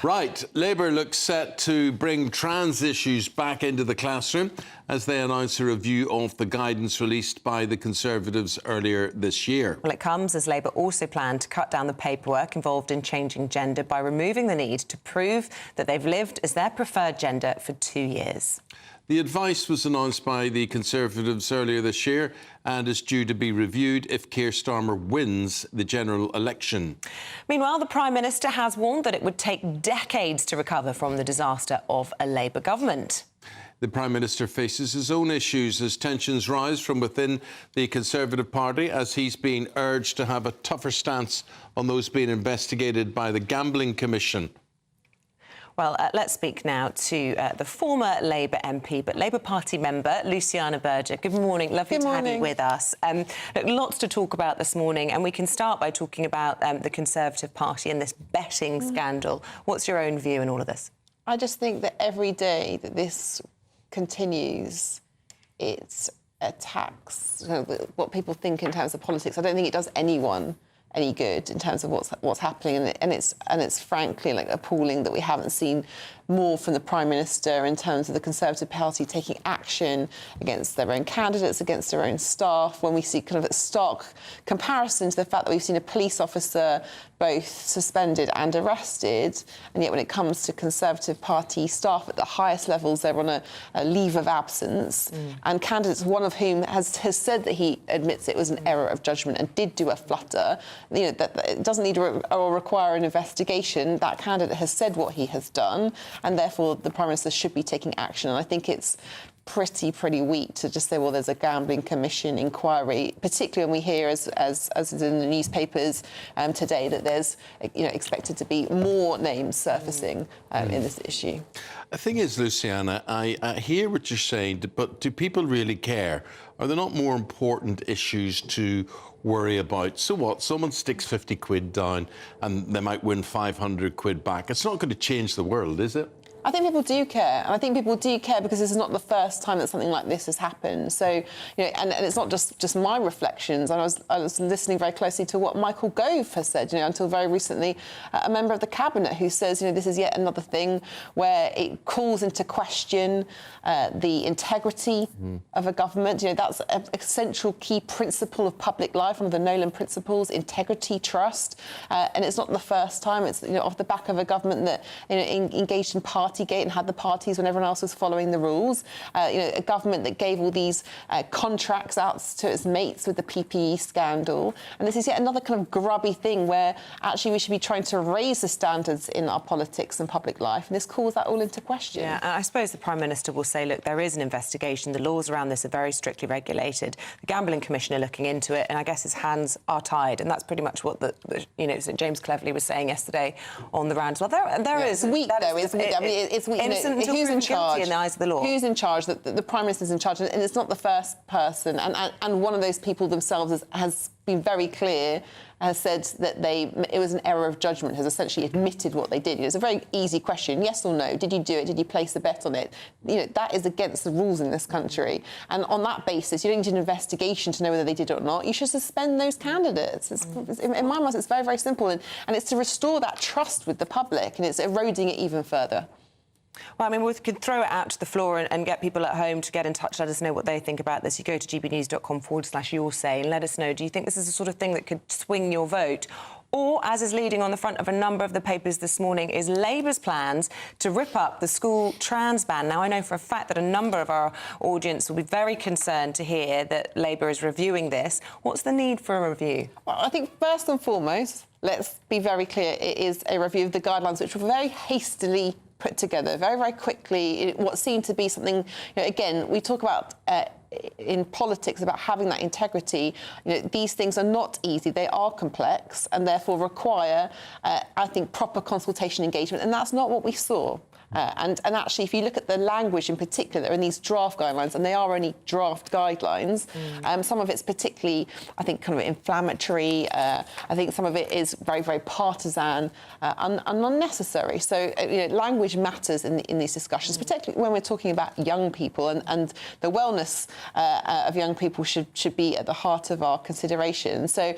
Right, Labour looks set to bring trans issues back into the classroom as they announce a review of the guidance released by the Conservatives earlier this year. Well, it comes as Labour also plan to cut down the paperwork involved in changing gender by removing the need to prove that they've lived as their preferred gender for 2 years. The advice was announced by the Conservatives earlier this year and is due to be reviewed if Keir Starmer wins the general election. Meanwhile, the Prime Minister has warned that it would take decades to recover from the disaster of a Labour government. The Prime Minister faces his own issues as tensions rise from within the Conservative Party as he's being urged to have a tougher stance on those being investigated by the Gambling Commission. Well, let's speak now to the former Labour MP, but Labour Party member, Luciana Burger. Good morning. Lovely to have you with us. Look, lots to talk about this morning, and we can start by talking about the Conservative Party and this betting scandal. What's your own view on all of this? I just think that every day that this continues, it attacks what people think in terms of politics. I don't think it does anyone any good in terms of what's happening, and it's frankly like appalling that we haven't seen more from the Prime Minister in terms of the Conservative Party taking action against their own candidates, against their own staff, when we see kind of a stark comparison to the fact that we've seen a police officer both suspended and arrested, and yet when it comes to Conservative Party staff at the highest levels, they're on a leave of absence, and candidates, one of whom has said that he admits it was an error of judgment and did do a flutter. You know, that it doesn't need or require an investigation. That candidate has said what he has done, and therefore the Prime Minister should be taking action. And I think it's pretty weak to just say, well, there's a gambling commission inquiry, particularly when we hear, as is in the newspapers today, that there's expected to be more names surfacing in this issue. The thing is, Luciana, I hear what you're saying, but do people really care? Are there not more important issues to worry about? So what? Someone sticks 50 quid down and they might win 500 quid back. It's not going to change the world, is it? I think people do care, and I think people do care because this is not the first time that something like this has happened. So, and it's not just my reflections. And I was listening very closely to what Michael Gove has said, until very recently, a member of the cabinet who says, this is yet another thing where it calls into question the integrity of a government. That's a central key principle of public life, one of the Nolan principles: integrity, trust. And it's not the first time. It's off the back of a government that engaged in Partygate and had the parties when everyone else was following the rules. A government that gave all these contracts out to its mates with the PPE scandal. And this is yet another kind of grubby thing where actually we should be trying to raise the standards in our politics and public life. And this calls that all into question. Yeah, and I suppose the Prime Minister will say, look, there is an investigation. The laws around this are very strictly regulated. The Gambling Commission are looking into it, and I guess his hands are tied. And that's pretty much what St James cleverly was saying yesterday on the round as well. There is... It's weak, though, isn't it? I mean, it's who's in charge in the eyes of the law. Who's in charge? The Prime Minister's in charge, and it's not the first person. And one of those people themselves has been very clear, has said that it was an error of judgment, has essentially admitted what they did. It's a very easy question: yes or no? Did you do it? Did you place a bet on it? That is against the rules in this country. And on that basis, you don't need an investigation to know whether they did it or not. You should suspend those candidates. In my mind, it's very, very simple, and it's to restore that trust with the public, and it's eroding it even further. Well, I mean, we could throw it out to the floor and get people at home to get in touch, let us know what they think about this. You go to gbnews.com/your say and let us know, do you think this is the sort of thing that could swing your vote? Or, as is leading on the front of a number of the papers this morning, is Labour's plans to rip up the school trans ban. Now, I know for a fact that a number of our audience will be very concerned to hear that Labour is reviewing this. What's the need for a review? Well, I think first and foremost, let's be very clear, it is a review of the guidelines which were very hastily put together, very, very quickly. What seemed to be something, again, we talk about in politics about having that integrity. These things are not easy. They are complex and therefore require, I think, proper consultation engagement. And that's not what we saw. And actually, if you look at the language in particular in these draft guidelines, and they are only draft guidelines, some of it's particularly, I think, kind of inflammatory. I think some of it is very, very partisan and unnecessary. So language matters in these discussions, particularly when we're talking about young people, and the wellness of young people should be at the heart of our consideration. So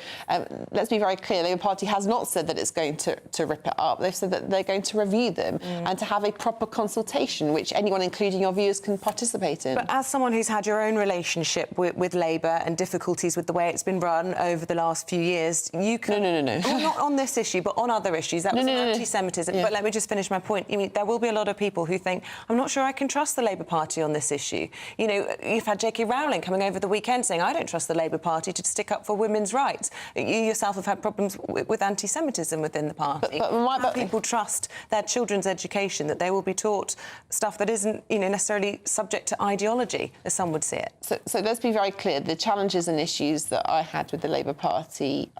let's be very clear, the Labour Party has not said that it's going to rip it up. They've said that they're going to review them and to have a proper consultation, which anyone, including your viewers, can participate in. But as someone who's had your own relationship with Labour and difficulties with the way it's been run over the last few years, you can... No. Well, not on this issue, but on other issues. That was anti-Semitism. Yeah. But let me just finish my point. There will be a lot of people who think, I'm not sure I can trust the Labour Party on this issue. You've had J.K. Rowling coming over the weekend saying, I don't trust the Labour Party to stick up for women's rights. You yourself have had problems with anti-Semitism within the party. But people trust their children's education, that they will be taught stuff that isn't, necessarily subject to ideology, as some would see it. So let's be very clear. The challenges and issues that I had with the Labour Party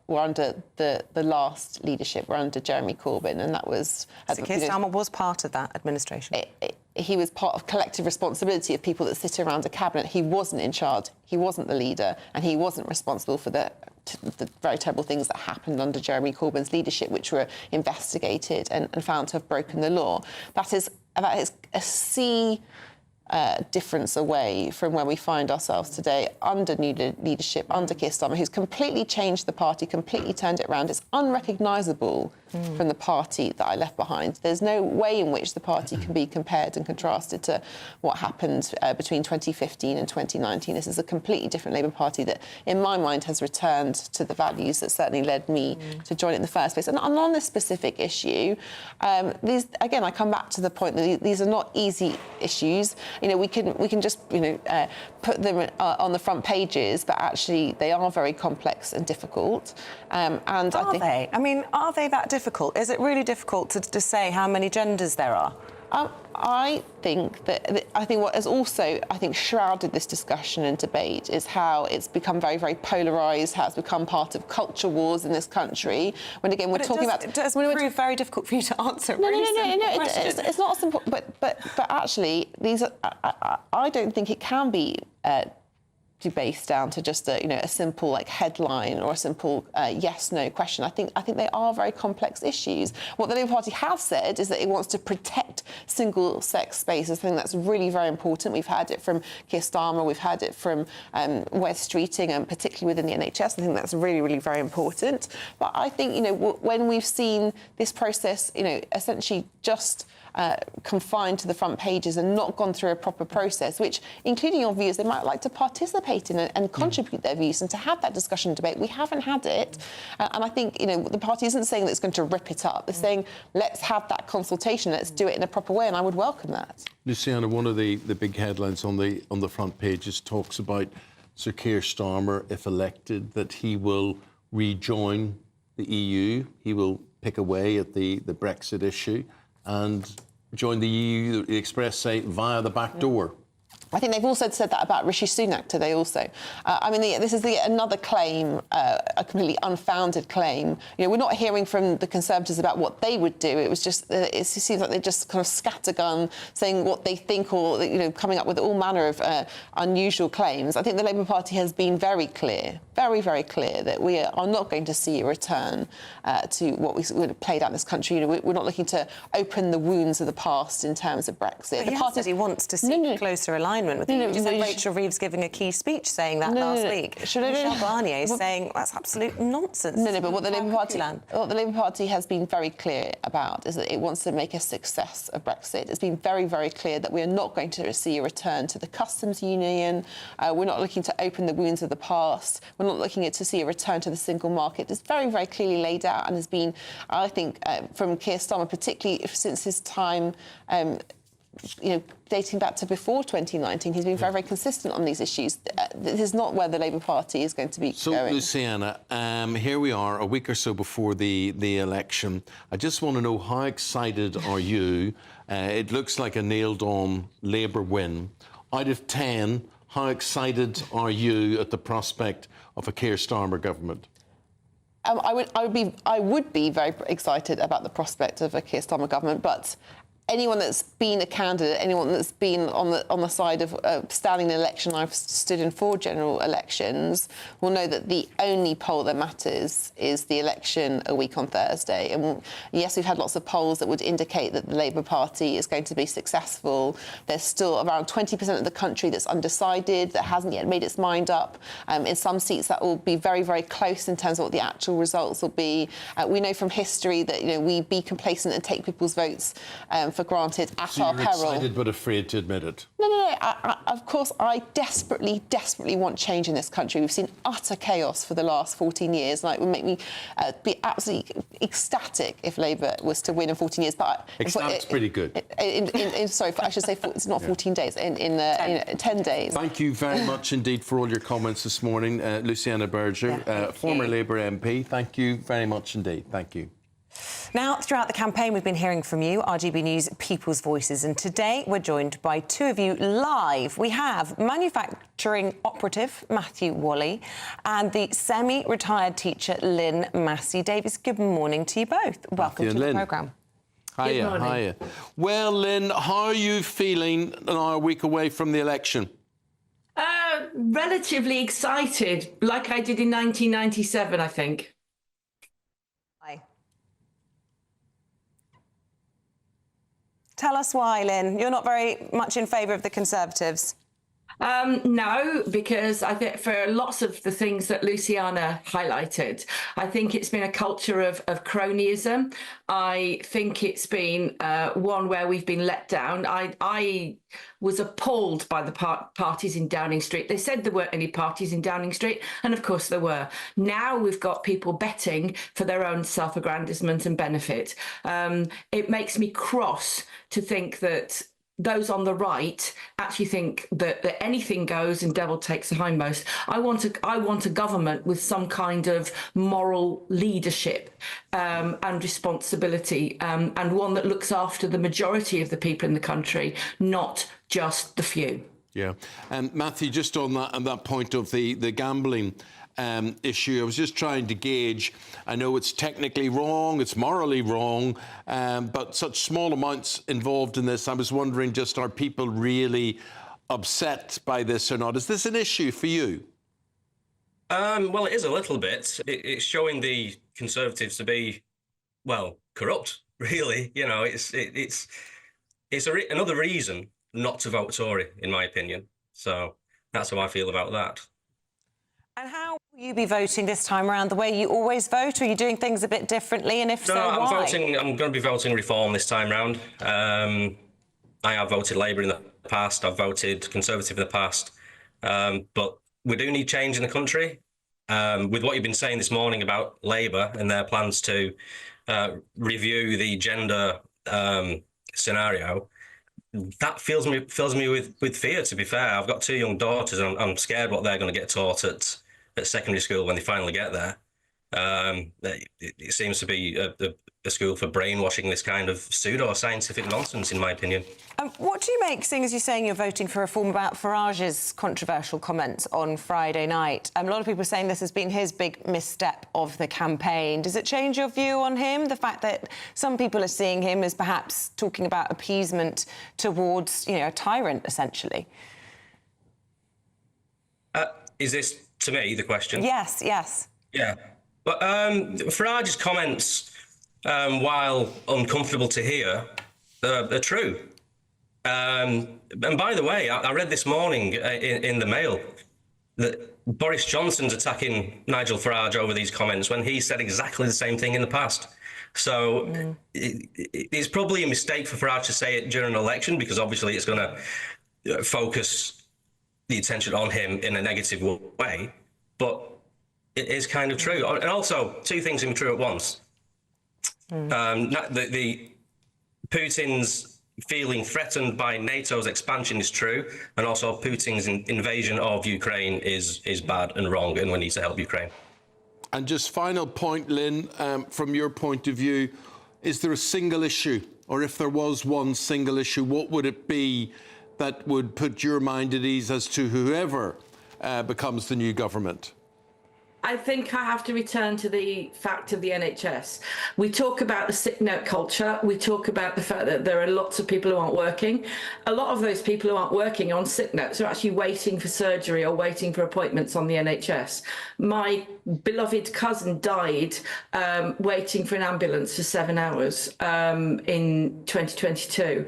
were under the last leadership, were under Jeremy Corbyn, and that was... So Keir Starmer was part of that administration? He was part of collective responsibility of people that sit around a cabinet. He wasn't in charge, he wasn't the leader, and he wasn't responsible for the very terrible things that happened under Jeremy Corbyn's leadership, which were investigated and found to have broken the law. That is a sea difference away from where we find ourselves today under new leadership, under Keir Starmer, who's completely changed the party, completely turned it around. It's unrecognisable from the party that I left behind. There's no way in which the party can be compared and contrasted to what happened between 2015 and 2019. This is a completely different Labour Party that, in my mind, has returned to the values that certainly led me to join it in the first place. And on this specific issue, these, again, I come back to the point that these are not easy issues. You know, we can just, you know, put them on the front pages, but actually they are very complex and difficult. And are they? I mean, are they that difficult? Is it really difficult to say how many genders there are? I think what has also, shrouded this discussion and debate is how it's become very, very polarised, how it's become part of culture wars in this country. When again, we're talking about... It does prove very difficult for you to answer. No, it's not simple. But actually, these are... I don't think it can be... based down to just a simple headline or a simple yes/no question. I think they are very complex issues. What the Labour Party has said is that it wants to protect single-sex spaces. I think that's really very important. We've had it from Keir Starmer, we've had it from Wes Streeting, and particularly within the NHS. I think that's really, really very important. But I think when we've seen this process, essentially just confined to the front pages and not gone through a proper process, which, including your views, they might like to participate in and contribute their views and to have that discussion and debate. We haven't had it. And I think, the party isn't saying that it's going to rip it up. They're saying, let's have that consultation, let's do it in a proper way, and I would welcome that. Luciana, one of the big headlines on the front pages talks about Sir Keir Starmer, if elected, that he will rejoin the EU. He will pick away at the Brexit issue and join the EU, the Express say, via the back door. I think they've also said that about Rishi Sunak today also. This is another claim, a completely unfounded claim. We're not hearing from the Conservatives about what they would do. It was just, it seems like they're just kind of scattergun saying what they think or, coming up with all manner of unusual claims. I think the Labour Party has been very clear, very, very clear that we are not going to see a return to what we played out in this country. We're not looking to open the wounds of the past in terms of Brexit. But the party said he wants to see closer alignment with you. You said Rachel Reeves giving a key speech saying that last week. Michel Barnier saying that's absolute nonsense. But what the Labour Party has been very clear about is that it wants to make a success of Brexit. It's been very, very clear that we are not going to see a return to the customs union. We're not looking to open the wounds of the past. We're not looking to see a return to the single market. It's very, very clearly laid out and has been, I think, from Keir Starmer, particularly since his time dating back to before 2019, he's been very, very consistent on these issues. This is not where the Labour Party is going to be going. So, Luciana, here we are, a week or so before the election. I just want to know, how excited are you? It looks like a nailed-on Labour win. Out of 10, how excited are you at the prospect of a Keir Starmer government? I would be very excited about the prospect of a Keir Starmer government, but anyone that's been a candidate, anyone that's been on the side of standing in an election, I've stood in 4 general elections, will know that the only poll that matters is the election a week on Thursday. And yes, we've had lots of polls that would indicate that the Labour Party is going to be successful. There's still around 20% of the country that's undecided, that hasn't yet made its mind up. In some seats, that will be very, very close in terms of what the actual results will be. We know from history that we be complacent and take people's votes for granted at our peril. So you're excited but afraid to admit it? No. Of course, I desperately, desperately want change in this country. We've seen utter chaos for the last 14 years. It would make me be absolutely ecstatic if Labour was to win in 14 years. But ecstatic's pretty good. Sorry, I should say it's not 14 days, in 10 days. Thank you very much indeed for all your comments this morning, Luciana Burger, former Labour MP. Thank you very much indeed. Thank you. Now, throughout the campaign, we've been hearing from you, RGB News People's Voices, and today we're joined by 2 of you live. We have manufacturing operative Matthew Wally and the semi-retired teacher Lynn Massey-Davis. Good morning to you both. Welcome to the programme. Hiya. Well, Lynn, how are you feeling now a week away from the election? Relatively excited, like I did in 1997, I think. Tell us why, Lynn. You're not very much in favour of the Conservatives. No, because I think for lots of the things that Luciana highlighted, I think it's been a culture of cronyism. I think it's been one where we've been let down. I was appalled by the parties in Downing Street. They said there weren't any parties in Downing Street, and of course there were. Now we've got people betting for their own self-aggrandisement and benefit. It makes me cross to think that those on the right actually think that anything goes and devil takes the hindmost. I want a government with some kind of moral leadership and responsibility, and one that looks after the majority of the people in the country, not just the few. Yeah, and Matthew, just on that point of the gambling issue, I was just trying to gauge. I know it's technically wrong, it's morally wrong, but such small amounts involved in this. I was wondering, just are people really upset by this or not? Is this an issue for you? Well, it is a little bit. It's showing the Conservatives to be, well, corrupt. Really, you know, it's another reason not to vote Tory, in my opinion. So that's how I feel about that. And how will you be voting this time around? The way you always vote, or are you doing things a bit differently? And if so, I'm why? I'm going to be voting Reform this time round. I have voted Labour in the past. I've voted Conservative in the past. But we do need change in the country. With what you've been saying this morning about Labour and their plans to review the gender scenario, that fills me with fear, to be fair. I've got 2 young daughters, and I'm scared what they're going to get taught at secondary school when they finally get there. It seems to be a school for brainwashing this kind of pseudo-scientific nonsense, in my opinion. What do you make, seeing as you're saying you're voting for reform, about Farage's controversial comments on Friday night? A lot of people are saying this has been his big misstep of the campaign. Does it change your view on him, the fact that some people are seeing him as perhaps talking about appeasement towards, you know, a tyrant, essentially? Is this, to me, the question? Yes, yes. Yeah. But Farage's comments, while uncomfortable to hear, are true. And by the way, I read this morning in the Mail that Boris Johnson's attacking Nigel Farage over these comments when he said exactly the same thing in the past. So it's probably a mistake for Farage to say it during an election, because obviously it's going to focus the attention on him in a negative way. But it is kind of true. And also, 2 things can be true at once. The Putin's feeling threatened by NATO's expansion is true, and also Putin's invasion of Ukraine is bad and wrong, and we need to help Ukraine. And just final point, Lynn, from your point of view, is there a single issue, or if there was one single issue, what would it be that would put your mind at ease as to whoever becomes the new government? I think I have to return to the fact of the NHS. We talk about the sick note culture. We talk about the fact that there are lots of people who aren't working. A lot of those people who aren't working on sick notes are actually waiting for surgery or waiting for appointments on the NHS. My beloved cousin died waiting for an ambulance for 7 hours in 2022.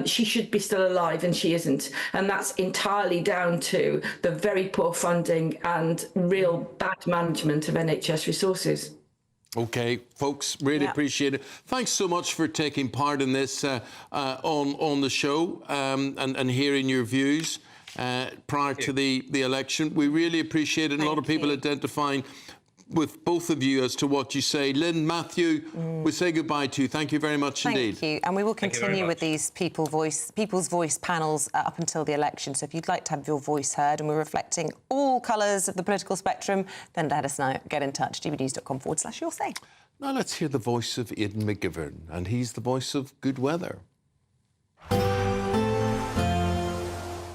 She should be still alive, and she isn't. And that's entirely down to the very poor funding and real bad management of NHS resources. OK, folks, really appreciate it. Thanks so much for taking part in this on the show and hearing your views prior to the election. We really appreciate it. And a lot of people identifying with both of you as to what you say. Lynn, Matthew, we say goodbye to you. Thank you very much indeed. Thank you. And we will continue with these People's Voice panels up until the election. So if you'd like to have your voice heard, and we're reflecting all colours of the political spectrum, then let us know. Get in touch, gbnews.com/your say. Now let's hear the voice of Eamonn McGivern, and he's the voice of good weather.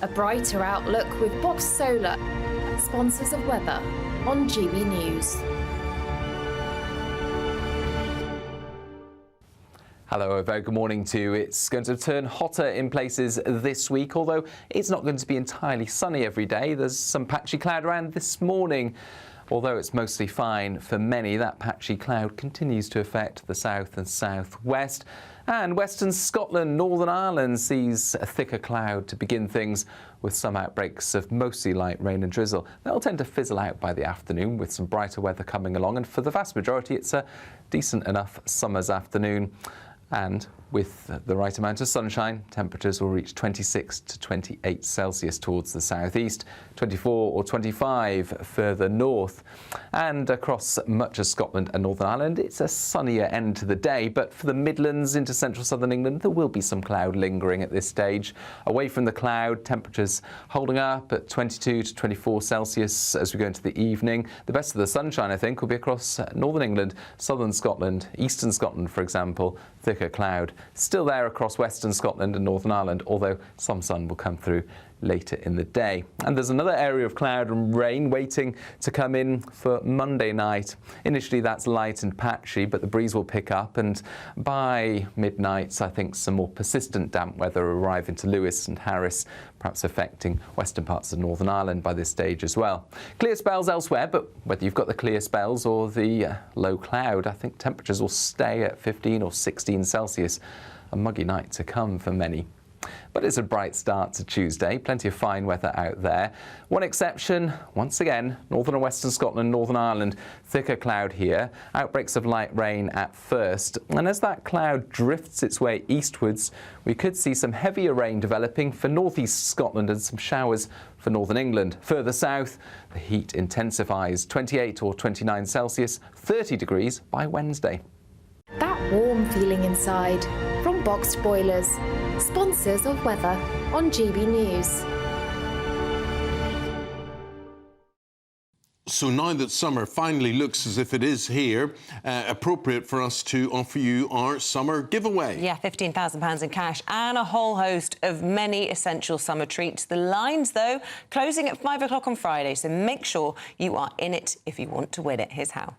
A brighter outlook with Box Solar, sponsors of weather on GB News. Hello, a very good morning to you. It's going to turn hotter in places this week, although it's not going to be entirely sunny every day. There's some patchy cloud around this morning. Although it's mostly fine for many, that patchy cloud continues to affect the south and southwest. And Western Scotland, Northern Ireland sees a thicker cloud to begin things, with some outbreaks of mostly light rain and drizzle. That'll tend to fizzle out by the afternoon, with some brighter weather coming along, and for the vast majority it's a decent enough summer's afternoon. And with the right amount of sunshine, temperatures will reach 26 to 28 Celsius towards the southeast, 24 or 25 further north. And across much of Scotland and Northern Ireland, it's a sunnier end to the day, but for the Midlands into central southern England, there will be some cloud lingering at this stage. Away from the cloud, temperatures holding up at 22 to 24 Celsius as we go into the evening. The best of the sunshine, I think, will be across northern England, southern Scotland, eastern Scotland, for example. Thicker cloud still there across western Scotland and Northern Ireland, although some sun will come through later in the day. And there's another area of cloud and rain waiting to come in for Monday night. Initially that's light and patchy, but the breeze will pick up, and by midnight I think some more persistent damp weather arrive into Lewis and Harris, perhaps affecting western parts of Northern Ireland by this stage as well. Clear spells elsewhere, but whether you've got the clear spells or the low cloud, I think temperatures will stay at 15 or 16 Celsius. A muggy night to come for many. But it's a bright start to Tuesday, plenty of fine weather out there. One exception, once again, northern and western Scotland, Northern Ireland, thicker cloud here, outbreaks of light rain at first. And as that cloud drifts its way eastwards, we could see some heavier rain developing for northeast Scotland and some showers for northern England. Further south, the heat intensifies, 28 or 29 Celsius, 30 degrees by Wednesday. That warm feeling inside from Boxed Boilers, sponsors of weather on GB News. So now that summer finally looks as if it is here, appropriate for us to offer you our summer giveaway. Yeah, £15,000 in cash and a whole host of many essential summer treats. The lines, though, closing at 5 o'clock on Friday, so make sure you are in it if you want to win it. Here's how.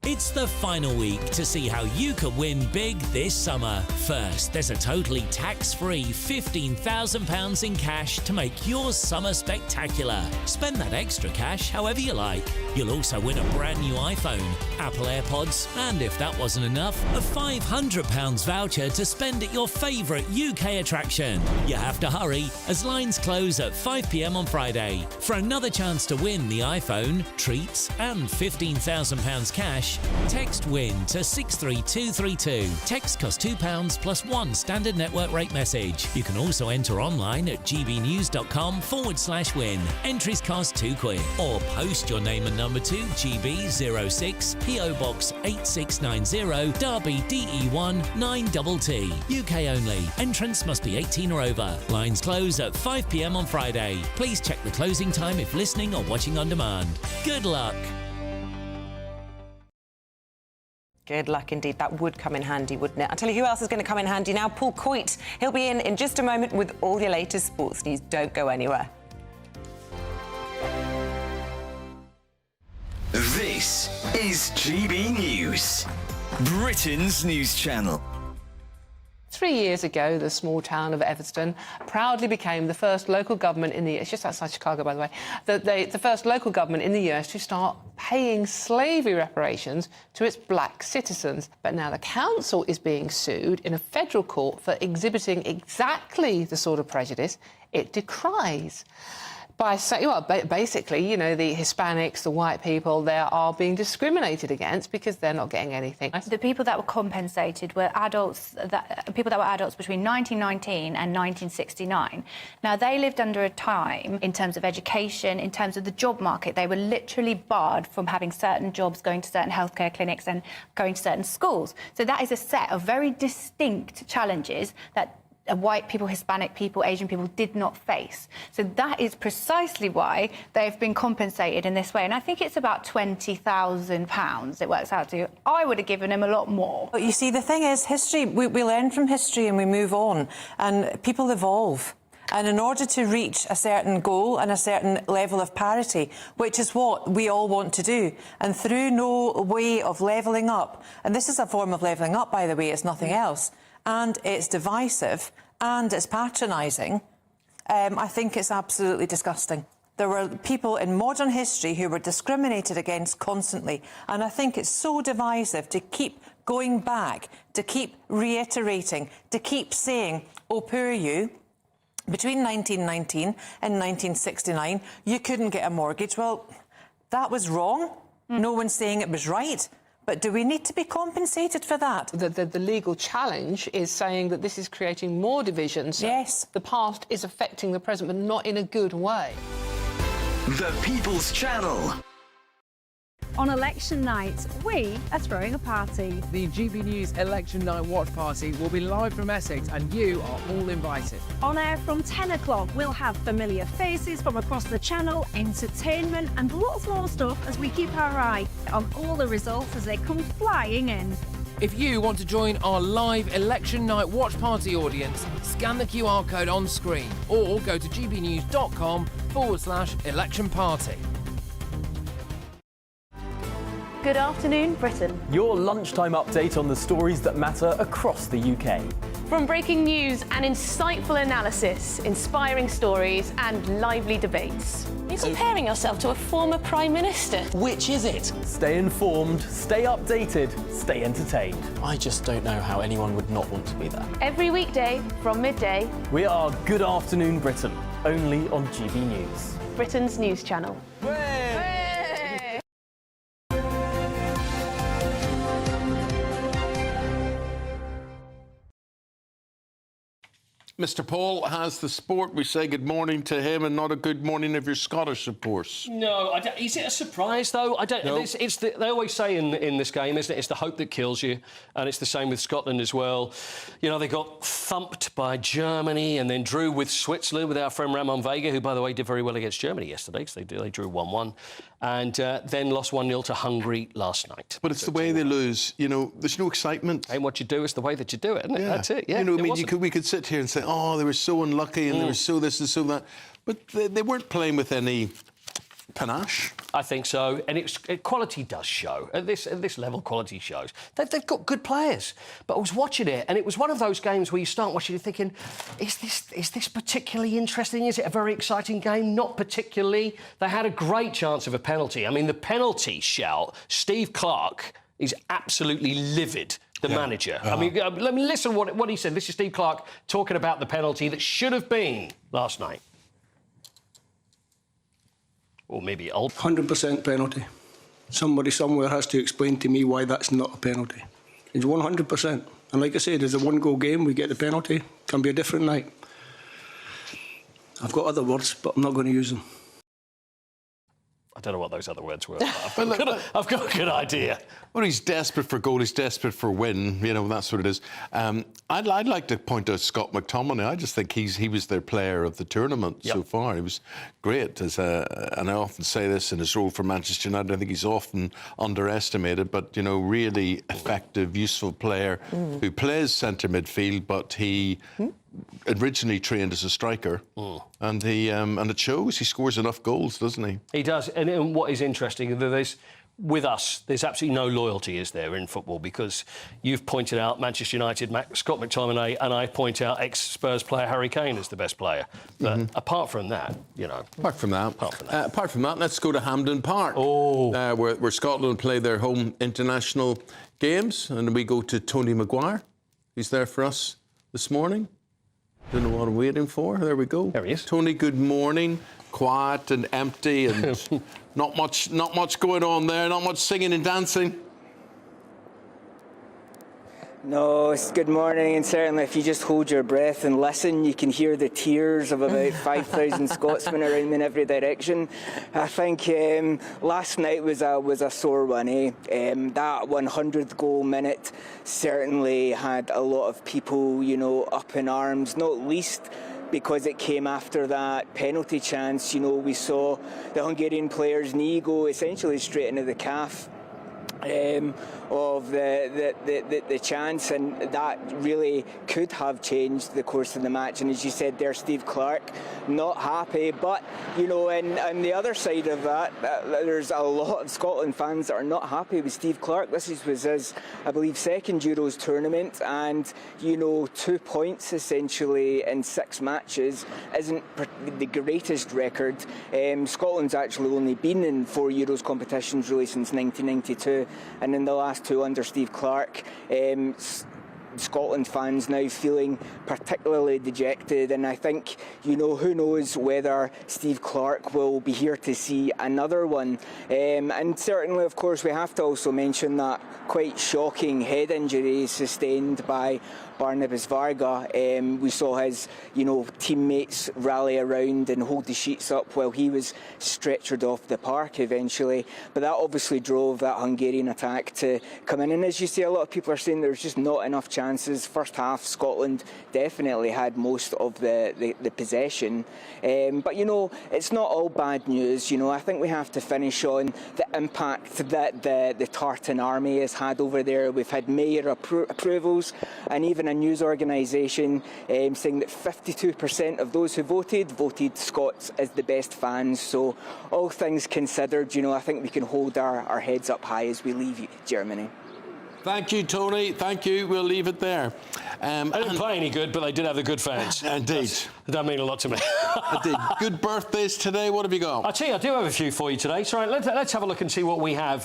It's the final week to see how you can win big this summer. First, there's a totally tax-free £15,000 in cash to make your summer spectacular. Spend that extra cash however you like. You'll also win a brand new iPhone, Apple AirPods, and if that wasn't enough, a £500 voucher to spend at your favourite UK attraction. You have to hurry, as lines close at 5 p.m. on Friday. For another chance to win the iPhone, treats, and £15,000 cash, text WIN to 63232. Text costs £2 plus one standard network rate message. You can also enter online at gbnews.com/win. Entries cost £2, or post your name and number to GB06 PO Box 8690 Derby DE1 9TT. UK only. Entrants must be 18 or over. Lines close at 5 p.m. on Friday. Please check the closing time if listening or watching on demand. Good luck. Good luck indeed. That would come in handy, wouldn't it? I'll tell you who else is going to come in handy now. Paul Coit. He'll be in just a moment with all your latest sports news. Don't go anywhere. This is GB News, Britain's news channel. 3 years ago, the small town of Evanston proudly became the first local government in the... It's just outside Chicago, by the way. The first local government in the US to start paying slavery reparations to its black citizens. But now the council is being sued in a federal court for exhibiting exactly the sort of prejudice it decries. By saying, well, basically, you know, the Hispanics, the white people, they are being discriminated against because they're not getting anything. The people that were compensated were adults, people that were adults between 1919 and 1969. Now, they lived under a time, in terms of education, in terms of the job market, they were literally barred from having certain jobs, going to certain healthcare clinics and going to certain schools. So that is a set of very distinct challenges that white people, Hispanic people, Asian people did not face. So that is precisely why they've been compensated in this way. And I think it's about £20,000 it works out to. I would have given him a lot more. But you see, the thing is, history, we learn from history and we move on, and people evolve. And in order to reach a certain goal and a certain level of parity, which is what we all want to do, and through no way of levelling up, and this is a form of levelling up, by the way, it's nothing else, and it's divisive and it's patronising, I think it's absolutely disgusting. There were people in modern history who were discriminated against constantly. And I think it's so divisive to keep going back, to keep reiterating, to keep saying, oh, poor you. Between 1919 and 1969, you couldn't get a mortgage. Well, that was wrong. No one's saying it was right. But do we need to be compensated for that? The legal challenge is saying that this is creating more divisions. Yes. The past is affecting the present, but not in a good way. The People's Channel. On election night, we are throwing a party. The GB News Election Night Watch Party will be live from Essex and you are all invited. On air from 10 o'clock, we'll have familiar faces from across the channel, entertainment and lots more stuff as we keep our eye on all the results as they come flying in. If you want to join our live Election Night Watch Party audience, scan the QR code on screen or go to gbnews.com/election party. Good afternoon, Britain. Your lunchtime update on the stories that matter across the UK. From breaking news and insightful analysis, inspiring stories and lively debates. You're comparing yourself to a former Prime Minister. Which is it? Stay informed, stay updated, stay entertained. I just don't know how anyone would not want to be there. Every weekday from midday. We are Good Afternoon Britain, only on GB News. Britain's news channel. Mr. Paul has the sport. We say good morning to him and not a good morning if you're Scottish, of course. No, I don't, is it a surprise, though? I don't. No. They always say in this game, isn't it? It's the hope that kills you, and it's the same with Scotland as well. You know, they got thumped by Germany and then drew with Switzerland with our friend Ramon Vega, who, by the way, did very well against Germany yesterday, because they drew 1-1, and then lost 1-0 to Hungary last night. But it's the way they lose. You know, there's no excitement. Ain't what you do, it's the way that you do it, isn't it? Yeah. That's it, yeah. You know, I mean, we could sit here and say, oh, they were so unlucky and they were so this and so that. But they weren't playing with any panache. I think so, and quality does show. At this level, quality shows. They've got good players. But I was watching it, and it was one of those games where you start watching it thinking, is this particularly interesting? Is it a very exciting game? Not particularly. They had a great chance of a penalty. I mean, the penalty shout, Steve Clarke is absolutely livid. The manager. I mean, let me listen what he said. This is Steve Clarke talking about the penalty that should have been last night. Or maybe 100% penalty. Somebody somewhere has to explain to me why that's not a penalty. It's 100%. And like I said, it's a one-goal game. We get the penalty. Can be a different night. I've got other words, but I'm not going to use them. I don't know what those other words were. But I've got a good idea. Well, he's desperate for goal. He's desperate for win. You know, that's what it is. I'd like to point out Scott McTominay. I just think he was their player of the tournament so far. He was great. And I often say this in his role for Manchester United. I think he's often underestimated, but, you know, really effective, useful player who plays centre midfield, but he originally trained as a striker, and it shows. He scores enough goals, doesn't he? He does. And what is interesting, with us, there's absolutely no loyalty, is there, in football? Because you've pointed out Manchester United, Scott McTominay, and I point out ex-Spurs player Harry Kane as the best player. But apart from that, you know... Apart from that, let's go to Hampden Park, where Scotland play their home international games, and we go to Tony Maguire. He's there for us this morning. Don't know what I'm waiting for. There we go. There he is. Tony, good morning. Quiet and empty and not much going on there. Not much singing and dancing. No, it's good morning, and certainly if you just hold your breath and listen, you can hear the tears of about 5,000 Scotsmen around in every direction. I think last night was a sore one. That 100th goal minute certainly had a lot of people, you know, up in arms, not least because it came after that penalty chance. You know, we saw the Hungarian player's knee go essentially straight into the calf. of the chance, and that really could have changed the course of the match. And as you said there, Steve Clarke not happy, but you know, and the other side of that, there's a lot of Scotland fans that are not happy with Steve Clarke. This was his, I believe, second Euros tournament, and you know, 2 points essentially in 6 matches isn't the greatest record. Scotland's actually only been in 4 Euros competitions really since 1992, and in the last 2 under Steve Clarke. Scotland fans now feeling particularly dejected, and I think, you know, who knows whether Steve Clarke will be here to see another one. And certainly, of course, we have to also mention that quite shocking head injury sustained by Barnabas Varga. We saw his, you know, teammates rally around and hold the sheets up while he was stretchered off the park eventually. But that obviously drove that Hungarian attack to come in. And as you say, a lot of people are saying there's just not enough chances. First half, Scotland definitely had most of the possession. But, you know, it's not all bad news. You know, I think we have to finish on the impact that the Tartan Army has had over there. We've had mayor approvals, and even a news organisation saying that 52% of those who voted Scots as the best fans. So all things considered, you know, I think we can hold our heads up high as we leave Germany. Thank you, Tony. Thank you. We'll leave it there. They didn't play any good, but they did have the good fans. Indeed. That mean a lot to me. Indeed. Good birthdays today. What have you got? I'll tell you, I do have a few for you today. So let's have a look and see what we have.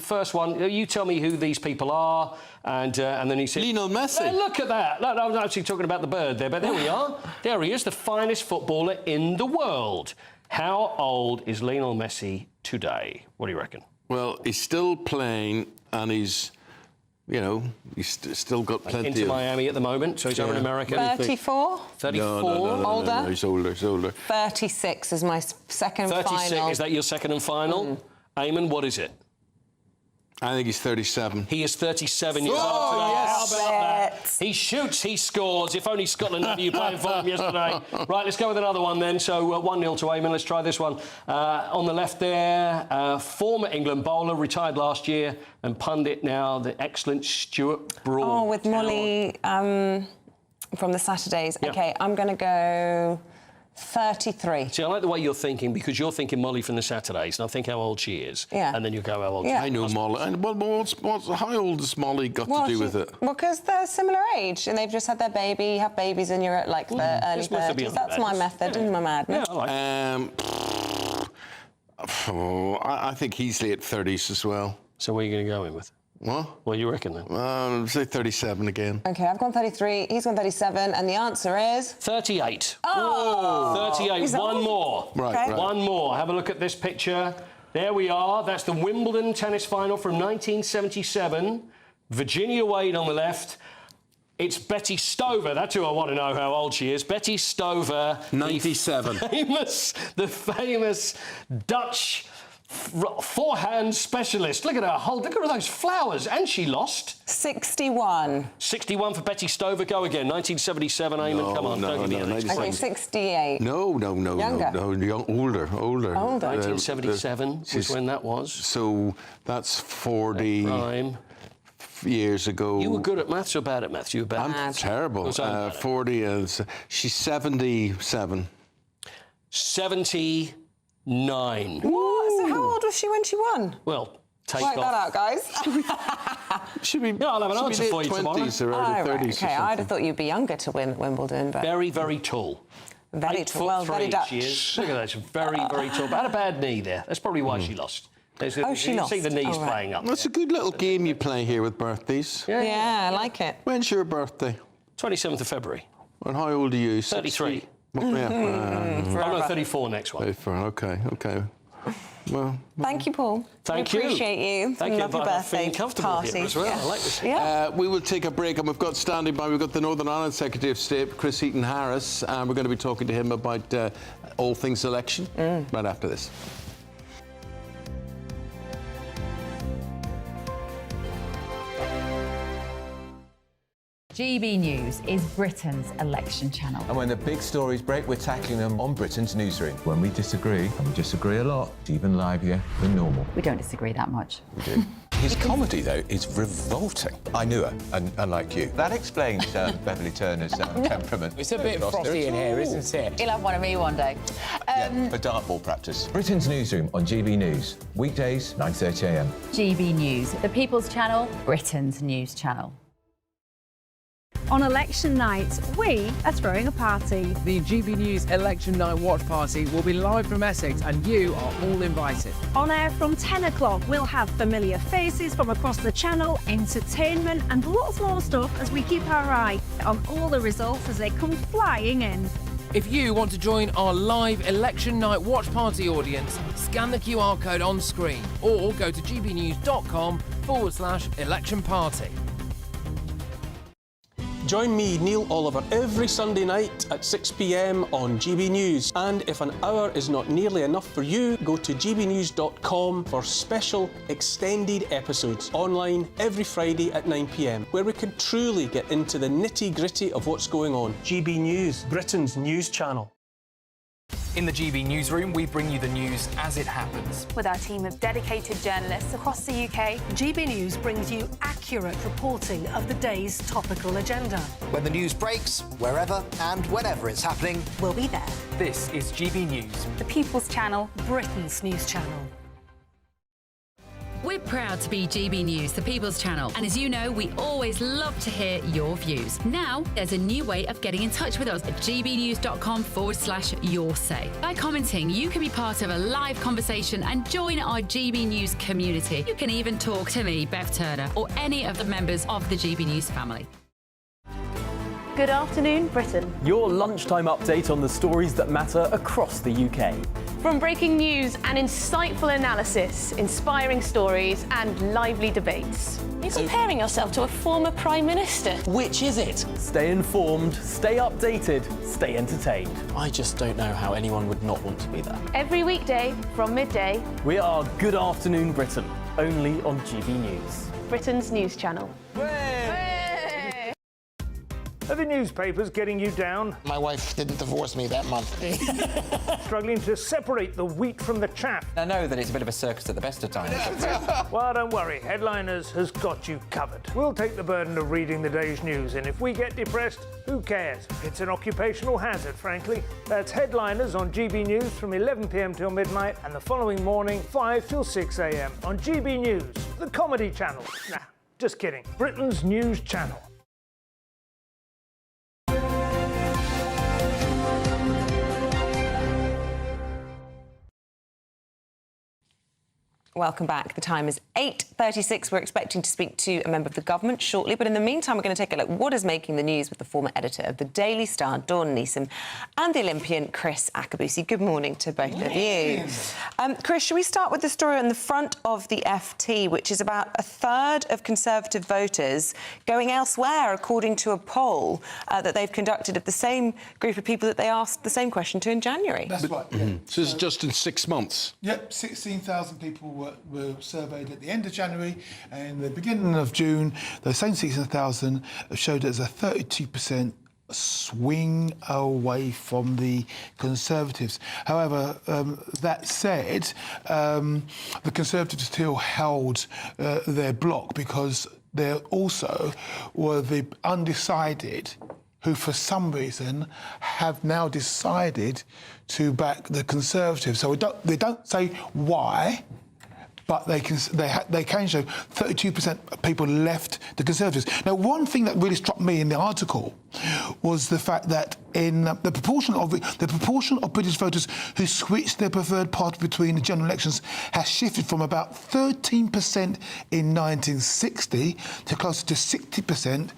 First one, you tell me who these people are, and then you see... Lionel Messi. Look at that. No, I was actually talking about the bird there, but there we are. There he is, the finest footballer in the world. How old is Lionel Messi today? What do you reckon? Well, he's still playing, and he's... You know, he's still got plenty into of... Miami at the moment, so he's over in America. 34? 34? Older? No, he's older, he's older. 36 is my second 36, final. is that your second and final? Eamonn, what is it? I think he's 37. He is 37 years old. Yes. How about that? He shoots, he scores. If only Scotland had you playing for him yesterday. Right, let's go with another one then. So 1-0 to Eamonn. Let's try this one. On the left there, former England bowler, retired last year, and pundit now, the excellent Stuart Broad. Oh, with Molly from the Saturdays. Yeah. OK, I'm going to go 33. See, I like the way you're thinking, because you're thinking Molly from the Saturdays, and I think how old she is. Yeah. And then you go how old she is. I know Molly. And how old has Molly got to do with it? Well, because they're similar age, and they've just had their baby. You have babies and you're at, like, the early 30s. That's my method and my madness. Yeah, I like I think he's late 30s as well. So where are you going to go in with? What? What do you reckon then? Say 37 again. OK, I've gone 33, he's gone 37, and the answer is... 38. Oh! 38, one more. Right. One more. Have a look at this picture. There we are. That's the Wimbledon tennis final from 1977. Virginia Wade on the left. It's Betty Stover. That's who I want to know how old she is. Betty Stover. 97. The famous Dutch forehand specialist. Look at her look at all those flowers. And she lost. 61. 61 for Betty Stover. Go again. 1977, Eamonn. Come on. Don't give me an OK, 68. No. Younger? Older. 1977 was when that was. So that's 40 years ago. You were good at maths or bad at maths? You were bad. I'm terrible. 40 is... She's 77. 79. What? So how old was she when she won? Well, take Work off. that out, guys. Should be... Yeah, I'll have an answer for you tomorrow. 20s or early 30s. OK, I'd have thought you'd be younger to win Wimbledon, but... Very, very tall. Very tall. Well, very Dutch. She is. Look at that. She's very, very tall. But had a bad knee there. That's probably why she lost. She you lost. see the knees playing up. That's a good little game you play here with birthdays. Yeah, I like it. When's your birthday? 27th of February. And how old are you? 33. Yeah. I'm 34 next one. 34, OK. Well, thank you, Paul. Thank you. Appreciate you. Thank you. Love your birthday feeling comfortable party. here as well. Yeah. I like this. Yeah. We will take a break, and we've got standing by. We've got the Northern Ireland Secretary of State, Chris Heaton-Harris, and we're going to be talking to him about all things election right after this. GB News is Britain's election channel. And when the big stories break, we're tackling them on Britain's newsroom. When we disagree, and we disagree a lot, it's even livelier than normal. We don't disagree that much. We do. His comedy, though, is revolting. I knew her, and unlike you. That explains Beverly Turner's temperament. It's a bit frosty in here, isn't it? He'll have one of me one day. Yeah, for dartball practice. Britain's Newsroom on GB News. Weekdays, 9:30 a.m. GB News, the People's Channel, Britain's news channel. On election night, we are throwing a party. The GB News Election Night Watch Party will be live from Essex and you are all invited. On air from 10 o'clock, we'll have familiar faces from across the channel, entertainment and lots more stuff as we keep our eye on all the results as they come flying in. If you want to join our live Election Night Watch Party audience, scan the QR code on screen or go to gbnews.com/election party. Join me, Neil Oliver, every Sunday night at 6 p.m. on GB News. And if an hour is not nearly enough for you, go to gbnews.com for special extended episodes online every Friday at 9 p.m, where we can truly get into the nitty-gritty of what's going on. GB News, Britain's news channel. In the GB Newsroom, we bring you the news as it happens. With our team of dedicated journalists across the UK, GB News brings you accurate reporting of the day's topical agenda. When the news breaks, wherever and whenever it's happening, We'll be there. This is GB News. The People's Channel, Britain's news channel. We're proud to be GB News, the People's Channel. And as you know, we always love to hear your views. Now, there's a new way of getting in touch with us at gbnews.com/yoursay. By commenting, you can be part of a live conversation and join our GB News community. You can even talk to me, Bev Turner, or any of the members of the GB News family. Good afternoon, Britain. Your lunchtime update on the stories that matter across the UK. From breaking news and insightful analysis, inspiring stories and lively debates. You're comparing yourself to a former Prime Minister. Which is it? Stay informed, stay updated, stay entertained. I just don't know how anyone would not want to be there. Every weekday from midday, We are Good Afternoon Britain, only on GB News. Britain's news channel. Are the newspapers getting you down? My wife didn't divorce me that month. Struggling to separate the wheat from the chaff? I know that it's a bit of a circus at the best of times. Well, don't worry, Headliners has got you covered. We'll take the burden of reading the day's news, and if we get depressed, who cares? It's an occupational hazard, frankly. That's Headliners on GB News from 11 p.m. till midnight, and the following morning, 5 till 6 a.m. on GB News, the comedy channel. Nah, just kidding. Britain's news channel. Welcome back. The time is 8:36. We're expecting to speak to a member of the government shortly, but in the meantime, we're going to take a look at what is making the news with the former editor of the Daily Star, Dawn Neeson, and the Olympian Chris Akabusi. Good morning to both of you. Chris, should we start with the story on the front of the FT, which is about a third of Conservative voters going elsewhere, according to a poll that they've conducted of the same group of people that they asked the same question to in January? That's right. Yeah. So this is just in 6 months? Yep, 16,000 people were surveyed at the end of January, and the beginning of June, those same 16,000 showed us a 32% swing away from the Conservatives. However, that said, the Conservatives still held their block because there also were the undecided who, for some reason, have now decided to back the Conservatives. So they don't say why, but they can show 32% of people left the Conservatives. Now, one thing that really struck me in the article was the fact that in the proportion of British voters who switched their preferred party between the general elections has shifted from about 13% in 1960 to closer to 60%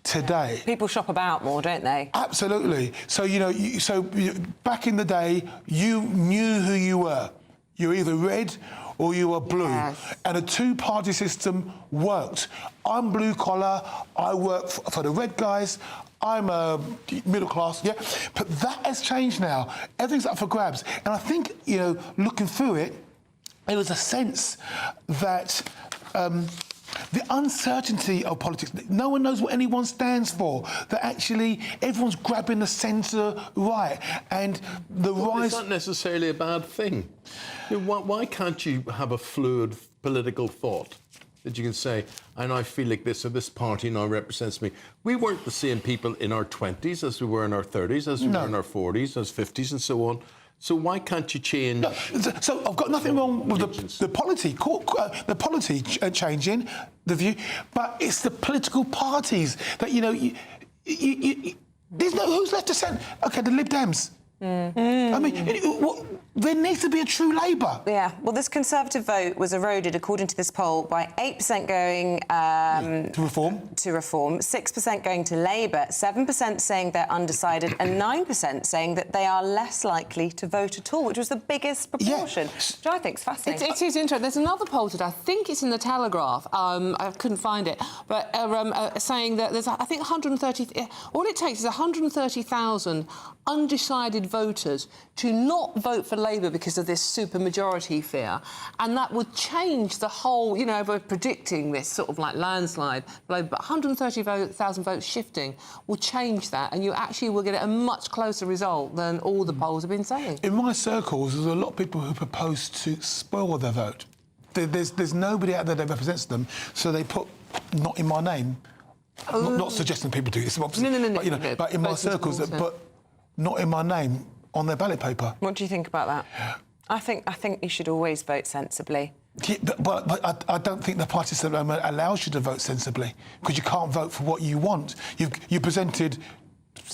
today. People shop about more, don't they? Absolutely. So, back in the day, you knew who you were. You were either red or you were blue. Yes. And a two-party system worked. I'm blue collar, I work for the red guys, I'm a middle class, yeah? But that has changed now. Everything's up for grabs. And I think, looking through it, there was a sense that the uncertainty of politics, no one knows what anyone stands for, that actually everyone's grabbing the centre right, and the rise... It's not necessarily a bad thing. Why can't you have a fluid political thought? that you can say, and I feel like this, or this party now represents me. We weren't the same people in our 20s as we were in our 30s, as we were in our 40s, as 50s and so on. So why can't you change? No, so I've got nothing wrong with the polity, changing the view, but it's the political parties that, you know, there's no, who's left to send? OK, the Lib Dems. I mean, there needs to be a true Labour. Yeah, well, this Conservative vote was eroded, according to this poll, by 8% going... to Reform. To Reform, 6% going to Labour, 7% saying they're undecided, and 9% saying that they are less likely to vote at all, which was the biggest proportion, which I think is fascinating. It is interesting. There's another poll today, I think it's in the Telegraph, I couldn't find it, but saying that there's, I think, 130... All it takes is 130,000 undecided voters to not vote for Labour because of this supermajority fear, and that would change the whole, you know, we're predicting this sort of like landslide, but 130,000 votes shifting will change that, and you actually will get a much closer result than all the polls have been saying. In my circles, there's a lot of people who propose to spoil their vote. There's nobody out there that represents them, so they put not in my name. Not suggesting people do this, obviously. No. But, you know, but in my circles, that put not in my name on their ballot paper. What do you think about that? I think you should always vote sensibly. Yeah, but I don't think the party system allows you to vote sensibly, because you can't vote for what you want. You presented,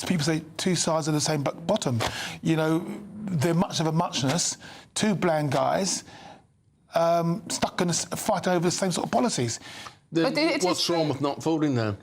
people say, two sides of the same bottom. You know, they're much of a muchness, two bland guys stuck in fighting over the same sort of policies. What's wrong with not voting then?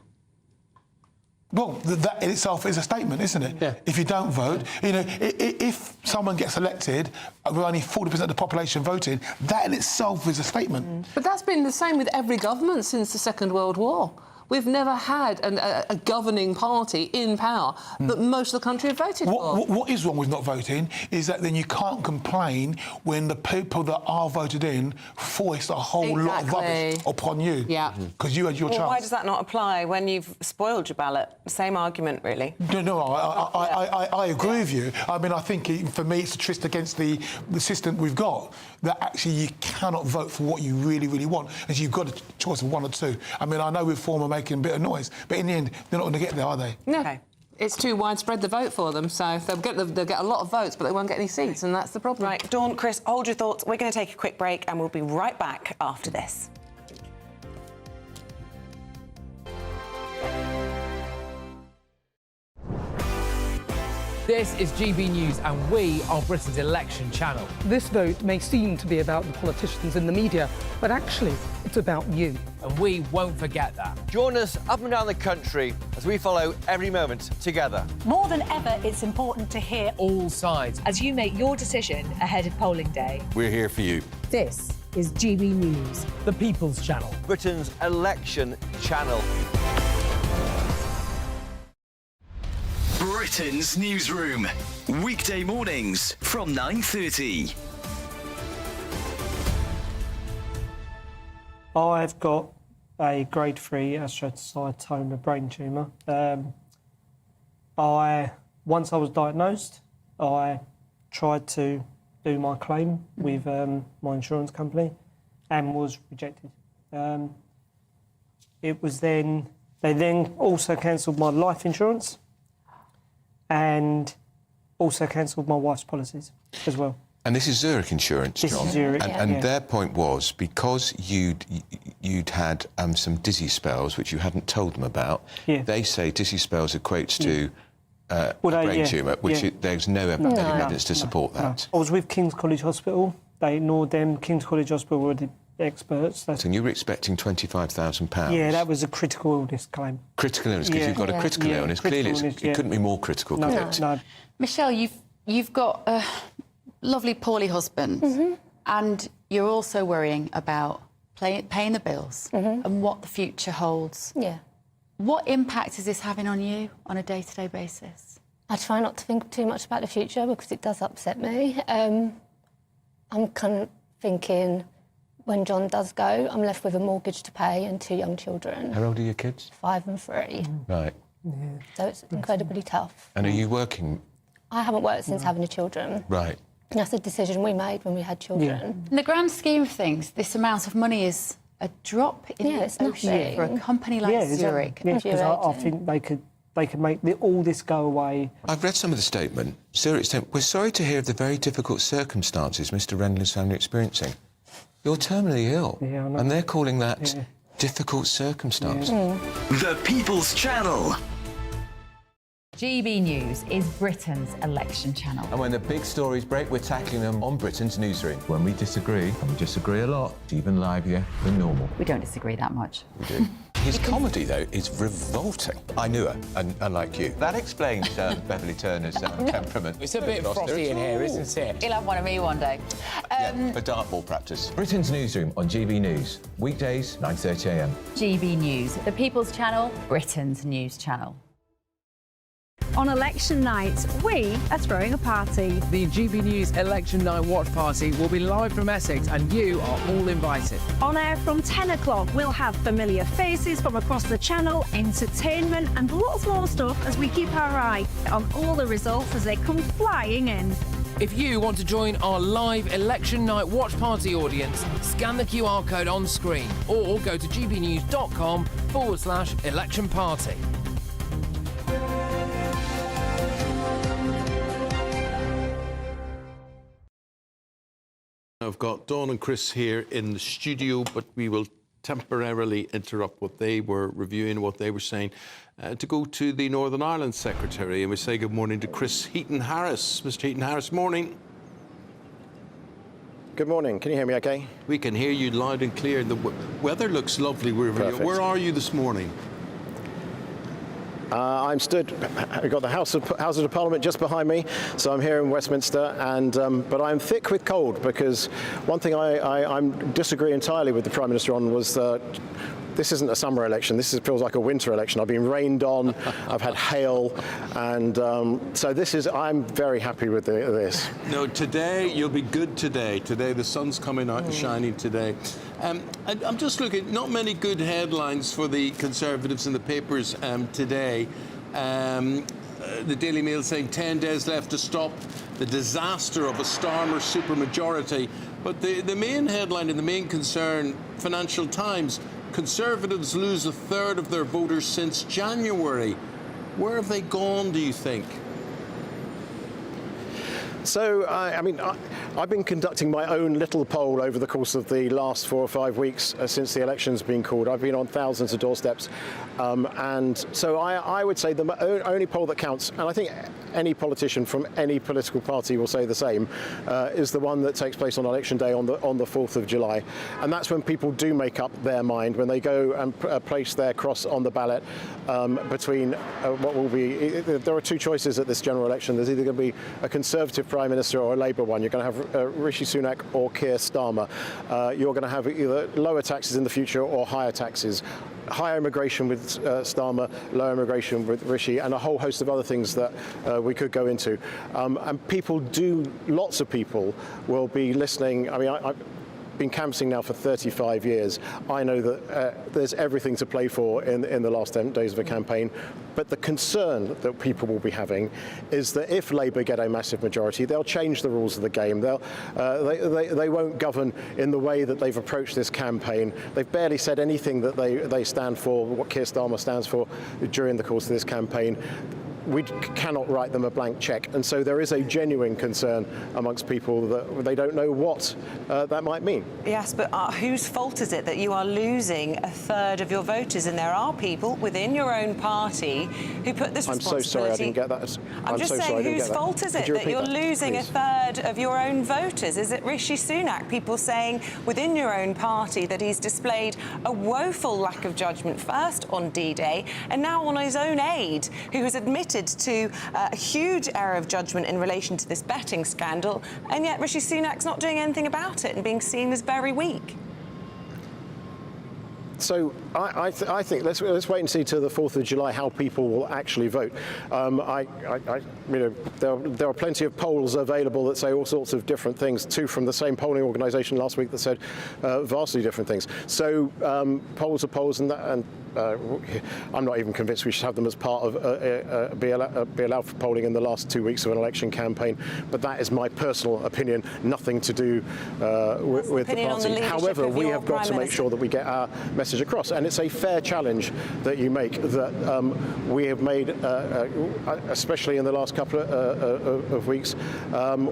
Well, that in itself is a statement, isn't it? Yeah. If you don't vote, you know, if someone gets elected with only 40% of the population voting, that in itself is a statement. But that's been the same with every government since the Second World War. We've never had a governing party in power that most of the country have voted for. What is wrong with not voting is that then you can't complain when the people that are voted in foist a whole lot of rubbish upon you. Yeah. Because you had your chance. Why does that not apply when you've spoiled your ballot? Same argument, really. No, I agree with you. I mean, I think, for me, it's a tryst against the system we've got, that actually you cannot vote for what you really, really want, and you've got a choice of one or two. I mean, I know Reform are making a bit of noise, but in the end, they're not going to get there, are they? No. Okay. It's too widespread, the vote for them, so they'll get a lot of votes, but they won't get any seats, and that's the problem. Right, Dawn, Chris, hold your thoughts. We're going to take a quick break, and we'll be right back after this. This is GB News, and we are Britain's election channel. This vote may seem to be about the politicians in the media, but actually, it's about you. And we won't forget that. Join us up and down the country as we follow every moment together. More than ever, it's important to hear all sides as you make your decision ahead of polling day. We're here for you. This is GB News, the People's Channel, Britain's election channel. Britain's newsroom, weekday mornings from 9:30. I've got a grade 3 astrocytoma brain tumour. Once I was diagnosed, I tried to do my claim with my insurance company and was rejected. They then also cancelled my life insurance and also cancelled my wife's policies as well. And this is Zurich Insurance, John. This is Zurich, and their point was, because you'd had some dizzy spells, which you hadn't told them about, they say dizzy spells equates to brain tumour, which there's no evidence to support that. I was with King's College Hospital. They ignored them. King's College Hospital were the experts. And you were expecting £25,000? Yeah, that was a critical illness claim. Critical illness, because you've got a critical illness. Clearly, it couldn't be more critical, could it? No. Michelle, you've got a lovely, poorly husband, and you're also worrying about paying the bills and what the future holds. Yeah. What impact is this having on you on a day-to-day basis? I try not to think too much about the future because it does upset me. I'm kind of thinking, when John does go, I'm left with a mortgage to pay and 2 young children. How old are your kids? 5 and 3. Right. Yeah. So it's incredibly tough. And are you working? I haven't worked since having the children. Right. And that's a decision we made when we had children. In the grand scheme of things, this amount of money is a drop in the ocean for a company like Zurich. Yeah, because I think they could make all this go away. I've read some of the statement. Zurich's saying, we're sorry to hear of the very difficult circumstances Mr. Rendler's family are experiencing. You're terminally ill, and they're calling that difficult circumstances. The People's Channel. GB News is Britain's election channel. And when the big stories break, we're tackling them on Britain's newsroom. When we disagree, and we disagree a lot, it's even livelier than normal. We don't disagree that much. We do. His comedy, though, is revolting. I knew her, unlike you. That explains Beverly Turner's temperament. It's a bit frosty in here, isn't it? He'll have one of me one day. For dartball practice. Britain's newsroom on GB News. Weekdays, 9:30 a.m. GB News, the People's Channel, Britain's news channel. On election night, we are throwing a party. The GB News Election Night Watch Party will be live from Essex and you are all invited. On air from 10 o'clock, we'll have familiar faces from across the channel, entertainment and lots more stuff as we keep our eye on all the results as they come flying in. If you want to join our live Election Night Watch Party audience, scan the QR code on screen or go to gbnews.com/election party. I've got Dawn and Chris here in the studio, but we will temporarily interrupt what they were reviewing, what they were saying, to go to the Northern Ireland Secretary. And we say good morning to Chris Heaton-Harris. Mr. Heaton-Harris, morning. Good morning. Can you hear me okay? We can hear you loud and clear. The weather looks lovely wherever you are. Where are you this morning? I'm stood. I've got the Houses of Parliament just behind me, so I'm here in Westminster. And but I'm thick with cold because one thing I disagree entirely with the Prime Minister on was this isn't a summer election. This feels like a winter election. I've been rained on. I've had hail, and so I'm very happy with this. No, today you'll be good. Today the sun's coming out and shining today. I'm just looking. Not many good headlines for the Conservatives in the papers today. The Daily Mail saying 10 days left to stop the disaster of a Starmer supermajority. But the main headline and the main concern, Financial Times, Conservatives lose a third of their voters since January. Where have they gone, do you think? So, I've been conducting my own little poll over the course of the last 4 or 5 weeks since the election's been called. I've been on thousands of doorsteps. And so I would say the only poll that counts, and I think any politician from any political party will say the same, is the one that takes place on Election Day on the 4th of July. And that's when people do make up their mind, when they go and place their cross on the ballot between what will be... There are two choices at this general election. There's either going to be a Conservative Prime Minister or a Labour one. You're going to have Rishi Sunak or Keir Starmer. You're going to have either lower taxes in the future or higher taxes. Higher immigration with Starmer, lower immigration with Rishi, and a whole host of other things that we could go into. And lots of people will be listening. I've been canvassing now for 35 years. I know that there's everything to play for in the last 10 days of a campaign. But the concern that people will be having is that if Labour get a massive majority, they'll change the rules of the game. They won't govern in the way that they've approached this campaign. They've barely said anything that they stand for, what Keir Starmer stands for during the course of this campaign. We cannot write them a blank cheque. And so there is a genuine concern amongst people that they don't know what that might mean. Yes, but whose fault is it that you are losing a third of your voters? And there are people within your own party who put this responsibility... I'm so sorry, I didn't get that. I'm just saying, whose fault is it that you're losing a third of your own voters? Is it Rishi Sunak? People saying within your own party that he's displayed a woeful lack of judgment, first on D-Day and now on his own aide, who has admitted to a huge error of judgment in relation to this betting scandal, and yet Rishi Sunak's not doing anything about it and being seen as very weak. So I think let's wait and see to the 4th of July how people will actually vote. There are plenty of polls available that say all sorts of different things. Two from the same polling organisation last week that said vastly different things. So polls are polls, and I'm not even convinced we should have them as part of be allowed for polling in the last 2 weeks of an election campaign. But that is my personal opinion, nothing to do with the party. However, we have got to make sure that we get our message across, and it's a fair challenge that you make that we have made, especially in the last couple of weeks.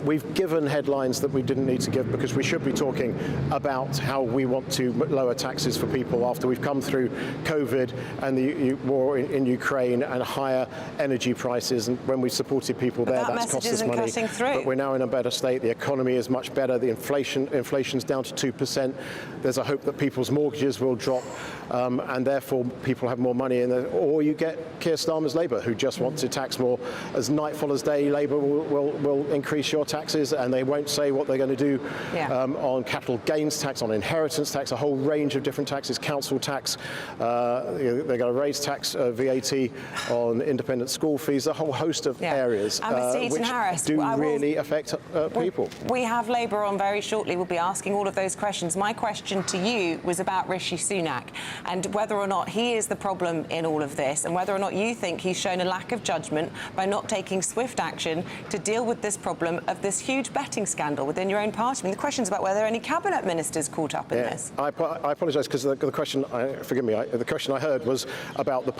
We've given headlines that we didn't need to give because we should be talking about how we want to lower taxes for people after we've come through COVID and the war in Ukraine and higher energy prices. And when we supported people there, that's cost us money. But we're now in a better state. The economy is much better. The inflation's down to 2%. There's a hope that people's mortgages will drop, and therefore people have more money in there. Or you get Keir Starmer's Labour, who just want to tax more. As night follows day, Labour will increase your taxes, and they won't say what they're going to do on capital gains tax, on inheritance tax, a whole range of different taxes, council tax. They're going to raise tax VAT on independent school fees, a whole host of areas which do really affect people. We have Labour on very shortly. We'll be asking all of those questions. My question to you was about Rishi Sunak and whether or not he is the problem in all of this, and whether or not you think he's shown a lack of judgment by not taking swift action to deal with this problem of this huge betting scandal within your own party. I mean, the question's about whether any cabinet ministers caught up in this. I apologise because the question, forgive me, the question I heard was about the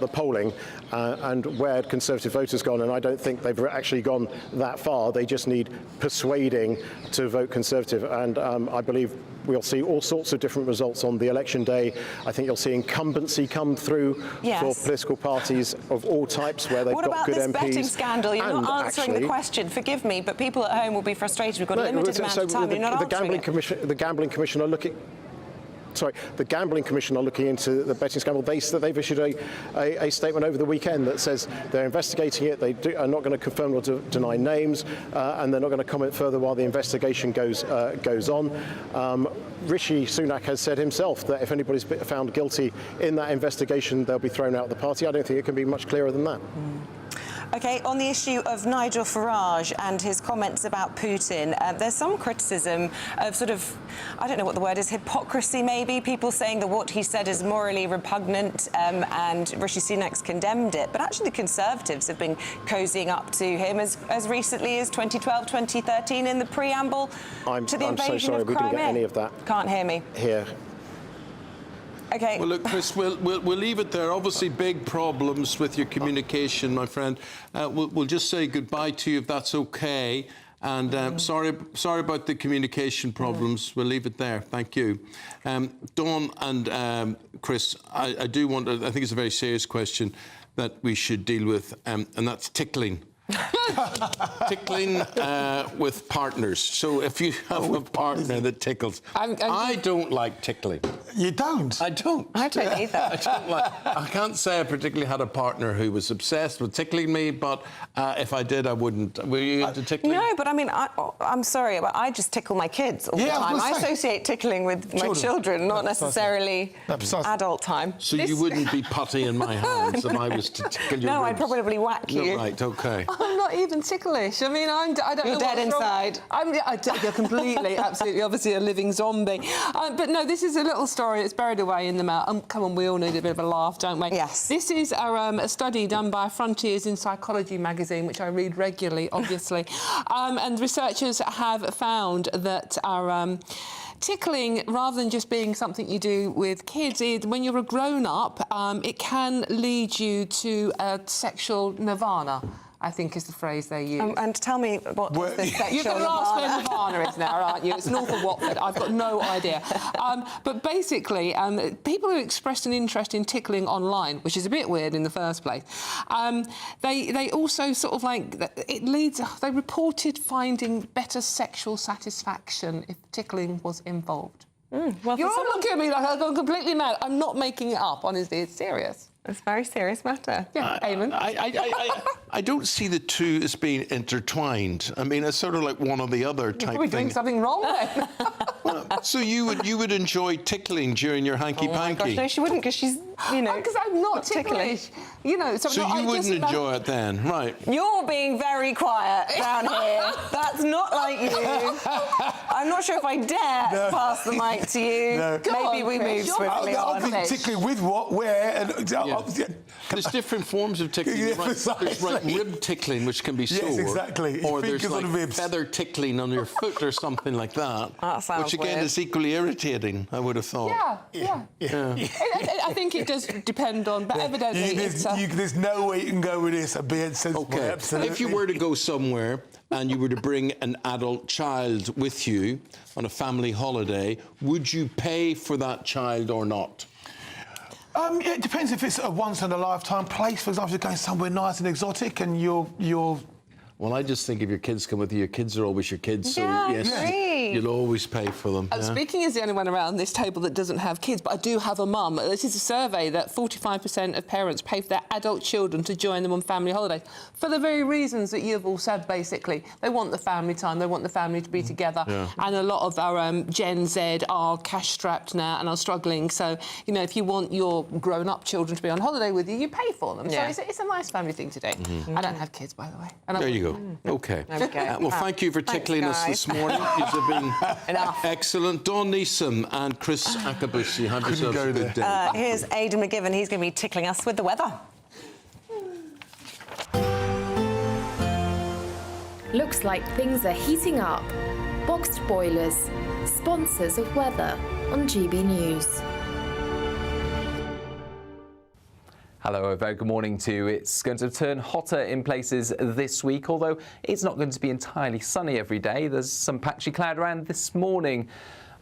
polling and where Conservative voters gone, and I don't think they've actually gone that far. They just need persuading to vote Conservative, and I believe we'll see all sorts of different results on the election day. I think you'll see incumbency come through for political parties of all types where they've got good MPs. What about this betting scandal? You're not answering the question. Forgive me, but people at home will be frustrated. We've got a limited amount of time. You're not answering it. The Gambling Commission are looking. Sorry, the Gambling Commission are looking into the betting scandal. They've issued a statement over the weekend that says they're investigating it. They are not going to confirm or deny names, and they're not going to comment further while the investigation goes on. Rishi Sunak has said himself that if anybody's found guilty in that investigation, they'll be thrown out of the party. I don't think it can be much clearer than that. OK, on the issue of Nigel Farage and his comments about Putin, there's some criticism of sort of, I don't know what the word is, hypocrisy maybe, people saying that what he said is morally repugnant, and Rishi Sunak's condemned it. But actually the Conservatives have been cozying up to him as recently as 2012, 2013 in the preamble to the invasion of Crimea. I'm so sorry, we didn't get any of that. Can't hear me. Here. Okay. Well, look, Chris, we'll leave it there. Obviously, big problems with your communication, my friend. We'll just say goodbye to you if that's OK. And sorry about the communication problems. We'll leave it there. Thank you. Dawn and Chris, I do want to, I think it's a very serious question that we should deal with, and that's tickling. Tickling with partners. So if you have a partner that tickles, I don't like tickling. You don't? I don't. I don't either. I don't like. I can't say I particularly had a partner who was obsessed with tickling me, but if I did, I wouldn't. Were you into tickling? No, but I mean, I'm sorry, but I just tickle my kids all the time. I associate tickling with my children, not necessarily adult time. So you wouldn't be putty in my hands if I was to tickle your No, ribs. I'd probably whack you. Right, OK. I'm not even ticklish. I mean, I don't know. You're dead inside. You're completely, absolutely, obviously a living zombie. But no, this is a little story that's buried away in the mouth. Come on, we all need a bit of a laugh, don't we? Yes. This is a study done by Frontiers in Psychology magazine, which I read regularly, obviously. And researchers have found that our tickling, rather than just being something you do with kids, when you're a grown-up, it can lead you to a sexual nirvana, I think is the phrase they use. And tell me what the sexual You're going to ask where Nirvana is now, aren't you? It's north of Watford. I've got no idea. But basically, people who expressed an interest in tickling online, which is a bit weird in the first place, they also sort of like, they reported finding better sexual satisfaction if tickling was involved. Well, you're all looking at me like I've gone completely mad. I'm not making it up, honestly. It's serious. It's a very serious matter. Yeah, Eamonn. I don't see the two as being intertwined. I mean, it's sort of like one or the other type You're probably doing thing. something wrong then. So you would enjoy tickling during your hanky-panky? Oh my gosh, no, she wouldn't, because she's, you know... Because I'm not ticklish. You know, so you wouldn't enjoy it then, right? You're being very quiet down here. That's not like you. I'm not sure if I dare pass the mic to you. No. Maybe we move swiftly on. I've been tickling with what, where, and... There's different forms of tickling. Yeah, There's like rib tickling, which can be sore. Yes, exactly. Or there's Fingers like on the ribs. feather tickling on your foot or something like that. That sounds which again weird. is equally irritating, I would have thought. Yeah. I think it does depend on, but evidently there's no way you can go with this and be sensible. Okay. Absolutely. If you were to go somewhere and you were to bring an adult child with you on a family holiday, would you pay for that child or not? It depends if it's a once-in-a-lifetime place. For example, if you're going somewhere nice and exotic and you're... Well, I just think if your kids come with you, your kids are always your kids, so yes, you'll always pay for them. Speaking as the only one around this table that doesn't have kids, but I do have a mum. This is a survey that 45% of parents pay for their adult children to join them on family holidays for the very reasons that you've all said, basically. They want the family time, they want the family to be together. And a lot of our Gen Z are cash-strapped now and are struggling. So, you know, if you want your grown-up children to be on holiday with you, you pay for them. So it's a nice family thing to do. I don't have kids, by the way. And There you go. Okay. Well, thank you for tickling us this morning. You've been excellent. Dawn Neeson and Chris Akabusi, have yourselves a good day. Here's Aidan McGivern. He's going to be tickling us with the weather. Looks like things are heating up. Boxed boilers, sponsors of weather on GB News. Hello, a very good morning to you. It's going to turn hotter in places this week, although it's not going to be entirely sunny every day. There's some patchy cloud around this morning.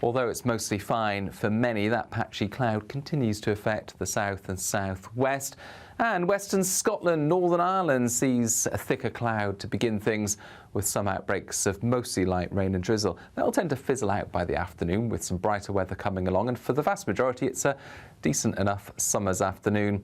Although it's mostly fine for many, that patchy cloud continues to affect the south and southwest. And Western Scotland, Northern Ireland sees a thicker cloud to begin things, with some outbreaks of mostly light rain and drizzle. That'll tend to fizzle out by the afternoon with some brighter weather coming along. And for the vast majority, it's a decent enough summer's afternoon.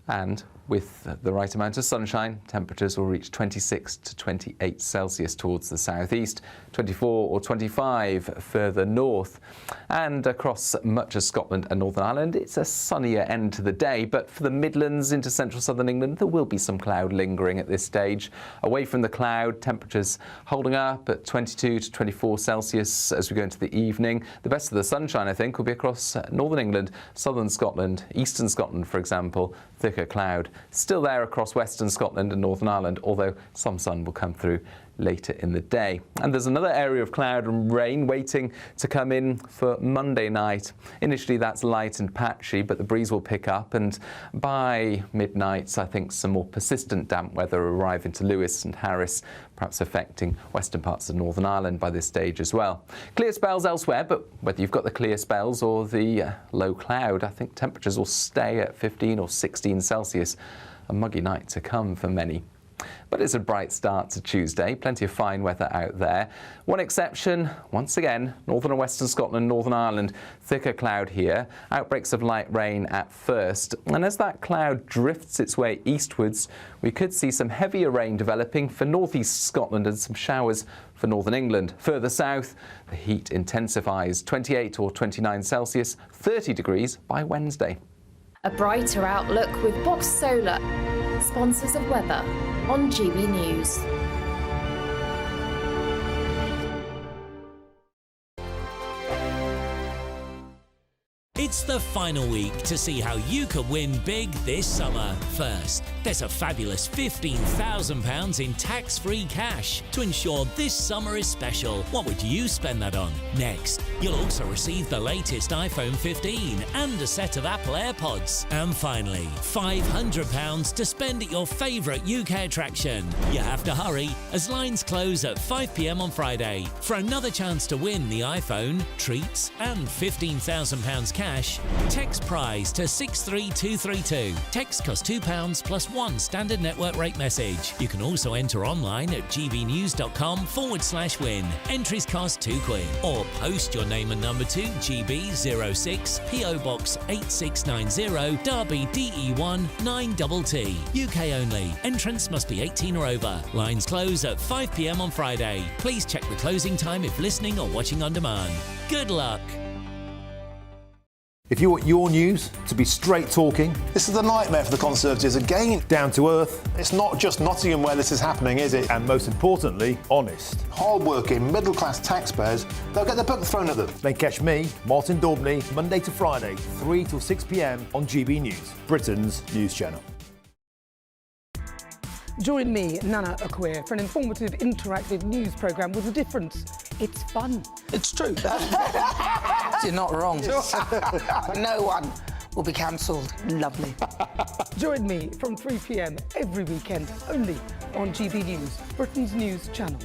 And with the right amount of sunshine, temperatures will reach 26 to 28 Celsius towards the southeast, 24 or 25 further north. And across much of Scotland and Northern Ireland, it's a sunnier end to the day. But for the Midlands into central southern England, there will be some cloud lingering at this stage. Away from the cloud, temperatures holding up at 22 to 24 Celsius as we go into the evening. The best of the sunshine, I think, will be across northern England, southern Scotland, eastern Scotland, for example. Thicker cloud still there across western Scotland and Northern Ireland, although some sun will come through later in the day. And there's another area of cloud and rain waiting to come in for Monday night. Initially that's light and patchy, but the breeze will pick up, and by midnight I think some more persistent damp weather arrive into Lewis and Harris, perhaps affecting western parts of Northern Ireland by this stage as well. Clear spells elsewhere, but whether you've got the clear spells or the low cloud, I think temperatures will stay at 15 or 16 Celsius. A muggy night to come for many. But it's a bright start to Tuesday, plenty of fine weather out there. One exception, once again, northern and western Scotland, Northern Ireland, thicker cloud here, outbreaks of light rain at first. And as that cloud drifts its way eastwards, we could see some heavier rain developing for northeast Scotland and some showers for northern England. Further south, the heat intensifies, 28 or 29 Celsius, 30 degrees by Wednesday. A brighter outlook with Box Solar, sponsors of weather on GB News. It's the final week to see how you could win big this summer. First, there's a fabulous £15,000 in tax-free cash to ensure this summer is special. What would you spend that on? Next, you'll also receive the latest iPhone 15 and a set of Apple AirPods. And finally, £500 to spend at your favourite UK attraction. You have to hurry, as lines close at 5 p.m. on Friday. For another chance to win the iPhone, treats and £15,000 cash, cash. Text prize to 63232. Text costs £2 plus 1 standard network rate message. You can also enter online at gbnews.com/win. Entries cost £2 or post your name and number to GB06 PO Box 8690 Derby DE1 9TT. UK only. Entrance must be 18 or over. Lines close at 5 p.m. on Friday. Please check the closing time if listening or watching on demand. Good luck. If you want your news to be straight talking, this is the nightmare for the Conservatives again. Down to earth. It's not just Nottingham where this is happening, is it? And most importantly, honest. Hard-working, middle-class taxpayers, they'll get their book thrown at them. Then catch me, Martin Daubney, Monday to Friday, 3 till 6 p.m. on GB News, Britain's news channel. Join me, Nana Akweer, for an informative, interactive news programme with a difference. It's fun. It's true. You're not wrong. No one will be cancelled. Lovely. Join me from 3 p.m. every weekend, only on GB News, Britain's news channel.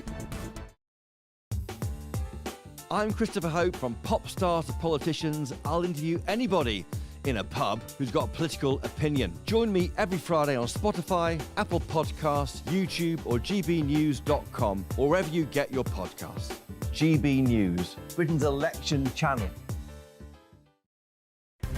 I'm Christopher Hope. From pop stars to politicians, I'll interview anybody in a pub who's got a political opinion. Join me every Friday on Spotify, Apple Podcasts, YouTube or gbnews.com, or wherever you get your podcasts. GB News, Britain's election channel.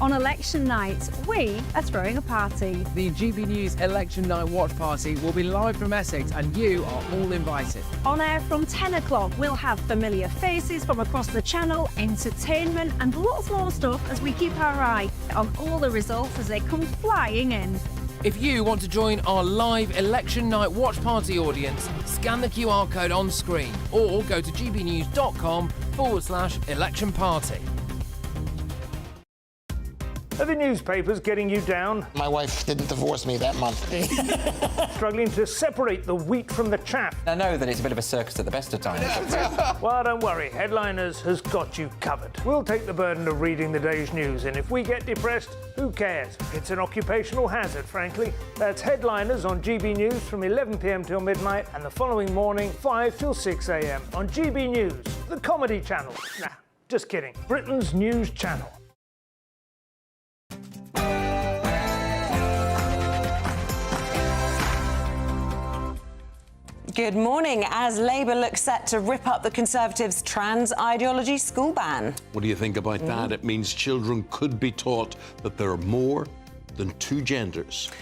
On election night, we are throwing a party. The GB News Election Night Watch Party will be live from Essex and you are all invited. On air from 10 o'clock, we'll have familiar faces from across the channel, entertainment and lots more stuff as we keep our eye on all the results as they come flying in. If you want to join our live Election Night Watch Party audience, scan the QR code on screen or go to gbnews.com/election party. Are the newspapers getting you down? My wife didn't divorce me that month. Struggling to separate the wheat from the chaff? I know that it's a bit of a circus at the best of times. Well, don't worry, Headliners has got you covered. We'll take the burden of reading the day's news, and if we get depressed, who cares? It's an occupational hazard, frankly. That's Headliners on GB News from 11 p.m. till midnight, and the following morning, 5 till 6 a.m. on GB News, the comedy channel. Nah, just kidding. Britain's news channel. Good morning. As Labour looks set to rip up the Conservatives' trans ideology school ban. What do you think about that? It means children could be taught that there are more than two genders.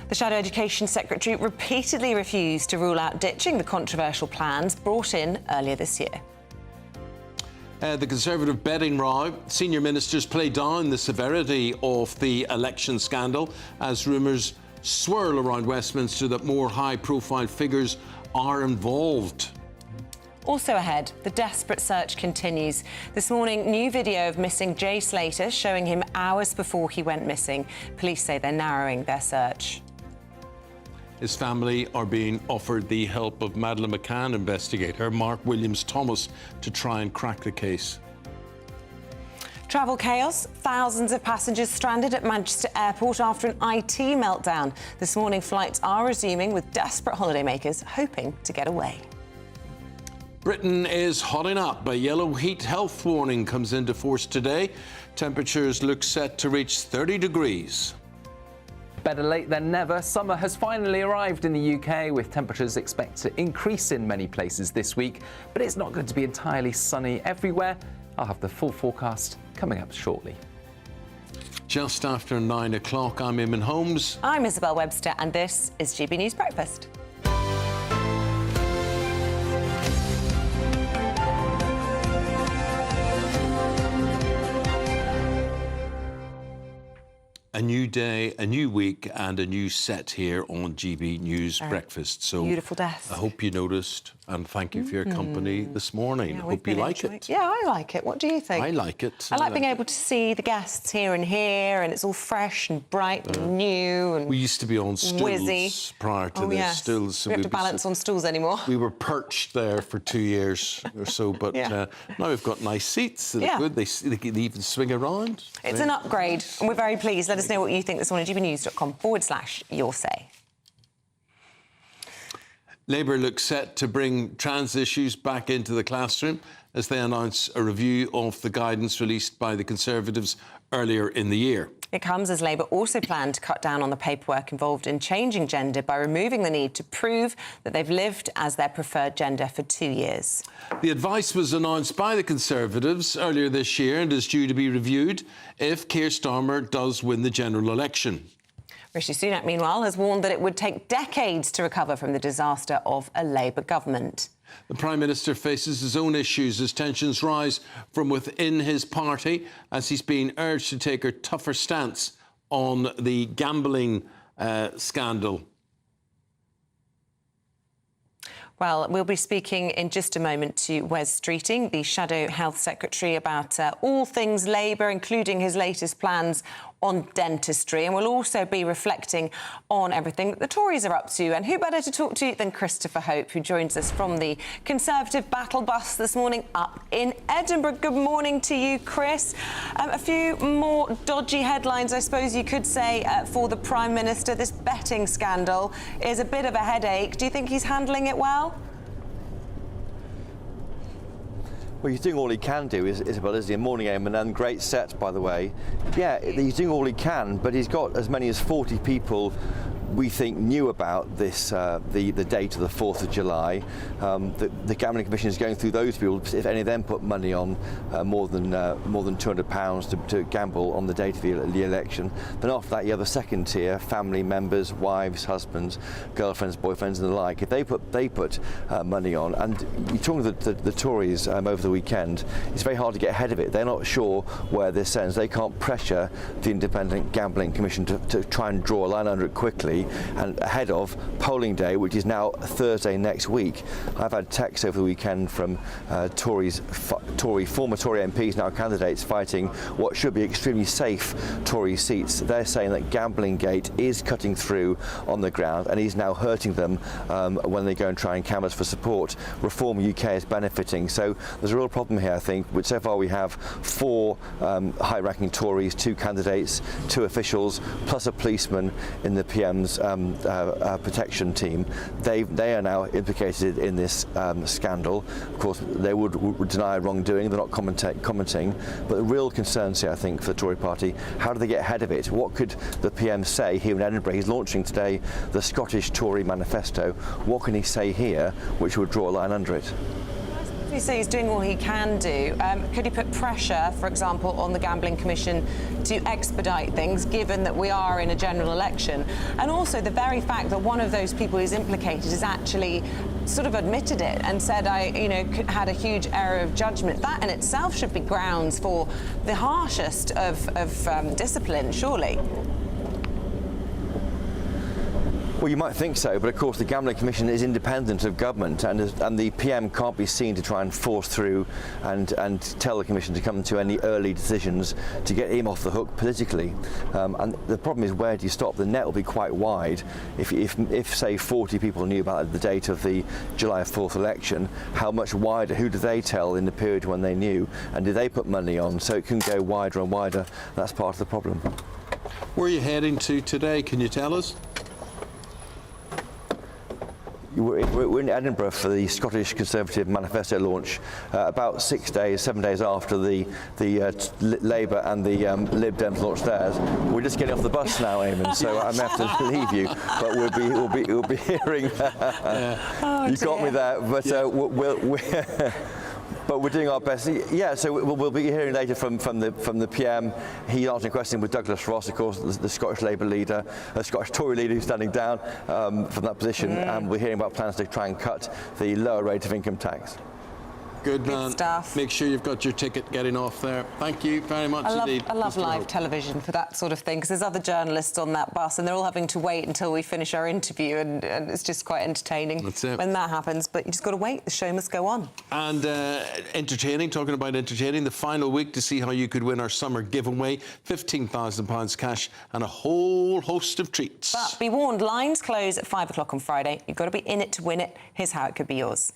The Shadow Education Secretary repeatedly refused to rule out ditching the controversial plans brought in earlier this year. The Conservative betting row. Senior ministers play down the severity of the election scandal as rumours swirl around Westminster that more high-profile figures are involved. Also ahead, the desperate search continues. This morning, new video of missing Jay Slater showing him hours before he went missing. Police say they're narrowing their search. His family are being offered the help of Madeleine McCann investigator Mark Williams-Thomas to try and crack the case. Travel chaos. Thousands of passengers stranded at Manchester Airport after an IT meltdown. This morning, flights are resuming with desperate holidaymakers hoping to get away. Britain is hotting up. A yellow heat health warning comes into force today. Temperatures look set to reach 30 degrees. Better late than never. Summer has finally arrived in the UK, with temperatures expected to increase in many places this week, but it's not going to be entirely sunny everywhere. I'll have the full forecast coming up shortly. Just after 9 o'clock, I'm Eamonn Holmes. I'm Isabel Webster, and this is GB News Breakfast. A new day, a new week, and a new set here on GB News Breakfast. So beautiful desk. I hope you noticed, and thank you for your company this morning. I hope you like it. Yeah, I like it. What do you think? I like it. I like being able to see the guests here and here, and it's all fresh and bright and new. And we used to be on stools whizzy prior to this. Yes. Stools. We have to balance on stools anymore. We were perched there for 2 years or so, but now we've got nice seats. They're good. They can even swing around. It's an upgrade, and we're very pleased. Let us know what you think this morning. gbnews.com/your say. Labour looks set to bring trans issues back into the classroom. as they announce a review of the guidance released by the Conservatives earlier in the year. It comes as Labour also plan to cut down on the paperwork involved in changing gender by removing the need to prove that they've lived as their preferred gender for 2 years. The advice was announced by the Conservatives earlier this year and is due to be reviewed if Keir Starmer does win the general election. Rishi Sunak, meanwhile, has warned that it would take decades to recover from the disaster of a Labour government. The Prime Minister faces his own issues as tensions rise from within his party, as he's been urged to take a tougher stance on the gambling scandal. Well, we'll be speaking in just a moment to Wes Streeting, the Shadow Health Secretary, about all things Labour, including his latest plans on dentistry. And we'll also be reflecting on everything that the Tories are up to. And who better to talk to than Christopher Hope, who joins us from the Conservative battle bus this morning up in Edinburgh. Good morning to you, Chris. A few more dodgy headlines, I suppose you could say, for the Prime Minister. This betting scandal is a bit of a headache. Do you think he's handling it well? Well, he's doing all he can do, Isabel, isn't he? Morning, Eamonn, and great set, by the way. Yeah, he's doing all he can, but he's got as many as 40 people we think knew about this, the date of the 4th of July. The Gambling Commission is going through those people. If any of them put money on more than £200 to gamble on the date of the election, then after that you have the second tier: family members, wives, husbands, girlfriends, boyfriends, and the like. If they put money on, and you're talking to the Tories over the weekend, it's very hard to get ahead of it. They're not sure where this ends. They can't pressure the Independent Gambling Commission to try and draw a line under it quickly and ahead of polling day, which is now Thursday next week. I've had texts over the weekend from former Tory MPs, now candidates, fighting what should be extremely safe Tory seats. They're saying that Gamblinggate is cutting through on the ground and is now hurting them when they go and try and canvass for support. Reform UK is benefiting. So there's a real problem here, I think. But so far we have 4 high-ranking Tories, 2 candidates, 2 officials, plus a policeman in the PM's protection team. They are now implicated in this scandal. Of course, they would deny wrongdoing. They're not commenting. But the real concerns here, I think, for the Tory party: how do they get ahead of it? What could the PM say here in Edinburgh? He's launching today the Scottish Tory manifesto. What can he say here which would draw a line under it? You say he's doing all he can do. Could he put pressure, for example, on the Gambling Commission to expedite things, given that we are in a general election? And also the very fact that one of those people who's implicated has actually sort of admitted it and said, had a huge error of judgment. That in itself should be grounds for the harshest of discipline, surely. Well, you might think so, but of course the Gambling Commission is independent of government, and the PM can't be seen to try and force through and tell the Commission to come to any early decisions to get him off the hook politically. And the problem is, where do you stop? The net will be quite wide. If say 40 people knew about the date of the July 4th election, how much wider? Who do they tell in the period when they knew? And did they put money on? So it can go wider and wider. That's part of the problem. Where are you heading to today? Can you tell us? We're in Edinburgh for the Scottish Conservative manifesto launch, about 7 days after the Labour and the Lib Dems launched theirs. We're just getting off the bus now, Eamonn, so I may have to leave you, but we'll be hearing. You got me there, but but we're doing our best. Yeah, so we'll be hearing later from the PM. He answered a question with Douglas Ross, of course, the Scottish Labour leader, the Scottish Tory leader who's standing down from that position, and we're hearing about plans to try and cut the lower rate of income tax. Good man. Stuff. Make sure you've got your ticket getting off there. Thank you very much indeed. I love live television for that sort of thing, because there's other journalists on that bus and they're all having to wait until we finish our interview, and it's just quite entertaining when that happens. But you just got to wait. The show must go on. And talking about entertaining, the final week to see how you could win our summer giveaway, £15,000 cash and a whole host of treats. But be warned, lines close at 5 o'clock on Friday. You've got to be in it to win it. Here's how it could be yours.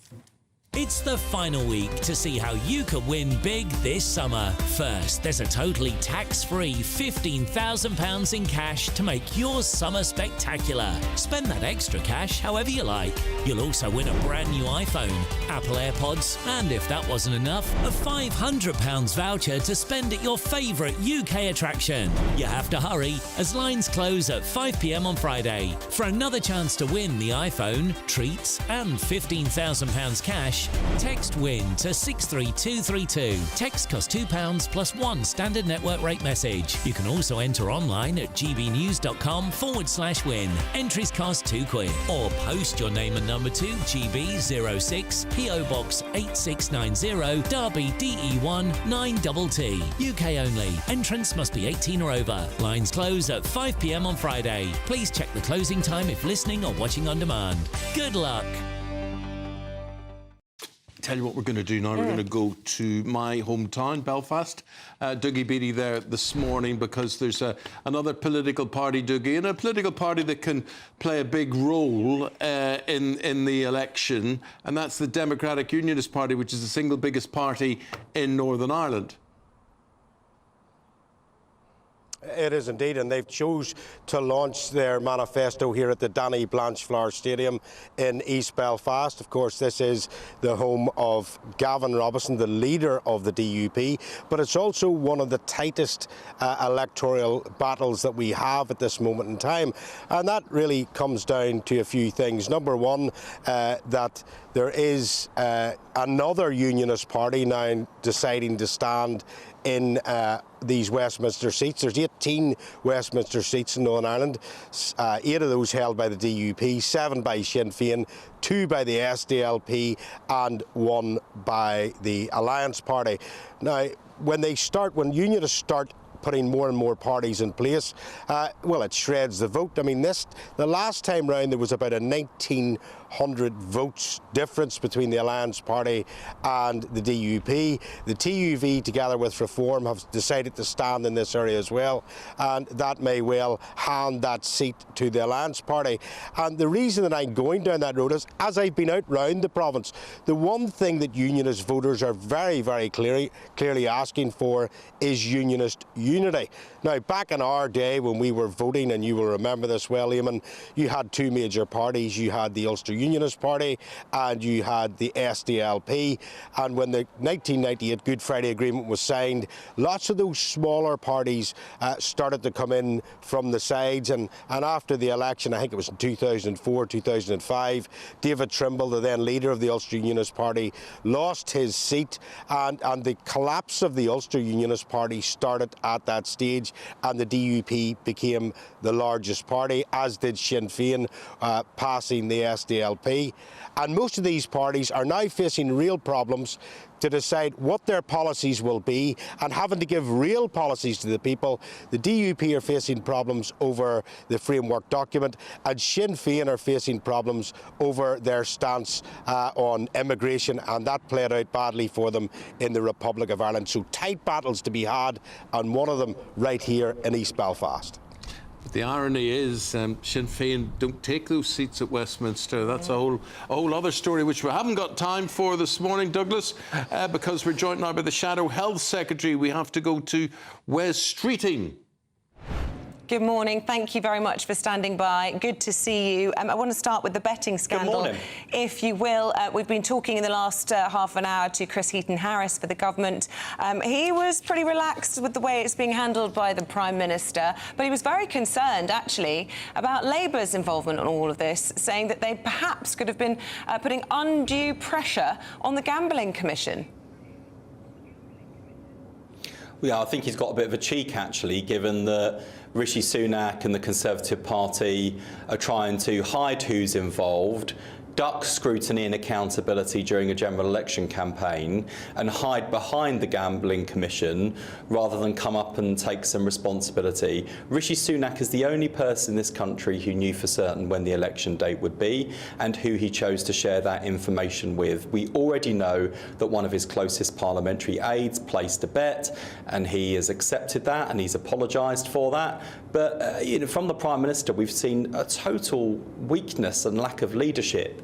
It's the final week to see how you can win big this summer. First, there's a totally tax-free £15,000 in cash to make your summer spectacular. Spend that extra cash however you like. You'll also win a brand new iPhone, Apple AirPods, and if that wasn't enough, a £500 voucher to spend at your favourite UK attraction. You have to hurry, as lines close at 5 p.m. on Friday. For another chance to win the iPhone, treats, and £15,000 cash, text WIN to 63232. Text costs £2 plus one standard network rate message. You can also enter online at gbnews.com/win. Entries cost £2 or post your name and number to GB06 PO Box 8690 Derby DE1 9TT. UK only. Entrance must be 18 or over. Lines close at 5 p.m. on Friday. Please check the closing time if listening or watching on demand. Good luck. Tell you what we're going to do now. We're going to go to my hometown, Belfast. Dougie Beattie there this morning because there's another political party, Dougie, and a political party that can play a big role in the election, and that's the Democratic Unionist Party, which is the single biggest party in Northern Ireland. It is indeed, and they've chose to launch their manifesto here at the Danny Blanchflower Stadium in East Belfast. Of course, this is the home of Gavin Robertson, the leader of the DUP, but it's also one of the tightest electoral battles that we have at this moment in time, and that really comes down to a few things. Number one, that there is another unionist party now deciding to stand in these Westminster seats. There's 18 Westminster seats in Northern Ireland, 8 of those held by the DUP, 7 by Sinn Féin, 2 by the SDLP and 1 by the Alliance Party. Now, when unionists start putting more and more parties in place, well, it shreds the vote. I mean, the last time round there was about a 1,900 votes difference between the Alliance Party and the DUP. The TUV, together with Reform, have decided to stand in this area as well, and that may well hand that seat to the Alliance Party. And the reason that I'm going down that road is, as I've been out round the province, the one thing that unionist voters are very, very clearly asking for is unionist unity. Now, back in our day when we were voting, and you will remember this well, Eamonn, you had 2 major parties. You had the Ulster Unionist Party and you had the SDLP. And when the 1998 Good Friday Agreement was signed, lots of those smaller parties started to come in from the sides. And after the election, I think it was in 2004, 2005, David Trimble, the then leader of the Ulster Unionist Party, lost his seat, and the collapse of the Ulster Unionist Party started at that stage, and the DUP became the largest party, as did Sinn Féin, passing the SDLP. And most of these parties are now facing real problems to decide what their policies will be and having to give real policies to the people. The DUP are facing problems over the framework document, and Sinn Féin are facing problems over their stance on immigration, and that played out badly for them in the Republic of Ireland. So tight battles to be had, and one of them right here in East Belfast. But the irony is Sinn Féin don't take those seats at Westminster. That's a whole other story, which we haven't got time for this morning, Douglas, because we're joined now by the Shadow Health Secretary. We have to go to Wes Streeting. Good morning. Thank you very much for standing by. Good to see you. I want to start with the betting scandal, if you will. We've been talking in the last half an hour to Chris Heaton-Harris for the government. He was pretty relaxed with the way it's being handled by the Prime Minister, but he was very concerned, actually, about Labour's involvement on all of this, saying that they perhaps could have been putting undue pressure on the Gambling Commission. Yeah, I think he's got a bit of a cheek, actually, given that Rishi Sunak and the Conservative Party are trying to hide who's involved, duck scrutiny and accountability during a general election campaign, and hide behind the Gambling Commission rather than come up and take some responsibility. Rishi Sunak is the only person in this country who knew for certain when the election date would be and who he chose to share that information with. We already know that one of his closest parliamentary aides placed a bet, and he has accepted that and he's apologised for that. But from the Prime Minister, we've seen a total weakness and lack of leadership.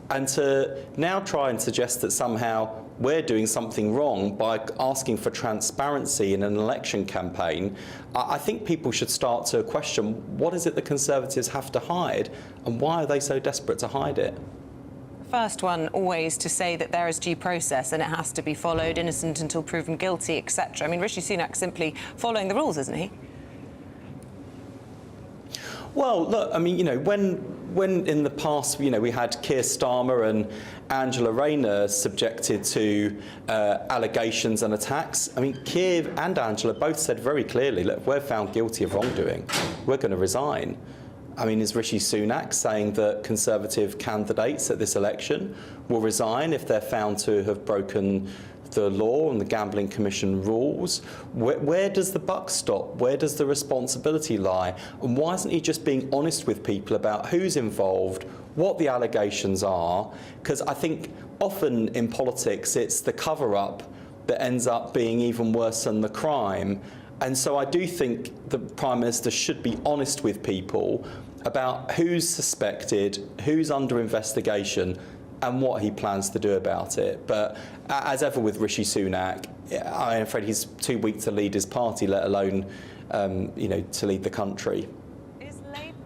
And to now try and suggest that somehow we're doing something wrong by asking for transparency in an election campaign, I think people should start to question, what is it the Conservatives have to hide, and why are they so desperate to hide it? First one always to say that there is due process and it has to be followed, innocent until proven guilty, etc. I mean, Rishi Sunak's simply following the rules, isn't he? Well, look, I mean, you know, when in the past, you know, we had Keir Starmer and Angela Rayner subjected to allegations and attacks, I mean, Keir and Angela both said very clearly, look, if we're found guilty of wrongdoing, we're going to resign. I mean, is Rishi Sunak saying that Conservative candidates at this election will resign if they're found to have broken the law and the Gambling Commission rules? Where does the buck stop? Where does the responsibility lie? And why isn't he just being honest with people about who's involved, what the allegations are? Because I think often in politics it's the cover-up that ends up being even worse than the crime. And so I do think the Prime Minister should be honest with people about who's suspected, who's under investigation, and what he plans to do about it. But as ever with Rishi Sunak, I'm afraid he's too weak to lead his party, let alone, you know, to lead the country.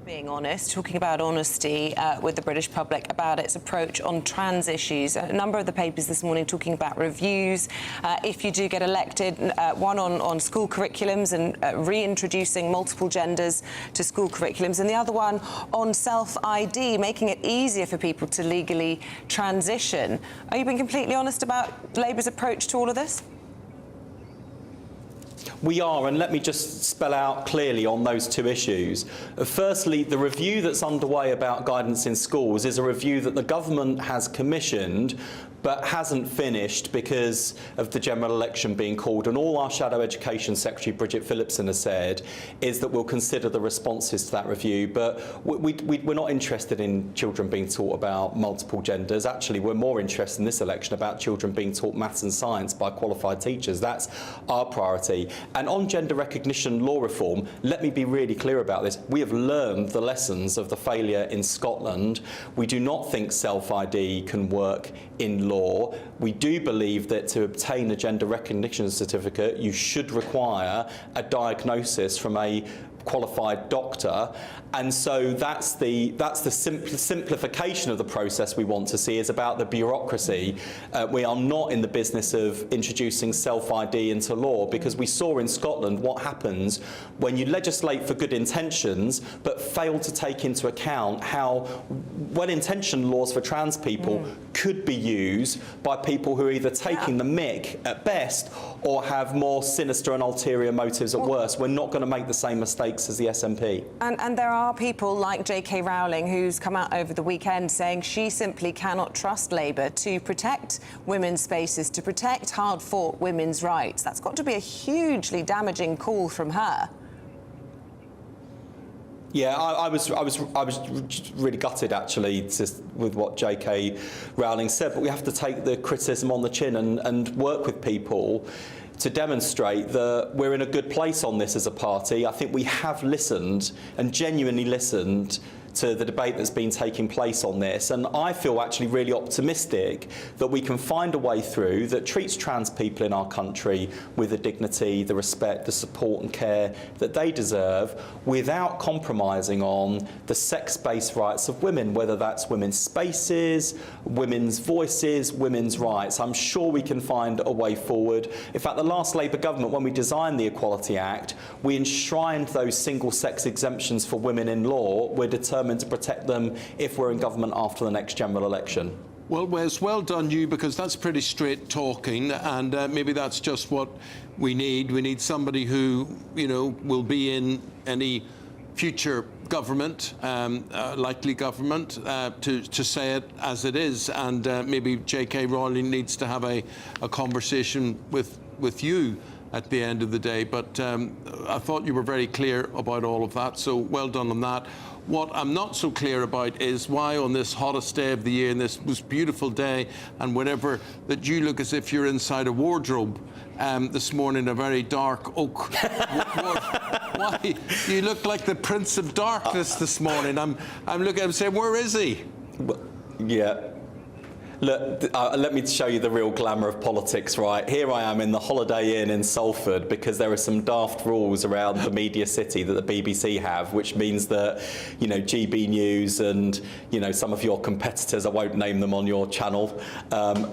Being honest, talking about honesty with the British public about its approach on trans issues. A number of the papers this morning talking about reviews. If you do get elected, one on school curriculums and reintroducing multiple genders to school curriculums, and the other one on self-ID, making it easier for people to legally transition. Are you being completely honest about Labour's approach to all of this? We are, and let me just spell out clearly on those two issues. Firstly, the review that's underway about guidance in schools is a review that the government has commissioned but hasn't finished because of the general election being called. And all our Shadow Education Secretary, Bridget Phillipson, has said is that we'll consider the responses to that review. But we're not interested in children being taught about multiple genders. Actually, we're more interested in this election about children being taught maths and science by qualified teachers. That's our priority. And on gender recognition law reform, let me be really clear about this. We have learned the lessons of the failure in Scotland. We do not think self-ID can work in law. We do believe that to obtain a gender recognition certificate, you should require a diagnosis from a qualified doctor, and so that's the simplification of the process we want to see, is about the bureaucracy. We are not in the business of introducing self-ID into law, because we saw in Scotland what happens when you legislate for good intentions but fail to take into account how well-intentioned laws for trans people could be used by people who are either taking the mick at best or have more sinister and ulterior motives at worst. We're not going to make the same mistakes as the SNP. And there are people like J.K. Rowling, who's come out over the weekend saying she simply cannot trust Labour to protect women's spaces, to protect hard-fought women's rights. That's got to be a hugely damaging call from her. Yeah, I was really gutted actually with what J.K. Rowling said, but we have to take the criticism on the chin and work with people to demonstrate that we're in a good place on this as a party. I think we have listened and genuinely listened to the debate that's been taking place on this, and I feel actually really optimistic that we can find a way through that treats trans people in our country with the dignity, the respect, the support and care that they deserve, without compromising on the sex-based rights of women, whether that's women's spaces, women's voices, women's rights. I'm sure we can find a way forward. In fact, the last Labour government, when we designed the Equality Act, we enshrined those single-sex exemptions for women in law. We're determined to protect them if we're in government after the next general election. Well, Wes, well done you, because that's pretty straight talking, and maybe that's just what we need. We need somebody who, you know, will be in any future government, likely government, to say it as it is, and maybe J.K. Rowling needs to have a conversation with you at the end of the day. But I thought you were very clear about all of that, so well done on that. What I'm not so clear about is why on this hottest day of the year, and this most beautiful day, and whatever, that you look as if you're inside a wardrobe this morning, a very dark oak. Why? You look like the Prince of Darkness this morning. I'm looking, I'm saying, where is he? Yeah. Look, let me show you the real glamour of politics, right? Here I am in the Holiday Inn in Salford because there are some daft rules around the media city that the BBC have, which means that, you know, GB News and, you know, some of your competitors, I won't name them on your channel,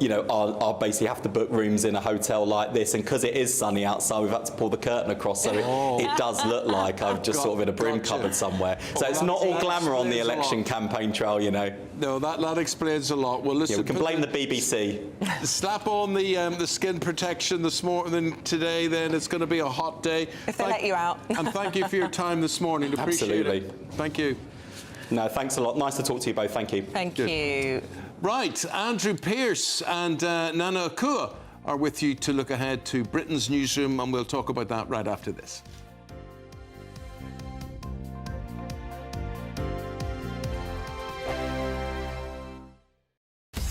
you know, are basically have to book rooms in a hotel like this. And because it is sunny outside, we've had to pull the curtain across, so it does look like I've just sort of in a broom cupboard somewhere. So it's not all glamour on the election campaign trail, you know. No, that explains a lot. Well, listen, yeah, we can blame the BBC. Slap on the skin protection this morning. Today, then it's going to be a hot day. If they let you out. And thank you for your time this morning. Appreciate Absolutely. it. Thank you. No, thanks a lot. Nice to talk to you both. Thank you. Thank you. Right, Andrew Pearce and Nana Akua are with you to look ahead to Britain's newsroom, and we'll talk about that right after this.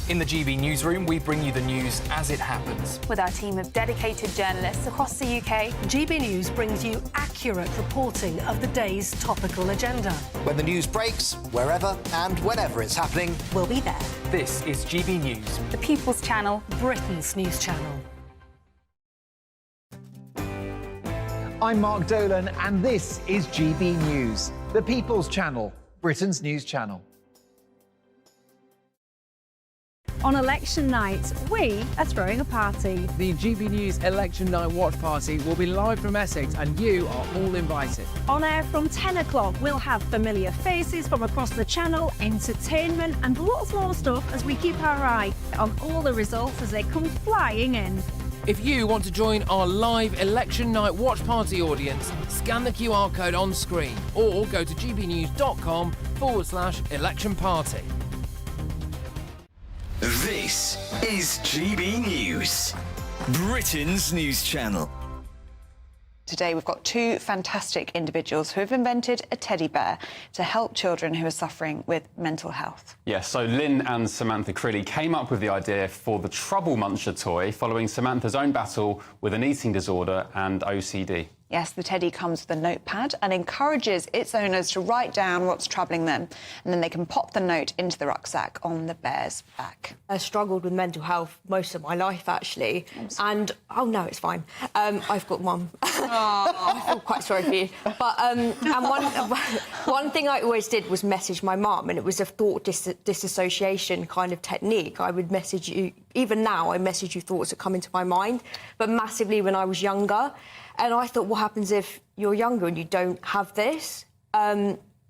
In the GB newsroom, we bring you the news as it happens. With our team of dedicated journalists across the UK, GB News brings you accurate reporting of the day's topical agenda. When the news breaks, wherever and whenever it's happening, we'll be there. This is GB News, the People's Channel, Britain's news channel. I'm Mark Dolan, and this is GB News, the People's Channel, Britain's news channel. On election night, we are throwing a party. The GB News Election Night Watch Party will be live from Essex, and you are all invited. On air from 10 o'clock, we'll have familiar faces from across the channel, entertainment and lots more stuff as we keep our eye on all the results as they come flying in. If you want to join our live Election Night Watch Party audience, scan the QR code on screen or go to gbnews.com/election party. This is GB News, Britain's news channel. Today we've got two fantastic individuals who have invented a teddy bear to help children who are suffering with mental health. Yes, so Lynn and Samantha Crilly came up with the idea for the Trouble Muncher toy following Samantha's own battle with an eating disorder and OCD. Yes, the teddy comes with a notepad and encourages its owners to write down what's troubling them, and then they can pop the note into the rucksack on the bear's back. I struggled with mental health most of my life, actually, and oh no, it's fine. I've got one. I feel quite sorry for you. But and one thing I always did was message my mum, and it was a thought disassociation kind of technique. I would message you. Even now, I message you thoughts that come into my mind, but massively when I was younger. And I thought, what happens if you're younger and you don't have this?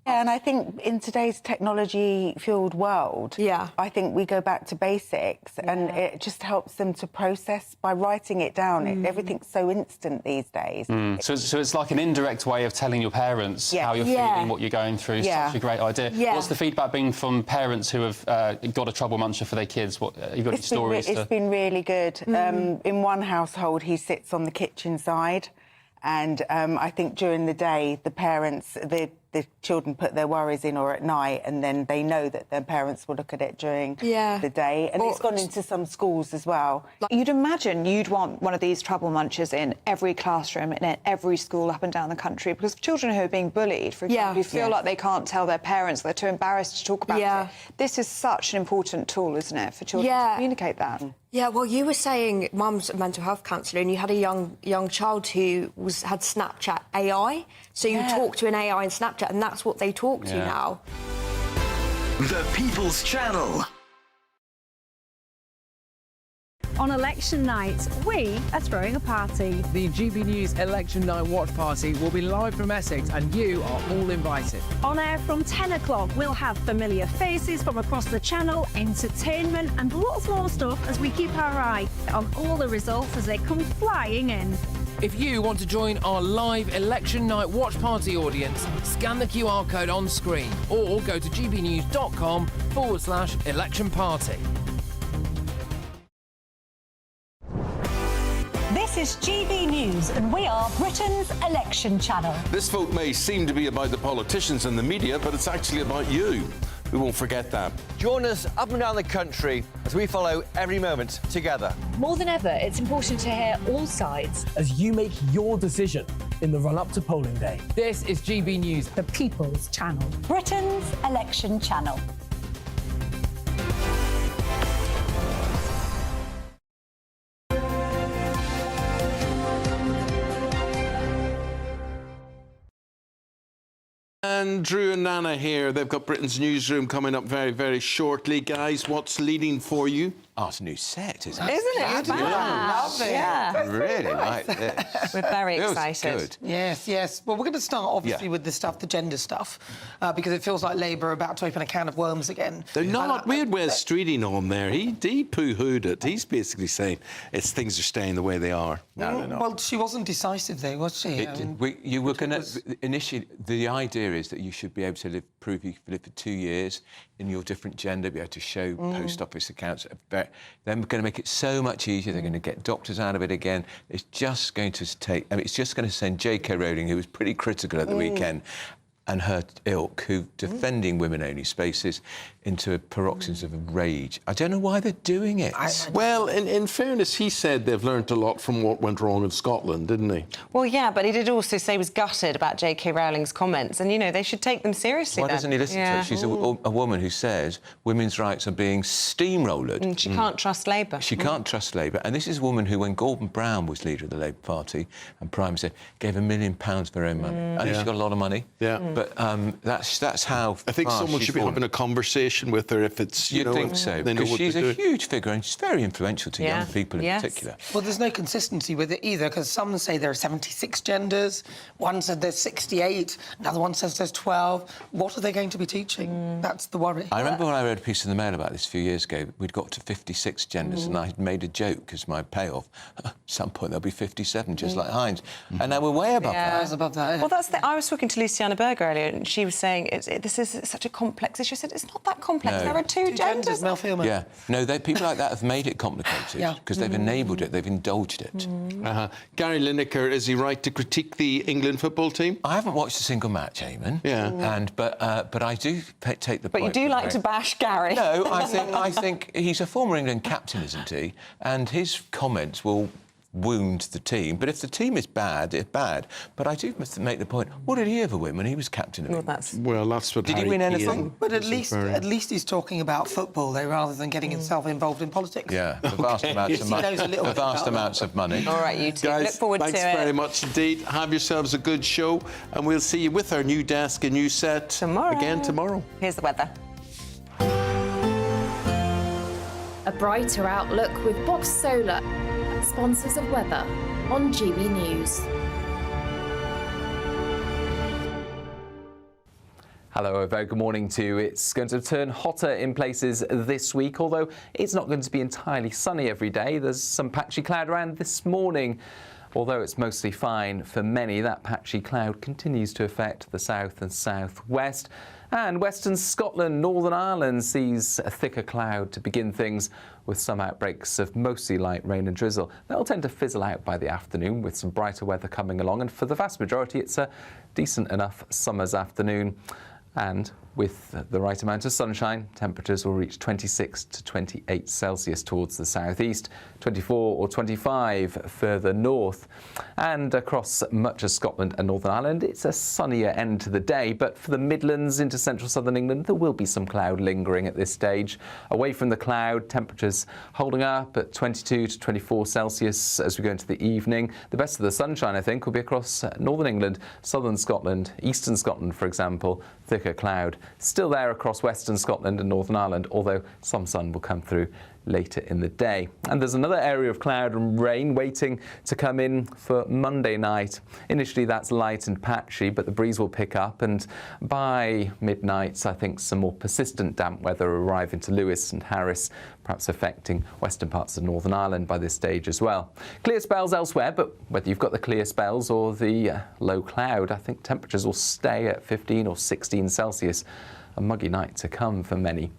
Yeah, and I think in today's technology-fueled world, I think we go back to basics, and it just helps them to process by writing it down. Everything's so instant these days. So it's like an indirect way of telling your parents how you're feeling, what you're going through. Such a great idea. What's the feedback been from parents who have got a trouble muncher for their kids? What you got any stories? It's been really good. In one household, he sits on the kitchen side, and I think during the day, the parents, the children put their worries in, or at night, and then they know that their parents will look at it during the day. And it's gone into some schools as well. You'd imagine you'd want one of these trouble munchers in every classroom and in every school up and down the country, because children who are being bullied, for example, who feel like they can't tell their parents, they're too embarrassed to talk about it. This is such an important tool, isn't it, for children to communicate that? Yeah, well, you were saying Mum's a mental health counsellor, and you had a young child who had Snapchat AI. So you talk to an AI in Snapchat, and that's what they talk to now. The People's Channel. On election night, we are throwing a party. The GB News Election Night Watch Party will be live from Essex, and you are all invited. On air from 10 o'clock, we'll have familiar faces from across the channel, entertainment and lots more stuff as we keep our eye on all the results as they come flying in. If you want to join our live Election Night Watch Party audience, scan the QR code on screen or go to gbnews.com/election party. This is GB News, and we are Britain's election channel. This vote may seem to be about the politicians and the media, but it's actually about you. We won't forget that. Join us up and down the country as we follow every moment together. More than ever, it's important to hear all sides as you make your decision in the run-up to polling day. This is GB News, the People's Channel, Britain's election channel. and Drew and Nana here. They've got Britain's newsroom coming up very, very shortly. Guys, what's leading for you? Oh, it's a new set, isn't it? Isn't it? It's Love it. Yeah. I really like this. We're very Feels excited. Good. Yes. Well, we're going to start, obviously, with the gender stuff, because it feels like Labour are about to open a can of worms again. They're not. We had Wes Streeting on there. He poo-hooed it. He's basically saying things are staying the way they are. No, they're not. Well, she wasn't decisive, though, was she? You were going to... Initially, the idea is that you should be able to prove you lived for 2 years in your different gender, be able to show post office accounts. Then we're going to make it so much easier. They're going to get doctors out of it again. It's just going to take... I mean, it's just going to send J.K. Rowling, who was pretty critical at the weekend, and her ilk, who defending women-only spaces, into a paroxysm of rage. I don't know why they're doing it. Well, in fairness, he said they've learnt a lot from what went wrong in Scotland, didn't he? Well, yeah, but he did also say he was gutted about J.K. Rowling's comments, and, you know, they should take them seriously. Why doesn't he listen to her? She's a woman who says women's rights are being steamrollered. And she can't trust Labour. She can't trust Labour. And this is a woman who, when Gordon Brown was leader of the Labour Party and Prime Minister, gave £1 million of her own money. I think she's got a lot of money. Yeah. But that's how I think someone should be having a conversation with her if it's, You'd think so, because she's a huge figure and she's very influential to young people in particular. Well, there's no consistency with it either, because some say there are 76 genders, one said there's 68, another one says there's 12. What are they going to be teaching? That's the worry. I remember when I read a piece in the Mail about this a few years ago, we'd got to 56 genders and I had made a joke because my payoff, at some point there'll be 57, just like Heinz. And now we're way above that. Above that, Well, I was talking to Luciana Burger earlier, and she was saying this is such a complex issue. I said, it's not that complex. No. There are two genders. Mel Feelman. Yeah. No, people like that have made it complicated because they've enabled it, they've indulged it. Gary Lineker, is he right to critique the England football team? I haven't watched a single match, Eamonn. Yeah. But I do take the point. But you do like to bash Gary. No, I think he's a former England captain, isn't he? And his comments will wound the team. But if the team is bad, it's bad. But I do make the point, what did he ever win when he was captain of England? Well, that's what Did he win anything? But at least he's talking about football, though, rather than getting himself involved in politics. Yeah, the vast amounts of money. The vast amounts of money. All right, you two. Guys, Look forward to it. thanks very much indeed. Have yourselves a good show, and we'll see you with our new desk and new set again tomorrow. Here's the weather. A brighter outlook with Box Solar, sponsors of weather on GB News. Hello, a very good morning to you. It's going to turn hotter in places this week, although it's not going to be entirely sunny every day. There's some patchy cloud around this morning. Although it's mostly fine for many, that patchy cloud continues to affect the south and southwest. And Western Scotland, Northern Ireland sees a thicker cloud to begin things, with some outbreaks of mostly light rain and drizzle. That'll tend to fizzle out by the afternoon with some brighter weather coming along, and for the vast majority it's a decent enough summer's afternoon. And with the right amount of sunshine, temperatures will reach 26 to 28 Celsius towards the southeast, 24 or 25 further north. And across much of Scotland and Northern Ireland, it's a sunnier end to the day, but for the Midlands into central southern England, there will be some cloud lingering at this stage. Away from the cloud, temperatures holding up at 22 to 24 Celsius as we go into the evening. The best of the sunshine, I think, will be across northern England, southern Scotland, eastern Scotland, for example. Thicker cloud still there across western Scotland and Northern Ireland, although some sun will come through later in the day. And there's another area of cloud and rain waiting to come in for Monday night. Initially that's light and patchy, but the breeze will pick up, and by midnight I think some more persistent damp weather arrive into Lewis and Harris, perhaps affecting western parts of Northern Ireland by this stage as well. Clear spells elsewhere, but whether you've got the clear spells or the low cloud, I think temperatures will stay at 15 or 16 Celsius. A muggy night to come for many.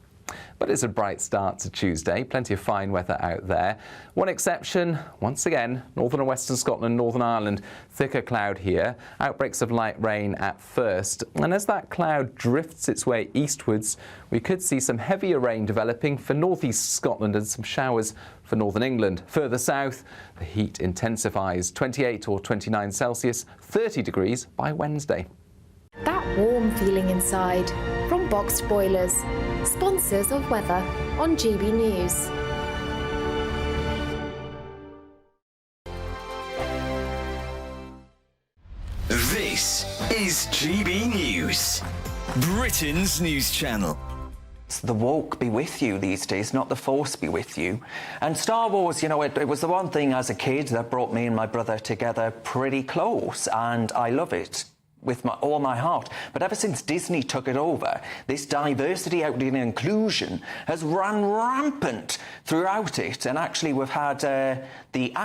But it's a bright start to Tuesday, plenty of fine weather out there. One exception, once again, northern and western Scotland, Northern Ireland, thicker cloud here, outbreaks of light rain at first. And as that cloud drifts its way eastwards, we could see some heavier rain developing for northeast Scotland and some showers for northern England. Further south, the heat intensifies, 28 or 29 Celsius, 30 degrees by Wednesday. That warm feeling inside from Boxed Boilers, sponsors of weather on GB News. This is GB News. Britain's news channel. The woke be with you these days, not the force be with you. And Star Wars, you know, it was the one thing as a kid that brought me and my brother together pretty close, and I love it with all my heart. But ever since Disney took it over, this diversity, equity and inclusion has run rampant throughout it. And actually we've had the